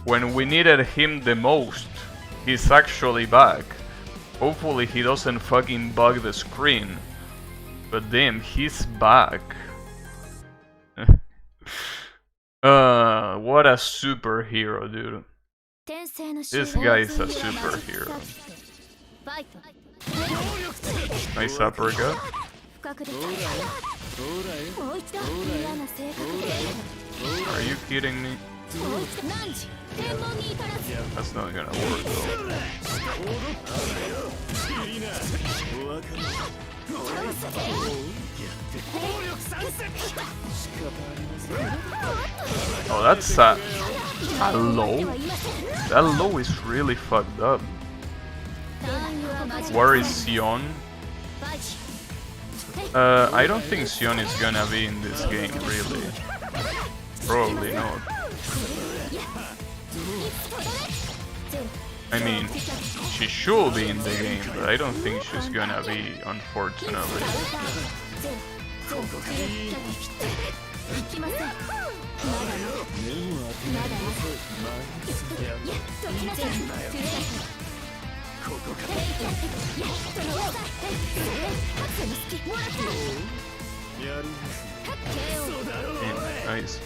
[SPEAKER 1] When we needed him the most, he's actually back. Hopefully he doesn't fucking bug the screen. But damn, he's back. What a superhero, dude. This guy is a superhero. Nice uppercut. Are you kidding me? That's not gonna work though. Oh, that's a low? That low is really fucked up. Where is Sion? I don't think Sion is gonna be in this game, really. Probably not. I mean, she should be in the game, but I don't think she's gonna be, unfortunately. Nice.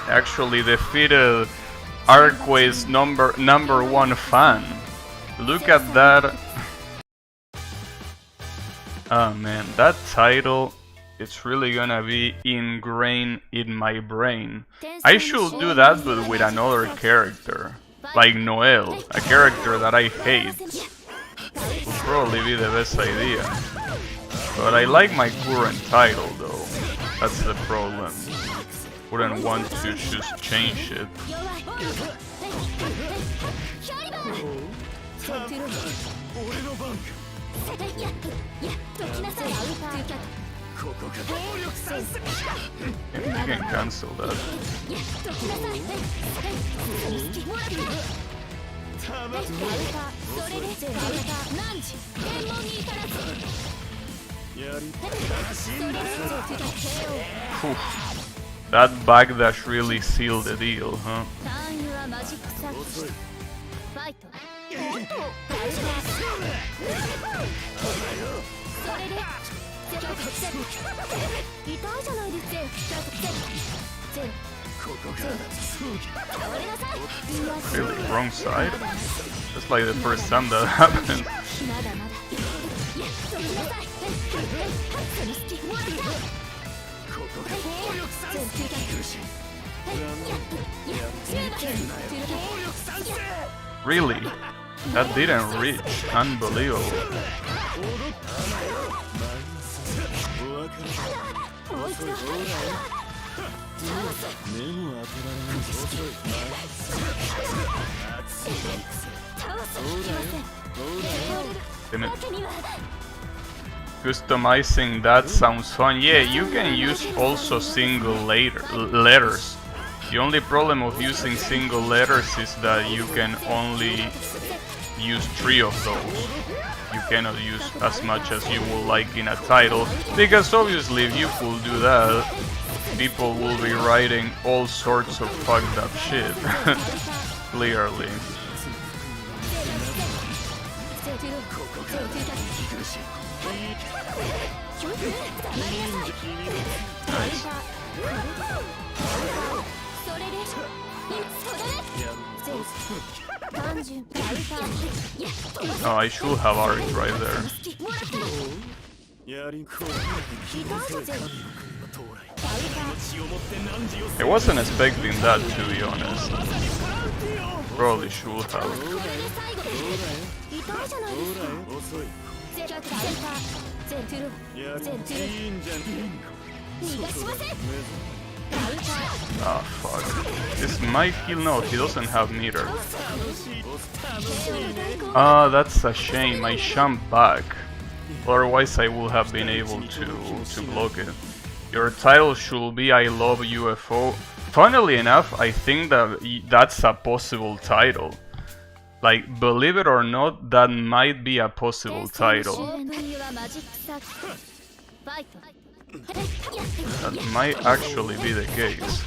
[SPEAKER 1] Actually defeated Arquaid's number one fan. Look at that. Oh man, that title, it's really gonna be ingrained in my brain. I should do that, but with another character, like Noel, a character that I hate. Would probably be the best idea. But I like my current title though. That's the problem. Wouldn't want to just change it. You can cancel that. That backdash really sealed the deal, huh? Really, wrong side? That's like the first time that happened. Really? That didn't reach. Unbelievable. Customizing that sounds fun. Yeah, you can use also single letters. The only problem of using single letters is that you can only use 3 of those. You cannot use as much as you would like in a title, because obviously if you could do that, people will be writing all sorts of fucked up shit. Clearly. Nice. Oh, I should have arc right there. I wasn't expecting that, to be honest. Probably should have. Ah, fuck. This might heal. No, he doesn't have meter. Ah, that's a shame. I jumped back. Otherwise, I would have been able to block it. Your title should be I Love UFO. Funnily enough, I think that that's a possible title. Like, believe it or not, that might be a possible title. That might actually be the case.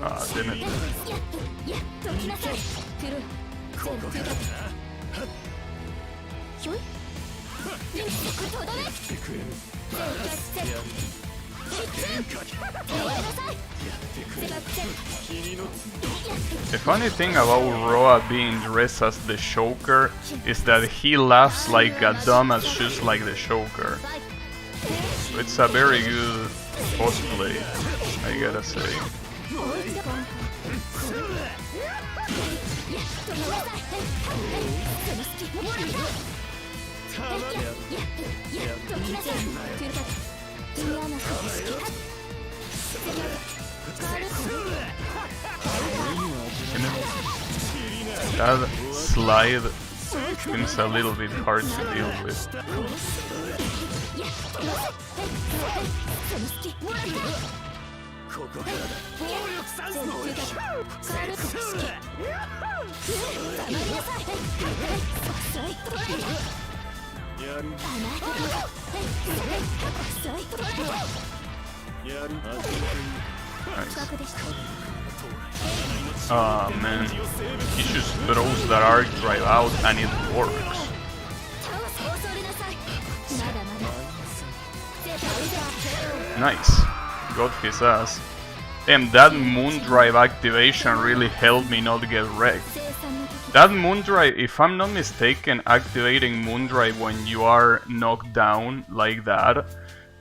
[SPEAKER 1] Ah, damn it. The funny thing about Roa being dressed as the Shoker is that he laughs like a dumbass just like the Shoker. So it's a very good cosplay, I gotta say. That slide seems a little bit hard to deal with. Ah, man, he just throws that arc drive out and it works. Nice, got his ass. And that moon drive activation really helped me not get wrecked. That moon drive, if I'm not mistaken, activating moon drive when you are knocked down like that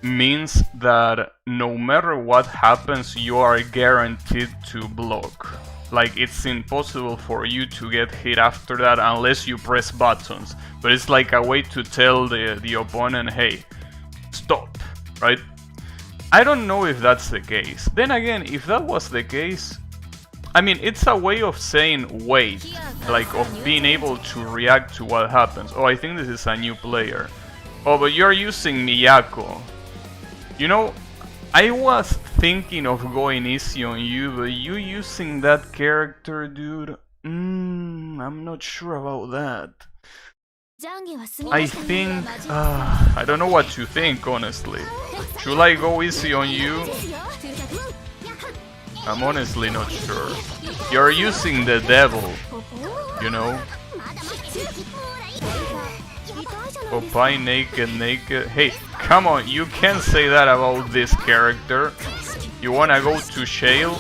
[SPEAKER 1] means that no matter what happens, you are guaranteed to block. Like, it's impossible for you to get hit after that unless you press buttons. But it's like a way to tell the opponent, hey, stop, right? I don't know if that's the case. Then again, if that was the case, I mean, it's a way of saying wait, like of being able to react to what happens. Oh, I think this is a new player. Oh, but you're using Miyako. You know, I was thinking of going easy on you, but you using that character, dude? I'm not sure about that. I think... I don't know what to think, honestly. Should I go easy on you? I'm honestly not sure. You're using the devil, you know? Popeye naked. Hey, come on, you can't say that about this character. You wanna go to jail?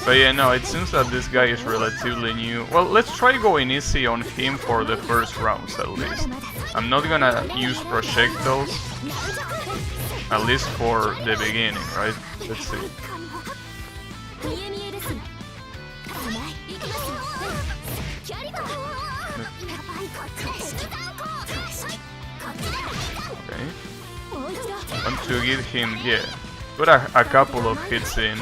[SPEAKER 1] But yeah, no, it seems that this guy is relatively new. Well, let's try going easy on him for the first rounds at least. I'm not gonna use projectiles, at least for the beginning, right? Let's see. Okay. Want to give him, yeah, put a couple of hits in.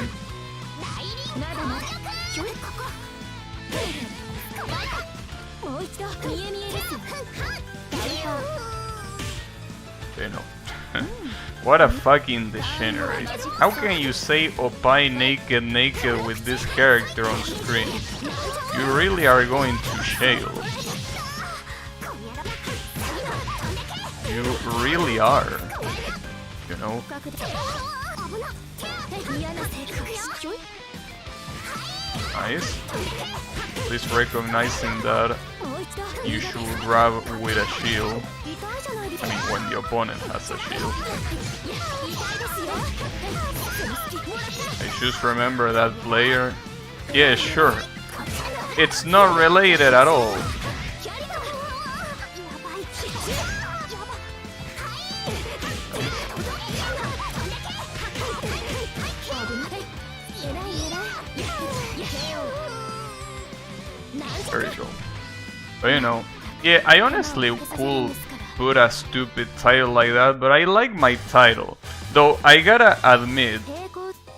[SPEAKER 1] Okay, no. What a fucking degenerate. How can you say Opie naked with this character on screen? You really are going to jail. You really are. You know? Nice. At least recognizing that you should grab with a shield. I mean, when the opponent has a shield. I just remember that player. Yeah, sure. It's not related at all. There you go. But you know, yeah, I honestly could put a stupid title like that, but I like my title. Though I gotta admit,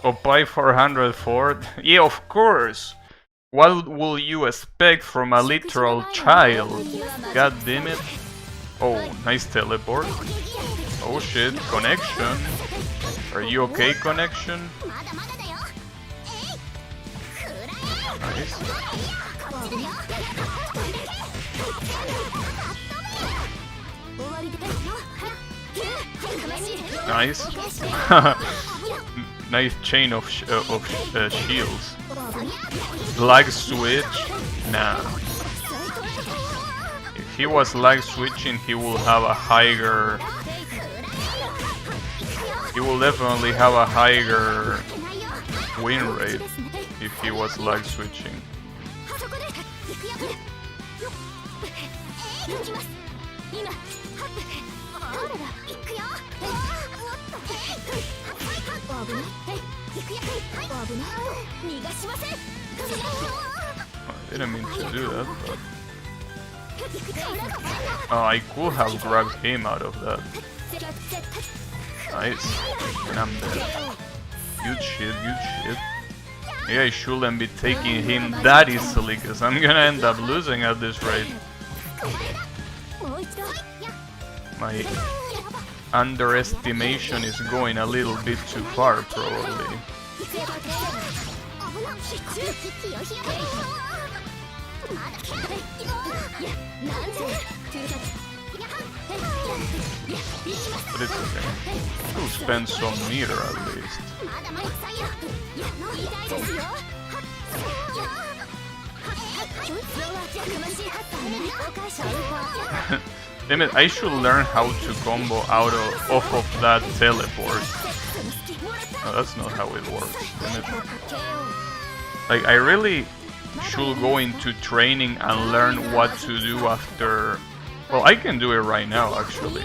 [SPEAKER 1] Opie 404, yeah, of course. What will you expect from a literal child? God damn it. Oh, nice teleport. Oh shit, connection. Are you okay, connection? Nice. Nice. Nice chain of shields. Lag switch? Nah. If he was lag switching, he will have a higher... He will definitely have a higher win rate if he was lag switching. I didn't mean to do that, but... Oh, I could have grabbed him out of that. Nice. And I'm dead. Good shit, good shit. Maybe I shouldn't be taking him that easily, because I'm gonna end up losing at this rate. My underestimation is going a little bit too far, probably. But it's okay. We'll spend some meter at least. Damn it, I should learn how to combo off of that teleport. No, that's not how it works. Damn it. Like, I really should go into training and learn what to do after... Well, I can do it right now, actually.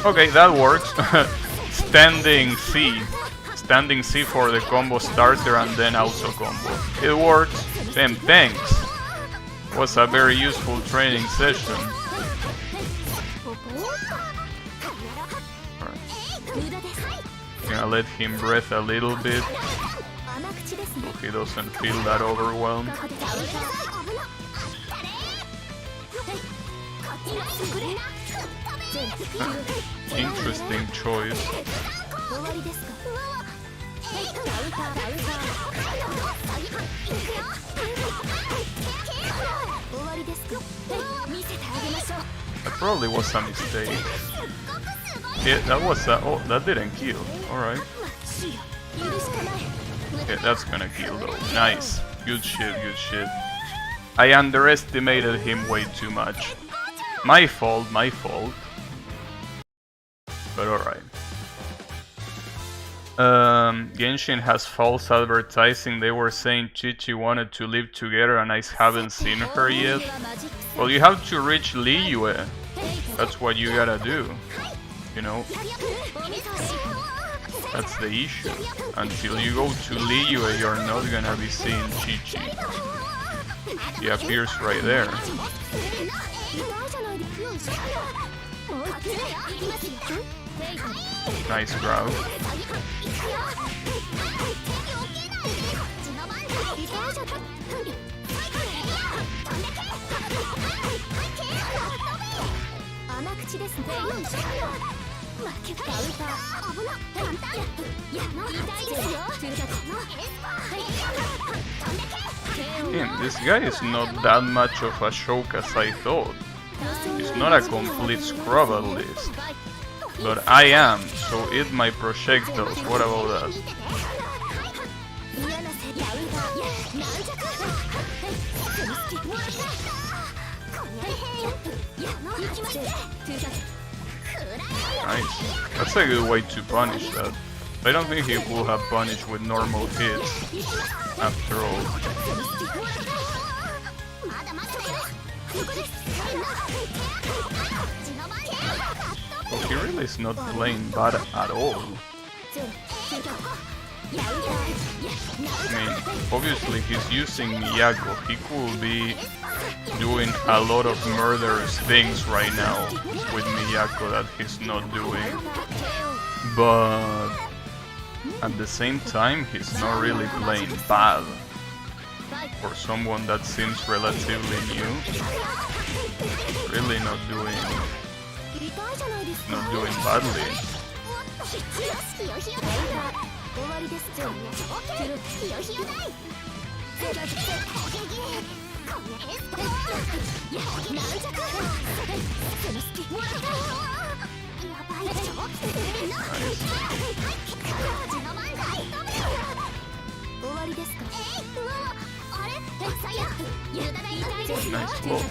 [SPEAKER 1] Okay, that works. Standing C. Standing C for the combo starter and then auto combo. It works. Damn, thanks. Was a very useful training session. Right. I'm gonna let him breathe a little bit so he doesn't feel that overwhelmed. Interesting choice. That probably was a mistake. Yeah, that was a... Oh, that didn't kill. Alright. Yeah, that's gonna kill though. Nice. Good shit, good shit. I underestimated him way too much. My fault, my fault. But alright. Genshin has false advertising. They were saying Chichi wanted to live together and I haven't seen her yet. Well, you have to reach Liyue. That's what you gotta do. You know? That's the issue. Until you go to Liyue, you're not gonna be seeing Chichi. He appears right there. Nice grab. Damn, this guy is not that much of a choke as I thought. He's not a complete scrub at least. But I am, so eat my projectiles. What about that? Nice. That's a good way to punish that. I don't think he would have punished with normal hits, after all. Well, he really is not playing bad at all. I mean, obviously he's using Miyako. He could be doing a lot of murderous things right now with Miyako that he's not doing. But at the same time, he's not really playing bad. For someone that seems relatively new, really not doing badly. Nice blow.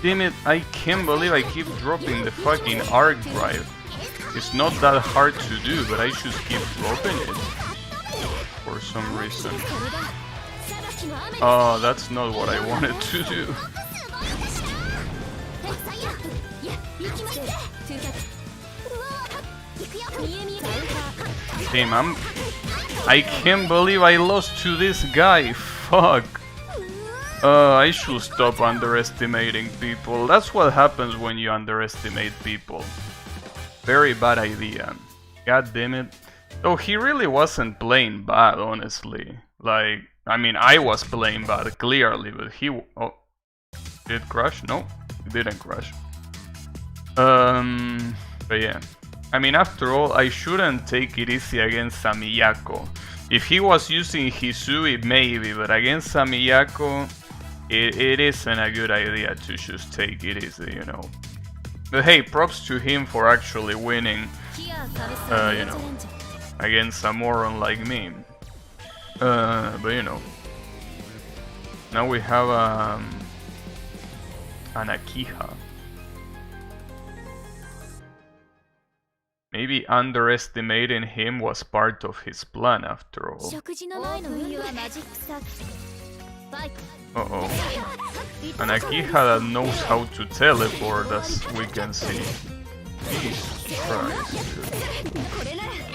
[SPEAKER 1] Damn it, I can't believe I keep dropping the fucking arc drive. It's not that hard to do, but I should keep dropping it for some reason. Oh, that's not what I wanted to do. Damn, I can't believe I lost to this guy. Fuck. I should stop underestimating people. That's what happens when you underestimate people. Very bad idea. God damn it. Oh, he really wasn't playing bad, honestly. Like, I mean, I was playing bad, clearly, but he... Oh, did it crash? No, it didn't crash. But yeah. I mean, after all, I shouldn't take it easy against Miyako. If he was using Hisui, maybe, but against Miyako, it isn't a good idea to just take it easy, you know. But hey, props to him for actually winning, you know, against a moron like me. But you know, now we have an Akiha. Maybe underestimating him was part of his plan after all. Uh-oh. An Akiha that knows how to teleport, as we can see. Jesus Christ, dude.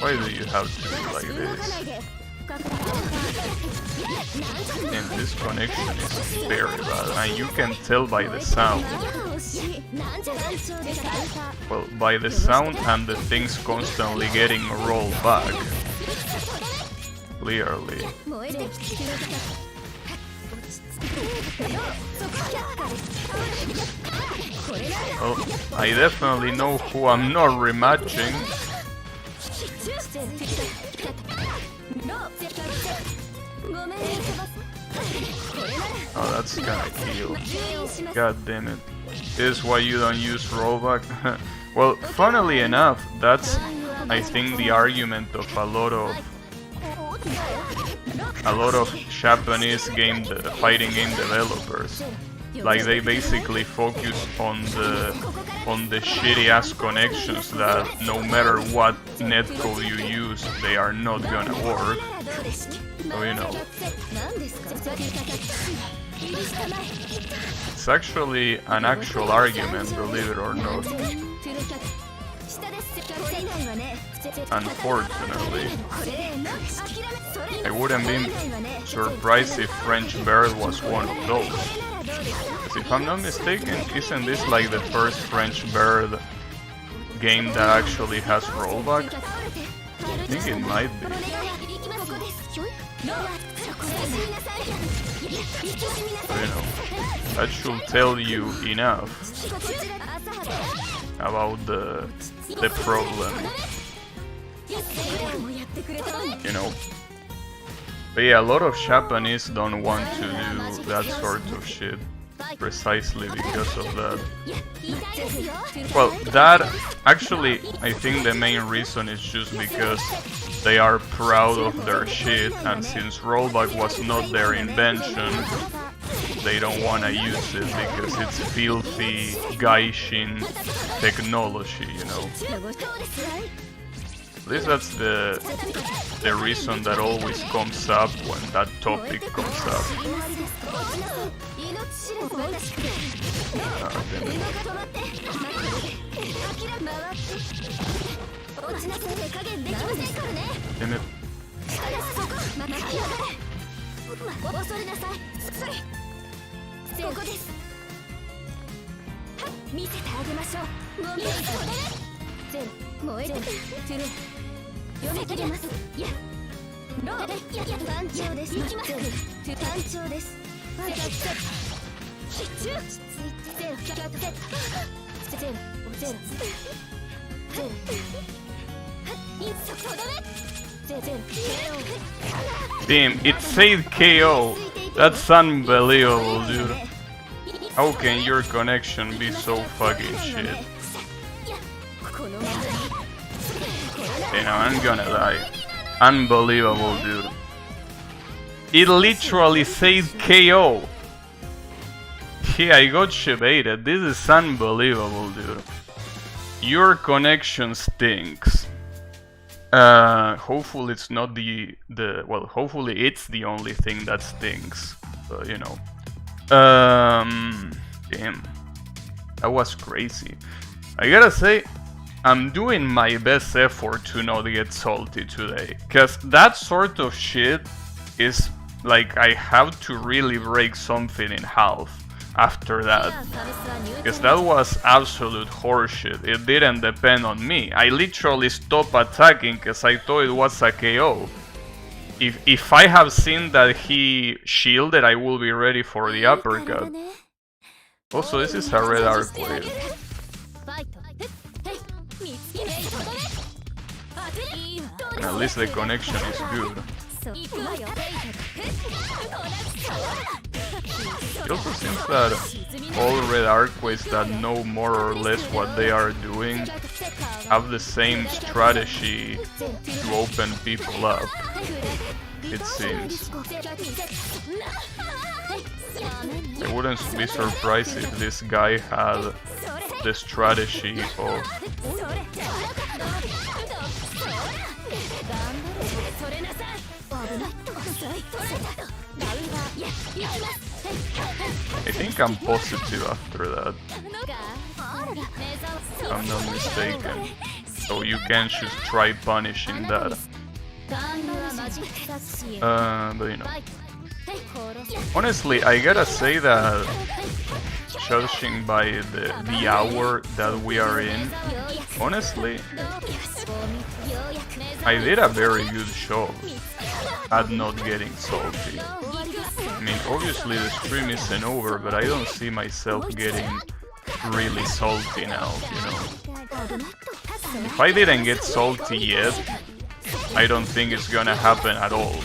[SPEAKER 1] Why do you have to be like this? And this connection is very bad, and you can tell by the sound. Well, by the sound and the things constantly getting rolled back. clearly. Well, I definitely know who I'm not rematching. Oh, that's gonna kill. God damn it. This is why you don't use rollback. Well, funnily enough, that's, I think, the argument of a lot of Japanese fighting game developers. Like, they basically focus on the shitty ass connections that no matter what netcode you use, they are not gonna work. So, you know, it's actually an actual argument, believe it or not. Unfortunately, I wouldn't be surprised if French Bird was one of those. If I'm not mistaken, isn't this like the first French Bird game that actually has rollback? I think it might be. So, you know, that should tell you enough about the problem, you know. But yeah, a lot of Japanese don't want to do that sort of shit precisely because of that. Well, that actually, I think the main reason is just because they are proud of their shit, and since rollback was not their invention, they don't want to use it because it's filthy gaijin technology, you know. At least that's the reason that always comes up when that topic comes up. Damn it. Damn, it said KO. That's unbelievable, dude. How can your connection be so fucking shit? You know, I'm gonna die. Unbelievable, dude. It literally says KO. Yeah, I got baited. This is unbelievable, dude. Your connection stinks. Hopefully it's not well, hopefully it's the only thing that stinks. But, you know. Damn. That was crazy. I gotta say, I'm doing my best effort to not get salty today. Cause that sort of shit is like, I have to really break something in half after that. Because that was absolute horseshit. It didn't depend on me. I literally stopped attacking because I thought it was a KO. If I have seen that he shielded, I will be ready for the uppercut. Also, this is a red arcwave. And at least the connection is good. It also seems that all red arcwaves that know more or less what they are doing have the same strategy to open people up, it seems. I wouldn't be surprised if this guy had the strategy of I think I'm positive after that. If I'm not mistaken. So you can just try punishing that. But you know. Honestly, I gotta say that judging by the hour that we are in, honestly, I did a very good job at not getting salty. I mean, obviously the stream isn't over, but I don't see myself getting really salty now, you know. If I didn't get salty yet, I don't think it's gonna happen at all.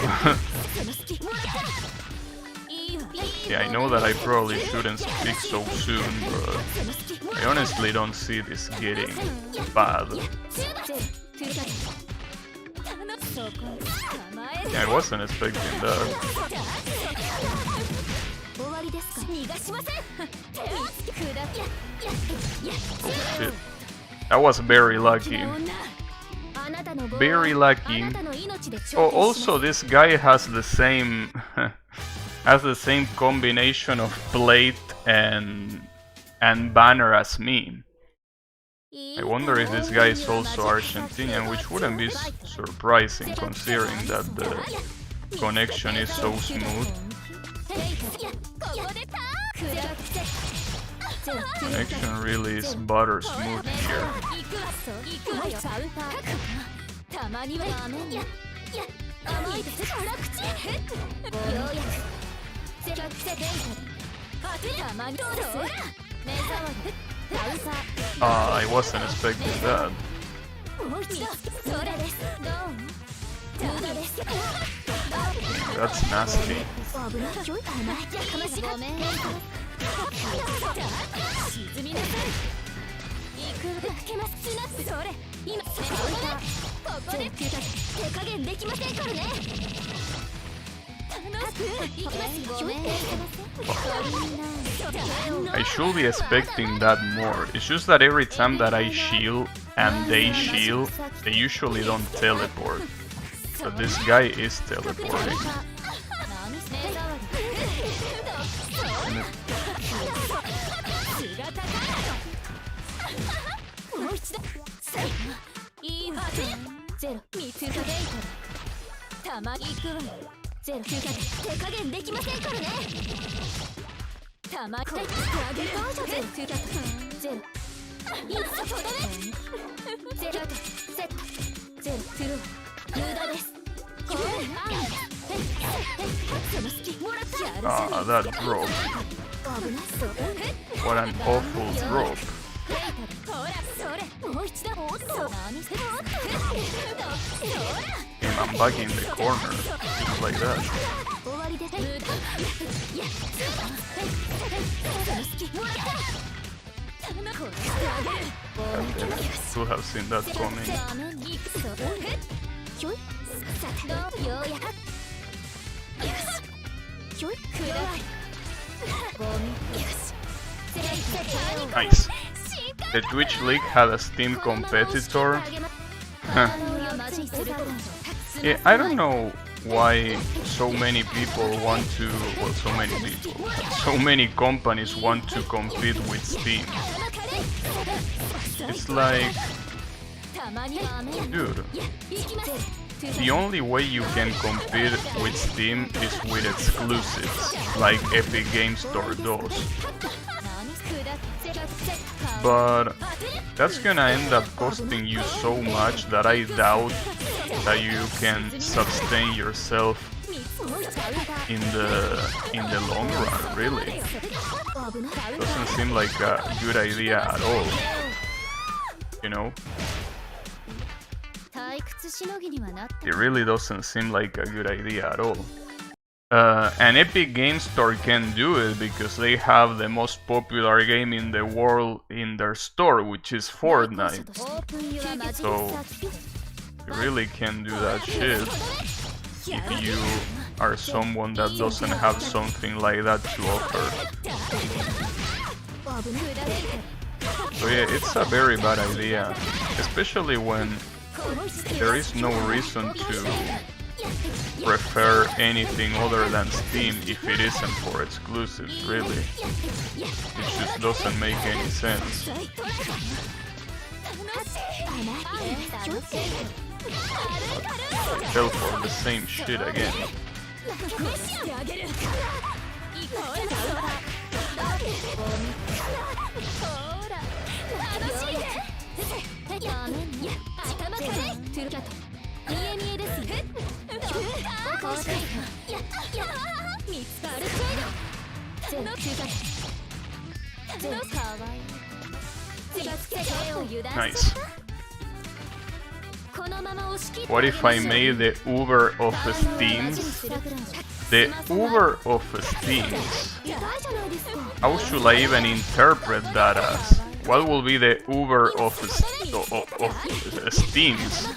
[SPEAKER 1] Yeah, I know that I probably shouldn't speak so soon, but I honestly don't see this getting bad. Yeah, I wasn't expecting that. Oh shit. That was very lucky. Very lucky. Oh, also this guy has the same combination of plate and banner as me. I wonder if this guy is also Argentinian, which wouldn't be surprising considering that the connection is so smooth. Connection really is butter smooth here. I wasn't expecting that. That's nasty. I should be expecting that more. It's just that every time that I shield and they shield, they usually don't teleport. But this guy is teleporting. Ah, that drop. What an awful drop. I'm bugging the corner, just like that. Should have seen that coming. Nice. The Twitch League had a Steam competitor. Yeah, I don't know why so many people want to, well, so many companies want to compete with Steam. It's like, dude, the only way you can compete with Steam is with exclusives, like Epic Game Store does. But that's gonna end up costing you so much that I doubt that you can sustain yourself in the long run, really. Doesn't seem like a good idea at all, you know? It really doesn't seem like a good idea at all. An Epic Game Store can do it because they have the most popular game in the world in their store, which is Fortnite. So you really can do that shit if you are someone that doesn't have something like that to offer. So yeah, it's a very bad idea, especially when there is no reason to prefer anything other than Steam if it isn't for exclusives, really. It just doesn't make any sense. Fell for the same shit again. Nice. What if I made the Uber of Steams? The Uber of Steams. How should I even interpret that as? What will be the Uber of Steams?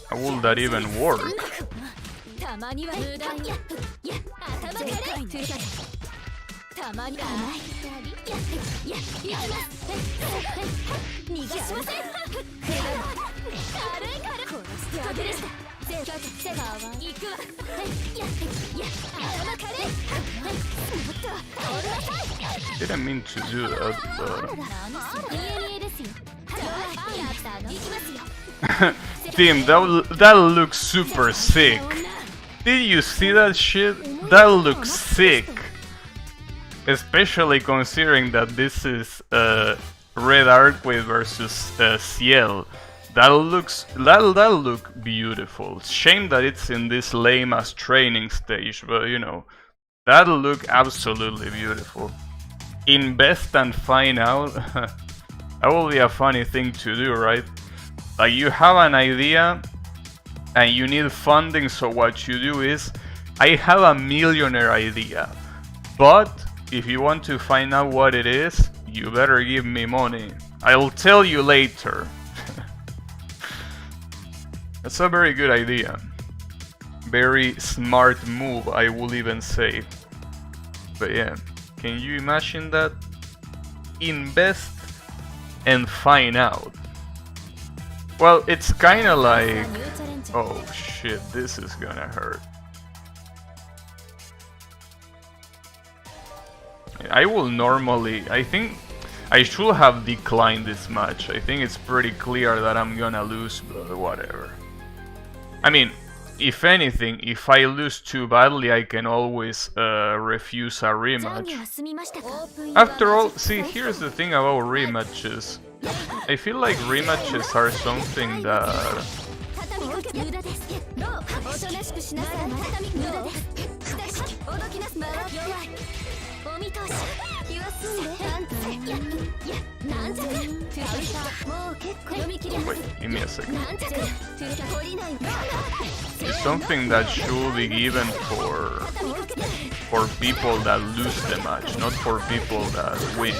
[SPEAKER 1] How will that even work? Didn't mean to do that, but... Team, that looks super sick. Did you see that shit? That looks sick. Especially considering that this is Red Arcway versus Ciel. That'll look beautiful. Shame that it's in this lame ass training stage, but you know, that'll look absolutely beautiful. Invest and find out. That will be a funny thing to do, right? Like, you have an idea and you need funding, so what you do is, I have a millionaire idea, but if you want to find out what it is, you better give me money. I'll tell you later. That's a very good idea. Very smart move, I would even say. But yeah, can you imagine that? Invest and find out. Well, it's kinda like... Oh shit, this is gonna hurt. I will normally... I think I should have declined this match. I think it's pretty clear that I'm gonna lose, but whatever. I mean, if anything, if I lose too badly, I can always refuse a rematch. After all, see, here's the thing about rematches. I feel like rematches are something that... Wait, give me a second. It's something that should be given for people that lose the match, not for people that win.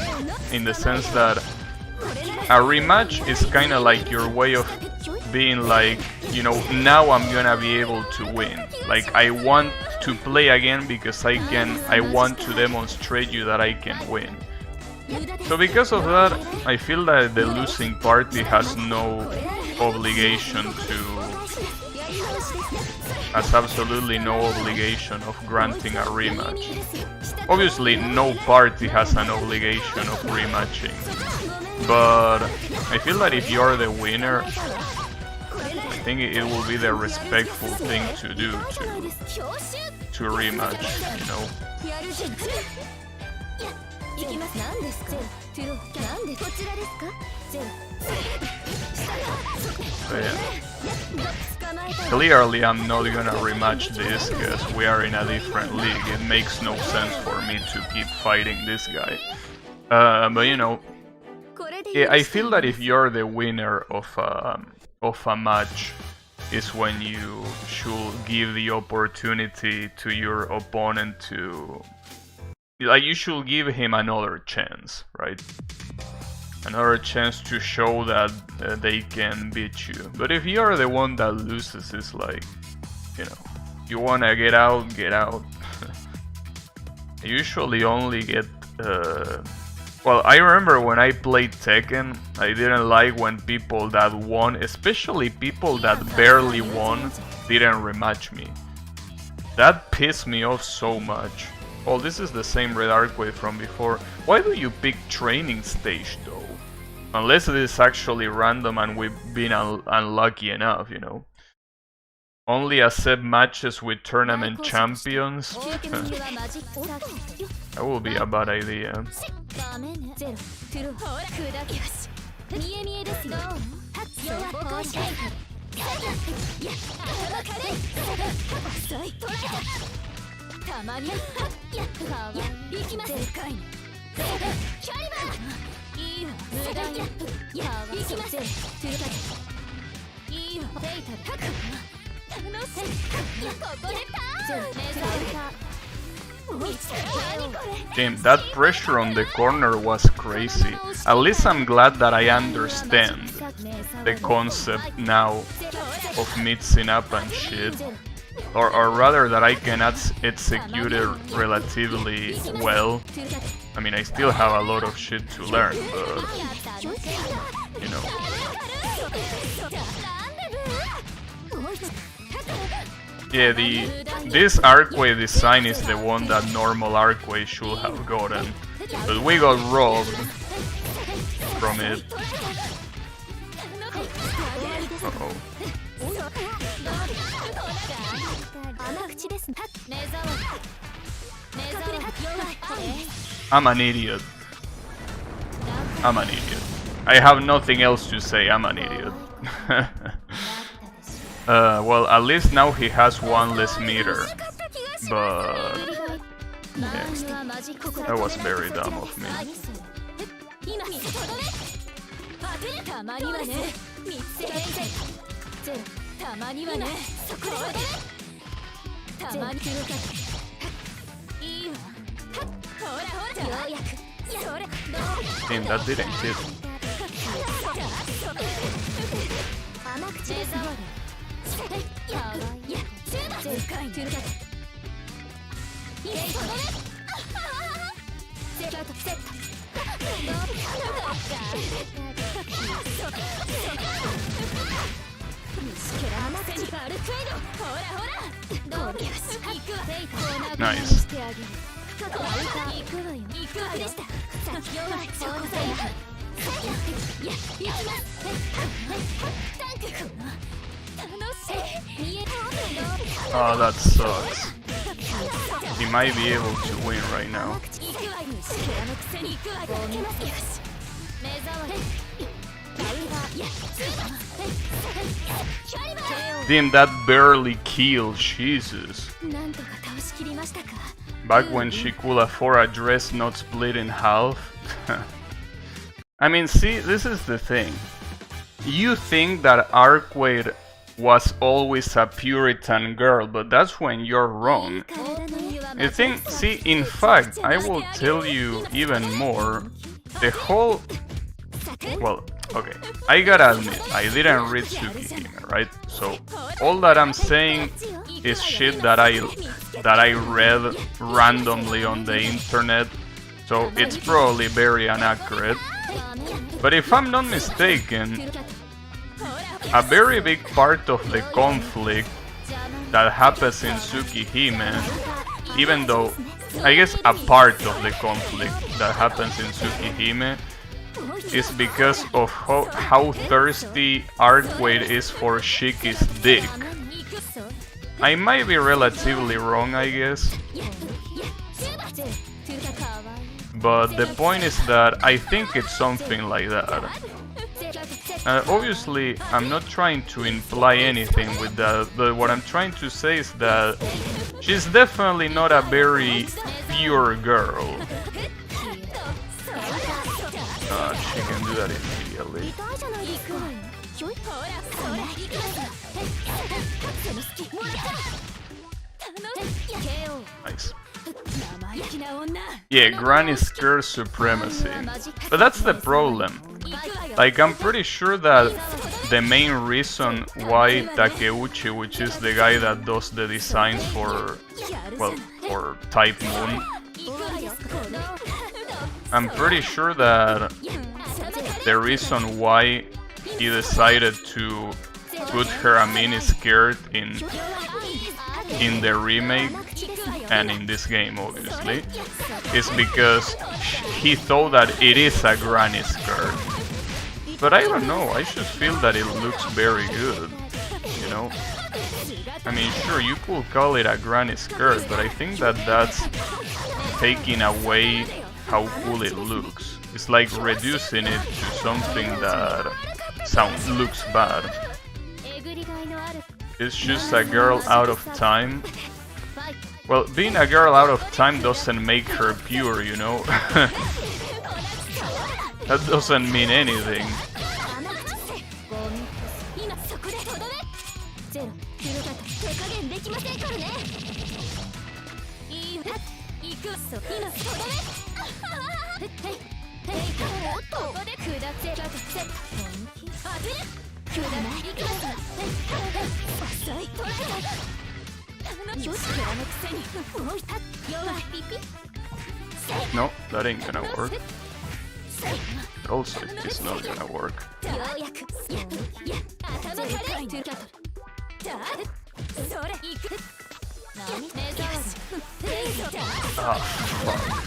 [SPEAKER 1] In the sense that a rematch is kind of like your way of being like, you know, now I'm gonna be able to win. Like, I want to play again because I want to demonstrate you that I can win. So because of that, I feel that the losing party has no obligation has absolutely no obligation of granting a rematch. Obviously, no party has an obligation of rematching, but I feel that if you're the winner, I think it will be the respectful thing to do to rematch, you know. So yeah. Clearly I'm not gonna rematch this because we are in a different league. It makes no sense for me to keep fighting this guy. But you know, I feel that if you're the winner of a match is when you should give the opportunity to your opponent to... Like, you should give him another chance, right? Another chance to show that they can beat you. But if you're the one that loses, it's like, you know, you wanna get out, get out. I usually only get... Well, I remember when I played Tekken, I didn't like when people that won, especially people that barely won, didn't rematch me. That pissed me off so much. Oh, this is the same Red Arcway from before. Why do you pick training stage though? Unless it is actually random and we've been unlucky enough, you know. Only accept matches with tournament champions? That will be a bad idea. Damn, that pressure on the corner was crazy. At least I'm glad that I understand the concept now of mixing up and shit. Or rather that I can execute it relatively well. I mean, I still have a lot of shit to learn, but you know. Yeah, this arcway design is the one that normal arcway should have gotten, but we got robbed from it. Uh-oh. I'm an idiot. I'm an idiot. I have nothing else to say, I'm an idiot. Well, at least now he has one less meter. But yeah, that was very dumb of me. Damn, that didn't hit. Nice. Oh, that sucks. He might be able to win right now. Damn, that barely killed, Jesus. Back when she could afford a dress not split in half. I mean, see, this is the thing. You think that Arcade was always a Puritan girl, but that's when you're wrong. I think, see, in fact, I will tell you even more. The whole... Well, okay, I gotta admit, I didn't read Tsukihime, right? So, all that I'm saying is shit that I read randomly on the internet, so it's probably very inaccurate. But if I'm not mistaken, a very big part of the conflict that happens in Tsukihime, even though, I guess a part of the conflict that happens in Tsukihime is because of how thirsty Arcade is for Shiki's dick. I might be relatively wrong, I guess. But the point is that I think it's something like that. Obviously, I'm not trying to imply anything with that, but what I'm trying to say is that she's definitely not a very pure girl. She can do that immediately. Nice. Yeah, Granny Skirt supremacy. But that's the problem. Like, I'm pretty sure that the main reason why Takeuchi, which is the guy that does the designs for, well, for Type Moon, I'm pretty sure that the reason why he decided to put her a mini skirt in the remake and in this game, obviously, is because he thought that it is a granny skirt. But I don't know, I just feel that it looks very good, you know? I mean, sure, you could call it a granny skirt, but I think that that's taking away how cool it looks. It's like reducing it to something that looks bad. It's just a girl out of time. Well, being a girl out of time doesn't make her pure, you know? That doesn't mean anything. No, that ain't gonna work. But also, it's not gonna work. Ah, fuck.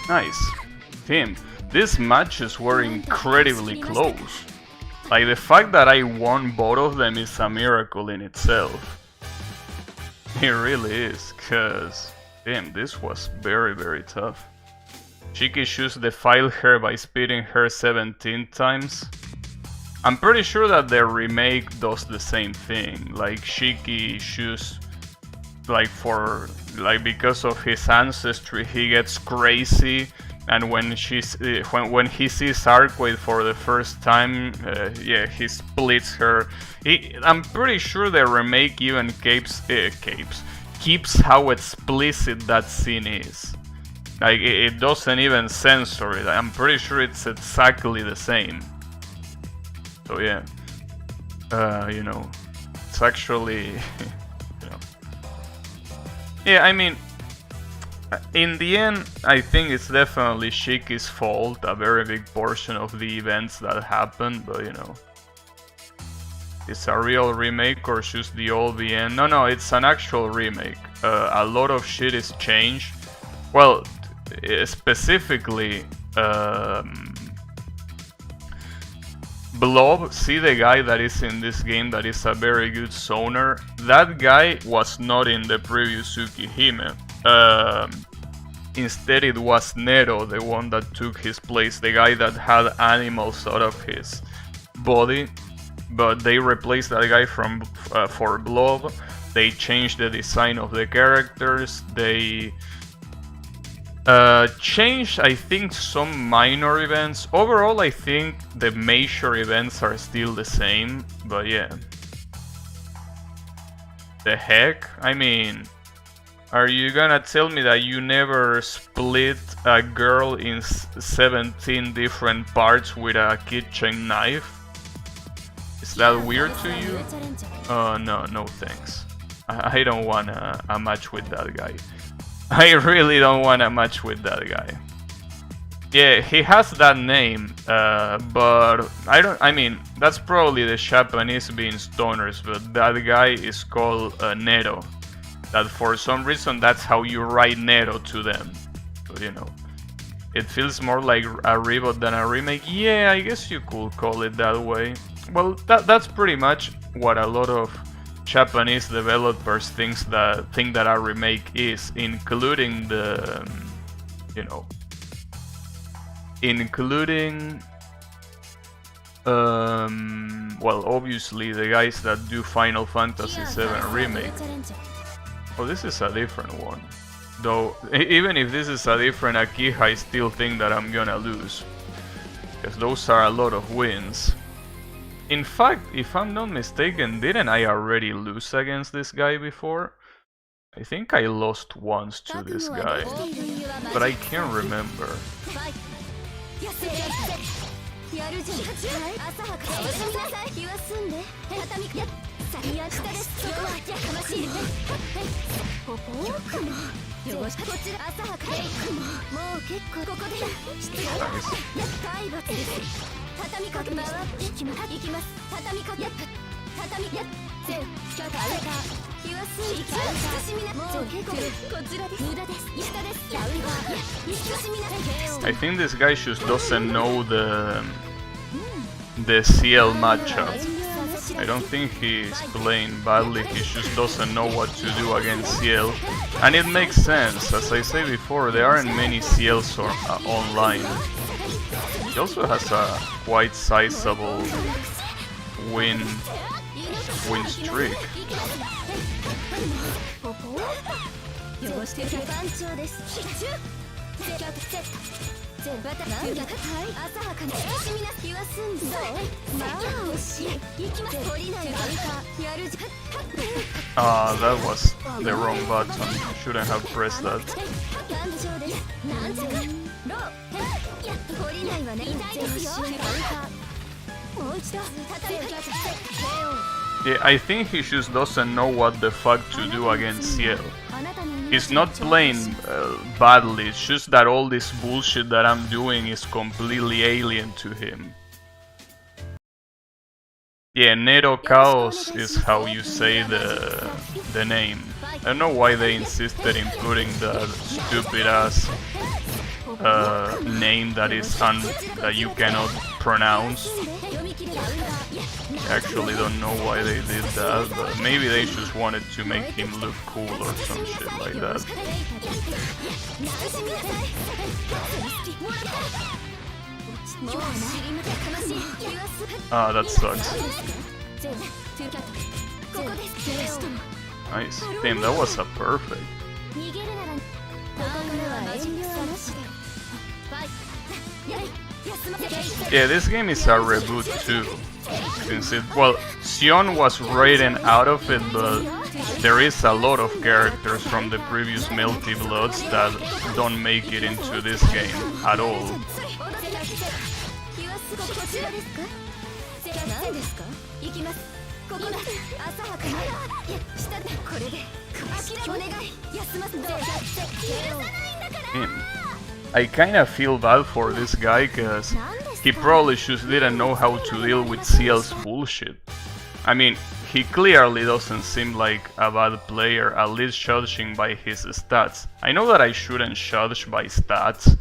[SPEAKER 1] Nice. Team, these matches were incredibly close. Like, the fact that I won both of them is a miracle in itself. It really is, cause damn, this was very, very tough. Shiki Shoes defiled her by spitting her 17 times. I'm pretty sure that the remake does the same thing. Like, Shiki Shoes, because of his ancestry, he gets crazy, and when he sees Arquaid for the first time, yeah, he splits her. I'm pretty sure the remake even keeps how explicit that scene is. Like, it doesn't even censor it. I'm pretty sure it's exactly the same. So yeah, you know, it's actually, you know, yeah. I mean, in the end, I think it's definitely Shiki's fault. A very big portion of the events that happened, but you know, it's a real remake or just the old VN? No, it's an actual remake. A lot of shit is changed. Well, specifically, Blob, see the guy that is in this game that is a very good zoner? That guy was not in the previous Tsukihime. Instead it was Nero, the one that took his place, the guy that had animals out of his body. But they replaced that guy for Blob. They changed the design of the characters. They changed, I think, some minor events. Overall, I think the major events are still the same, but yeah. The heck? I mean, are you gonna tell me that you never split a girl in 17 different parts with a kitchen knife? Is that weird to you? No thanks. I don't want a match with that guy. I really don't want a match with that guy. Yeah, he has that name, but I mean, that's probably the Japanese being stoners, but that guy is called Nero. That for some reason, that's how you write Nero to them. But you know, it feels more like a reboot than a remake. Yeah, I guess you could call it that way. Well, that's pretty much what a lot of Japanese developers think that a remake is, including the, you know, well, obviously the guys that do Final Fantasy VII Remake. Oh, this is a different one. Though, even if this is a different Akiha, I still think that I'm gonna lose. Because those are a lot of wins. In fact, if I'm not mistaken, didn't I already lose against this guy before? I think I lost once to this guy, but I can't remember. I think this guy just doesn't know the CL matchup. I don't think he's playing badly, he just doesn't know what to do against CL. And it makes sense, as I said before, there aren't many CLs online. He also has a quite sizable win streak. Ah, that was the wrong button. Shouldn't have pressed that. Yeah, I think he just doesn't know what the fuck to do against CL. He's not playing badly, it's just that all this bullshit that I'm doing is completely alien to him. Yeah, Nero Chaos is how you say the name. I don't know why they insisted in putting the stupid ass name that you cannot pronounce. I actually don't know why they did that, but maybe they just wanted to make him look cool or some shit like that. Ah, that sucks. Nice. Damn, that was a perfect. Yeah, this game is a reboot too. Since Sion was written out of it, but there is a lot of characters from the previous Melty Bloods that don't make it into this game at all. I kinda feel bad for this guy, cause he probably just didn't know how to deal with CL's bullshit. I mean, he clearly doesn't seem like a bad player, at least judging by his stats. I know that I shouldn't judge by stats,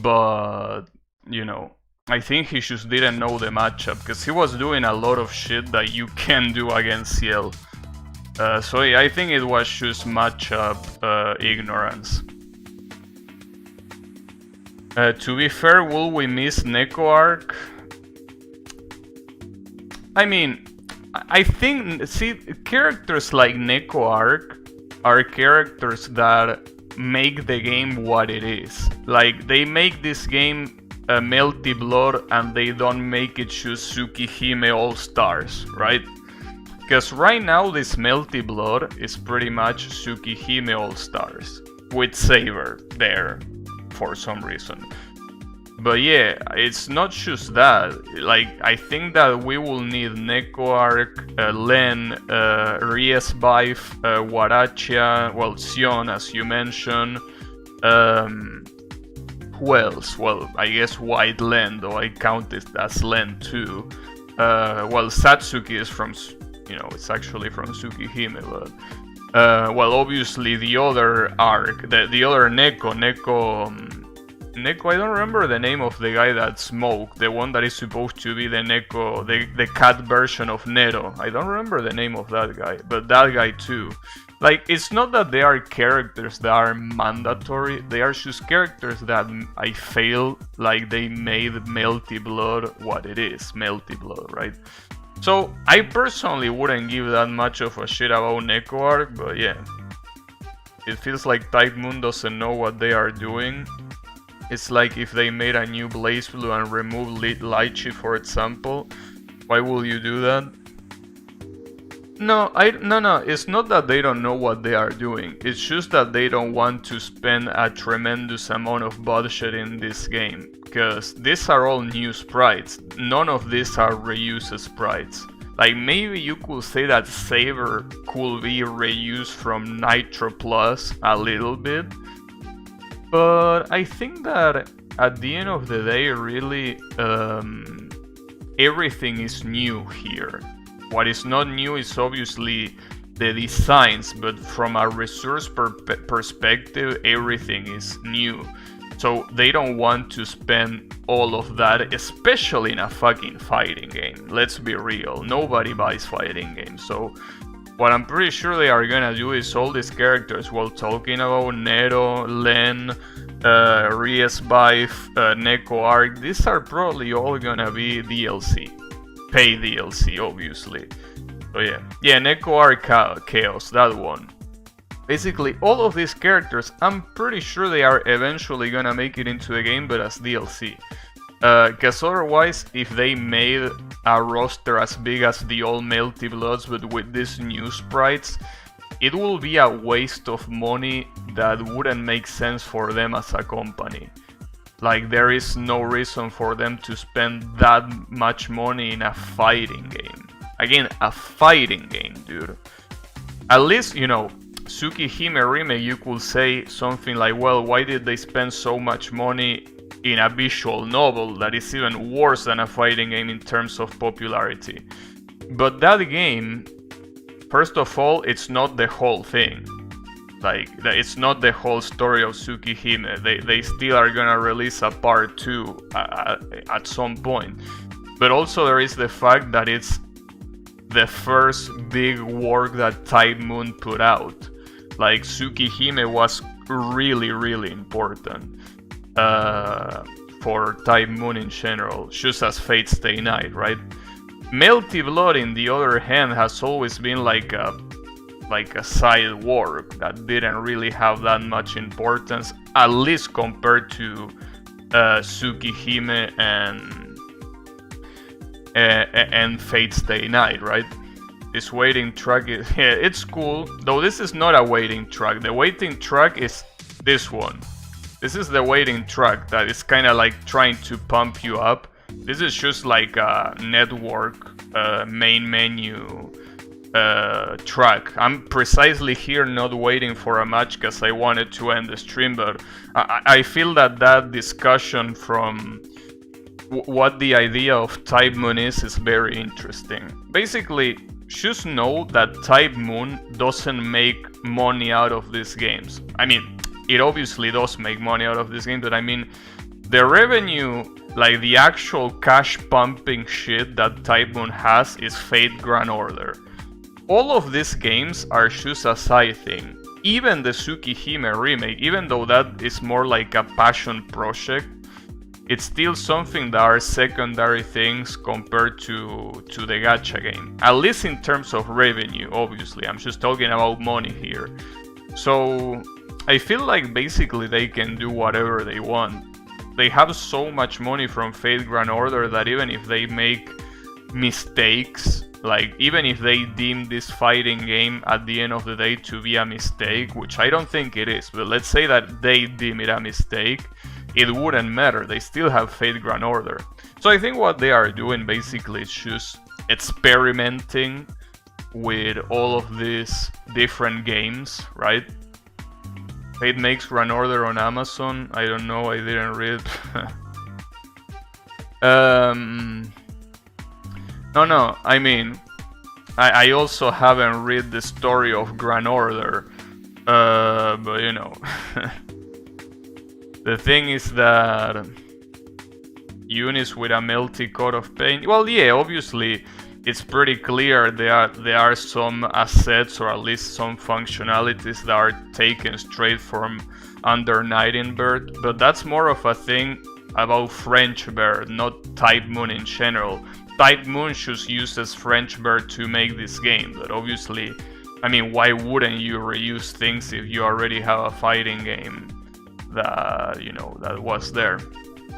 [SPEAKER 1] but, you know, I think he just didn't know the matchup, because he was doing a lot of shit that you can do against CL. So yeah, I think it was just matchup ignorance. To be fair, will we miss Neko arc? I mean, I think, see, characters like Neko arc are characters that make the game what it is. Like, they make this game Melty Blood and they don't make it just Tsukihime All-Stars, right? Because right now this Melty Blood is pretty much Tsukihime All-Stars, with Saber there, for some reason. But yeah, it's not just that. Like, I think that we will need Neko arc, Len, Ries Bife, Warachia, well, Sion as you mentioned. Who else? Well, I guess White Len, though I count it as Len too. Well, Satsuki is from, you know, it's actually from Tsukihime, but well, obviously the other arc, the other Neko, I don't remember the name of the guy that smoked, the one that is supposed to be the Neko, the cat version of Nero. I don't remember the name of that guy, but that guy too. Like, it's not that they are characters that are mandatory, they are just characters that I feel like they made Melty Blood what it is, Melty Blood, right? So, I personally wouldn't give that much of a shit about Neko arc, but yeah. It feels like Type Moon doesn't know what they are doing. It's like if they made a new Blaze Blue and removed Lychee, for example. Why would you do that? No, it's not that they don't know what they are doing. It's just that they don't want to spend a tremendous amount of budget in this game. Because these are all new sprites. None of these are reused sprites. Like, maybe you could say that Saber could be reused from Nitro Plus a little bit. But I think that at the end of the day, really, everything is new here. What is not new is obviously the designs, but from a resource perspective, everything is new. So they don't want to spend all of that, especially in a fucking fighting game. Let's be real, nobody buys fighting games. So what I'm pretty sure they are gonna do is all these characters, while talking about Nero, Len, Riesbife, Neko Arc, these are probably all gonna be DLC. Pay DLC, obviously. So yeah, Neko Arc Chaos, that one. Basically, all of these characters, I'm pretty sure they are eventually gonna make it into the game, but as DLC. Because otherwise, if they made a roster as big as the old Melty Bloods, but with these new sprites, it will be a waste of money that wouldn't make sense for them as a company. Like, there is no reason for them to spend that much money in a fighting game. Again, a fighting game, dude. At least, you know, Tsukihime Remake, you could say something like, well, why did they spend so much money in a visual novel that is even worse than a fighting game in terms of popularity? But that game, first of all, it's not the whole thing. Like, it's not the whole story of Tsukihime. They still are gonna release a part 2 at some point. But also there is the fact that it's the first big work that Type Moon put out. Like, Tsukihime was really, really important for Type Moon in general, just as Fate Stay Night, right? Melty Blood, in the other hand, has always been like a side work that didn't really have that much importance, at least compared to Tsukihime and Fate Stay Night, right? This waiting track is, yeah, it's cool, though this is not a waiting track. The waiting track is this one. This is the waiting track that is kind of like trying to pump you up. This is just like a network main menu track. I'm precisely here not waiting for a match because I wanted to end the stream, but I feel that discussion from what the idea of Type Moon is very interesting. Basically, just know that Type Moon doesn't make money out of these games. I mean, it obviously does make money out of this game, but I mean, the revenue, like the actual cash pumping shit that Type Moon has, is Fate Grand Order. All of these games are just a side thing. Even the Tsukihime remake, even though that is more like a passion project, it's still something that are secondary things compared to the gacha game. At least in terms of revenue, obviously. I'm just talking about money here. So I feel like basically they can do whatever they want. They have so much money from Fate Grand Order that even if they make mistakes, like even if they deem this fighting game at the end of the day to be a mistake, which I don't think it is, but let's say that they deem it a mistake, it wouldn't matter. They still have Fate Grand Order. So I think what they are doing basically is just experimenting with all of these different games, right? Fate makes Grand Order on Amazon. I don't know, I didn't read. No, I mean, I also haven't read the story of Grand Order, but you know. The thing is that units with a Melty Coat of Paint, well, yeah, obviously it's pretty clear there are some assets or at least some functionalities that are taken straight from Under Nightingale, but that's more of a thing about French Bear, not Type Moon in general. Type Moon just uses French Bear to make this game, but obviously, I mean, why wouldn't you reuse things if you already have a fighting game that, you know, that was there?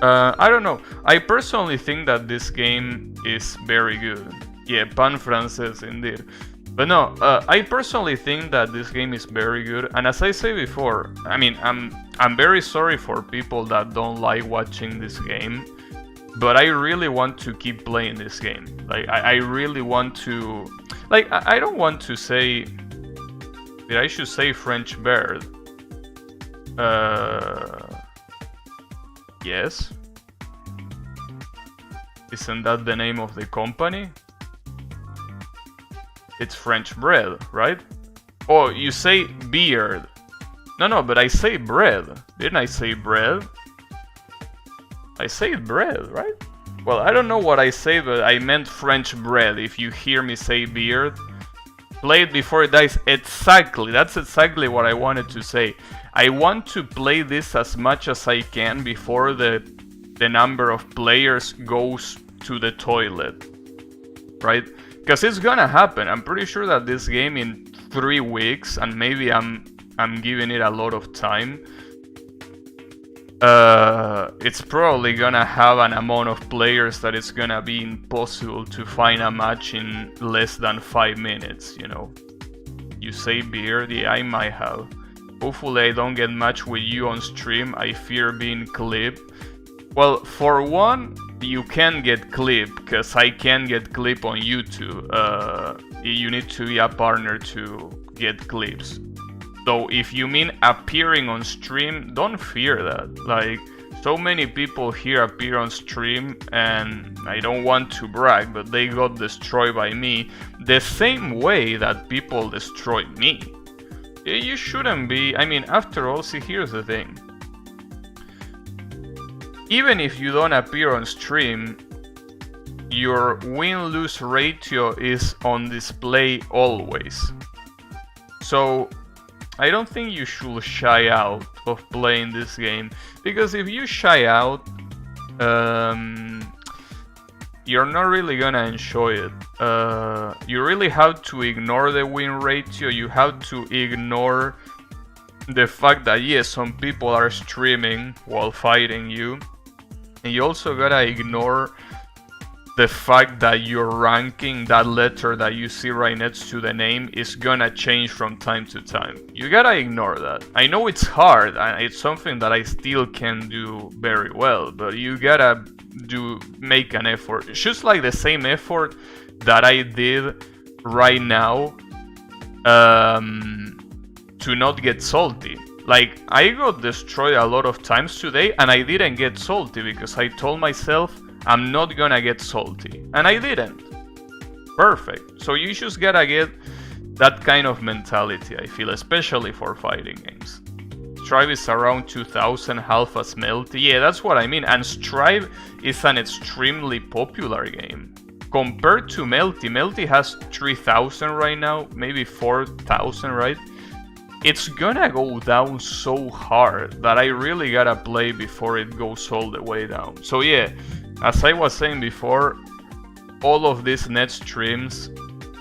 [SPEAKER 1] I don't know. I personally think that this game is very good. Yeah, pan francés indeed. But no, I personally think that this game is very good. And as I say before, I mean, I'm very sorry for people that don't like watching this game, but I really want to keep playing this game. Like, I really want to, like, I don't want to say, I should say French Bear. Yes. Isn't that the name of the company? It's French bread, right? Oh, you say beard. No, but I say bread. Didn't I say bread? I say bread, right? Well, I don't know what I say, but I meant French bread. If you hear me say beard, play it before it dies. Exactly, that's exactly what I wanted to say. I want to play this as much as I can before the number of players goes to the toilet, right? Because it's gonna happen. I'm pretty sure that this game in 3 weeks, and maybe I'm giving it a lot of time, it's probably gonna have an amount of players that it's gonna be impossible to find a match in less than 5 minutes, you know. You say beard? Yeah, I might have. Hopefully I don't get matched with you on stream. I fear being clipped. Well, for one, you can get clipped, because I can get clipped on YouTube. You need to be a partner to get clips. So if you mean appearing on stream, don't fear that. Like, so many people here appear on stream, and I don't want to brag, but they got destroyed by me the same way that people destroyed me. You shouldn't be, I mean, after all, see, here's the thing. Even if you don't appear on stream, your win-lose ratio is on display always. So I don't think you should shy out of playing this game, because if you shy out, you're not really gonna enjoy it. You really have to ignore the win ratio. You have to ignore the fact that yes, some people are streaming while fighting you, and you also gotta ignore the fact that your ranking, that letter that you see right next to the name, is gonna change from time to time. You gotta ignore that. I know it's hard, and it's something that I still can do very well, but you gotta make an effort. Just like the same effort that I did right now to not get salty. Like, I got destroyed a lot of times today, and I didn't get salty because I told myself I'm not gonna get salty, and I didn't. Perfect. So you just gotta get that kind of mentality, I feel, especially for fighting games. Strive is around 2000, half as Melty. Yeah, that's what I mean. And Strive is an extremely popular game. Compared to Melty, Melty has 3000 right now, maybe 4000, right? It's gonna go down so hard that I really gotta play before it goes all the way down. So yeah, as I was saying before, all of these next streams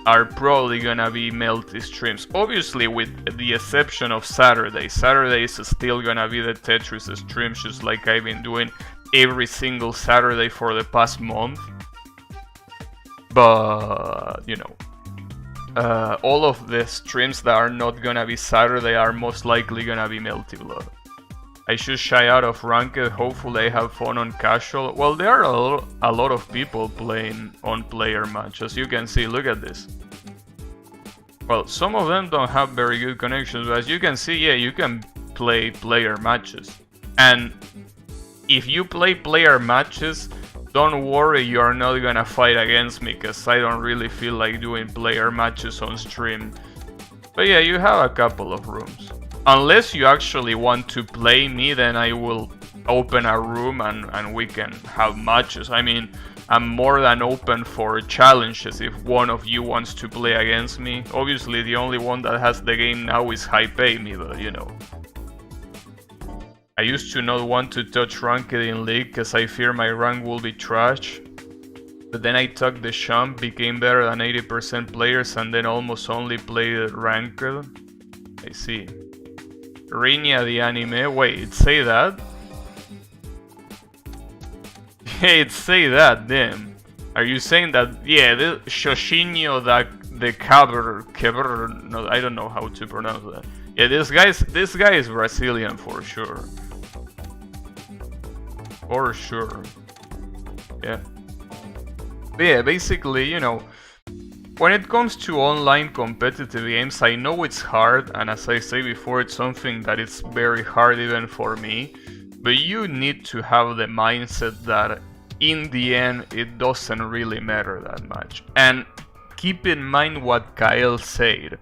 [SPEAKER 1] are probably gonna be Melty streams. Obviously with the exception of Saturday. Saturday is still gonna be the Tetris streams, just like I've been doing every single Saturday for the past month. But, you know, all of the streams that are not gonna be Saturday are most likely gonna be Melty Blood. I should shy out of ranked, hopefully I have fun on casual. Well, there are a lot of people playing on player match, as you can see, look at this. Well, some of them don't have very good connections, but as you can see, yeah, you can play player matches. And if you play player matches, don't worry, you are not gonna fight against me, because I don't really feel like doing player matches on stream. But yeah, you have a couple of rooms. Unless you actually want to play me, then I will open a room and we can have matches. I mean, I'm more than open for challenges if one of you wants to play against me. Obviously, the only one that has the game now is HiPay but you know. I used to not want to touch ranked in League because I fear my rank will be trash. But then I took the jump, became better than 80% players, and then almost only played ranked. I see. Rinya the anime. Wait, it say that? Hey, it say that, damn. Are you saying that? Yeah, the Shoshinho the Keber, no, I don't know how to pronounce that. Yeah, this guy is Brazilian for sure. For sure. Yeah. But yeah, basically, you know, when it comes to online competitive games, I know it's hard, and as I say before, it's something that is very hard even for me, but you need to have the mindset that in the end, it doesn't really matter that much. And keep in mind what Kyle said.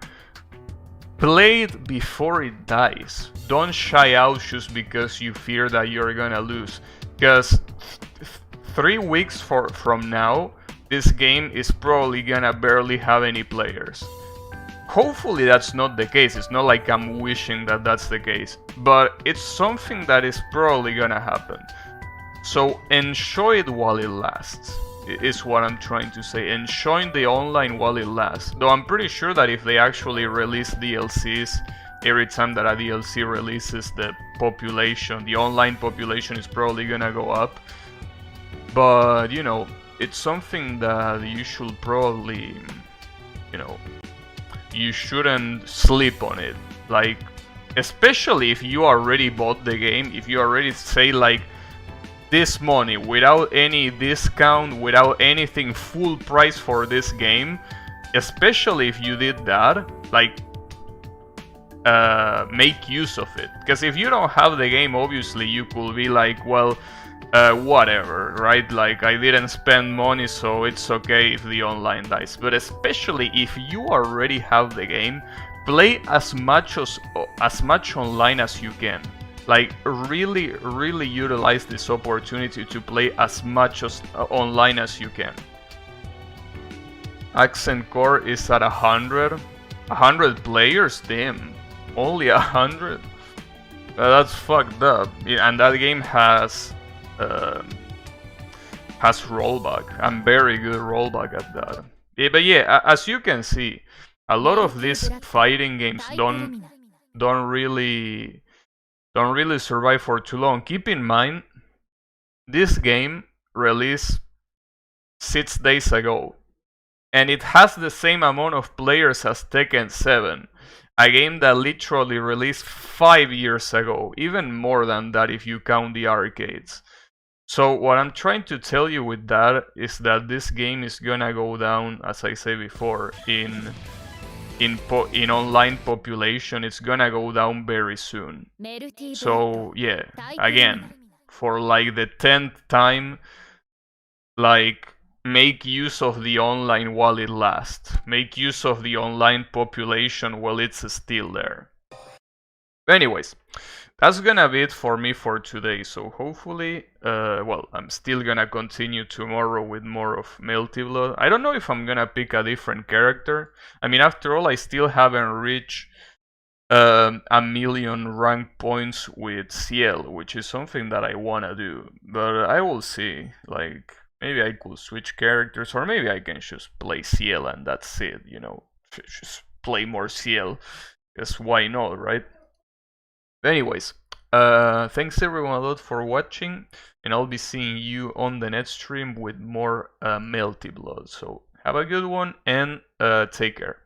[SPEAKER 1] Play it before it dies. Don't shy out just because you fear that you're gonna lose. Because 3 weeks from now, this game is probably gonna barely have any players. Hopefully that's not the case. It's not like I'm wishing that that's the case, but it's something that is probably gonna happen. So enjoy it while it lasts, is what I'm trying to say. Enjoy the online while it lasts. Though I'm pretty sure that if they actually release DLCs, every time that a DLC releases, the online population is probably gonna go up. But, you know, it's something that you should probably, you know, you shouldn't sleep on it. Like, especially if you already bought the game, if you already say like, this money, without any discount, without anything, full price for this game, especially if you did that, like, make use of it. Because if you don't have the game, obviously you could be like, well, whatever, right? Like, I didn't spend money, so it's okay if the online dies. But especially if you already have the game, play as much online as you can. Like, really utilize this opportunity to play as much online as you can. Accent Core is at 100. 100 players? Damn. Only 100? That's fucked up. Yeah, and that game has rollback, and very good rollback at that. Yeah, but yeah, as you can see, a lot of these fighting games don't really survive for too long. Keep in mind, this game released 6 days ago, and it has the same amount of players as Tekken 7, a game that literally released 5 years ago, even more than that if you count the arcades. So what I'm trying to tell you with that is that this game is gonna go down, as I said before, in online population. It's gonna go down very soon. So yeah, again, for like the 10th time, like, make use of the online while it lasts. Make use of the online population while it's still there. Anyways, that's gonna be it for me for today. So hopefully, well, I'm still gonna continue tomorrow with more of Melty Blood. I don't know if I'm gonna pick a different character. I mean, after all, I still haven't reached 1,000,000 rank points with Ciel, which is something that I wanna do. But I will see. Like, maybe I could switch characters, or maybe I can just play Ciel and that's it, you know. Just play more Ciel. Because why not, right? Anyways, thanks everyone a lot for watching, and I'll be seeing you on the next stream with more Melty Blood. So have a good one, and take care.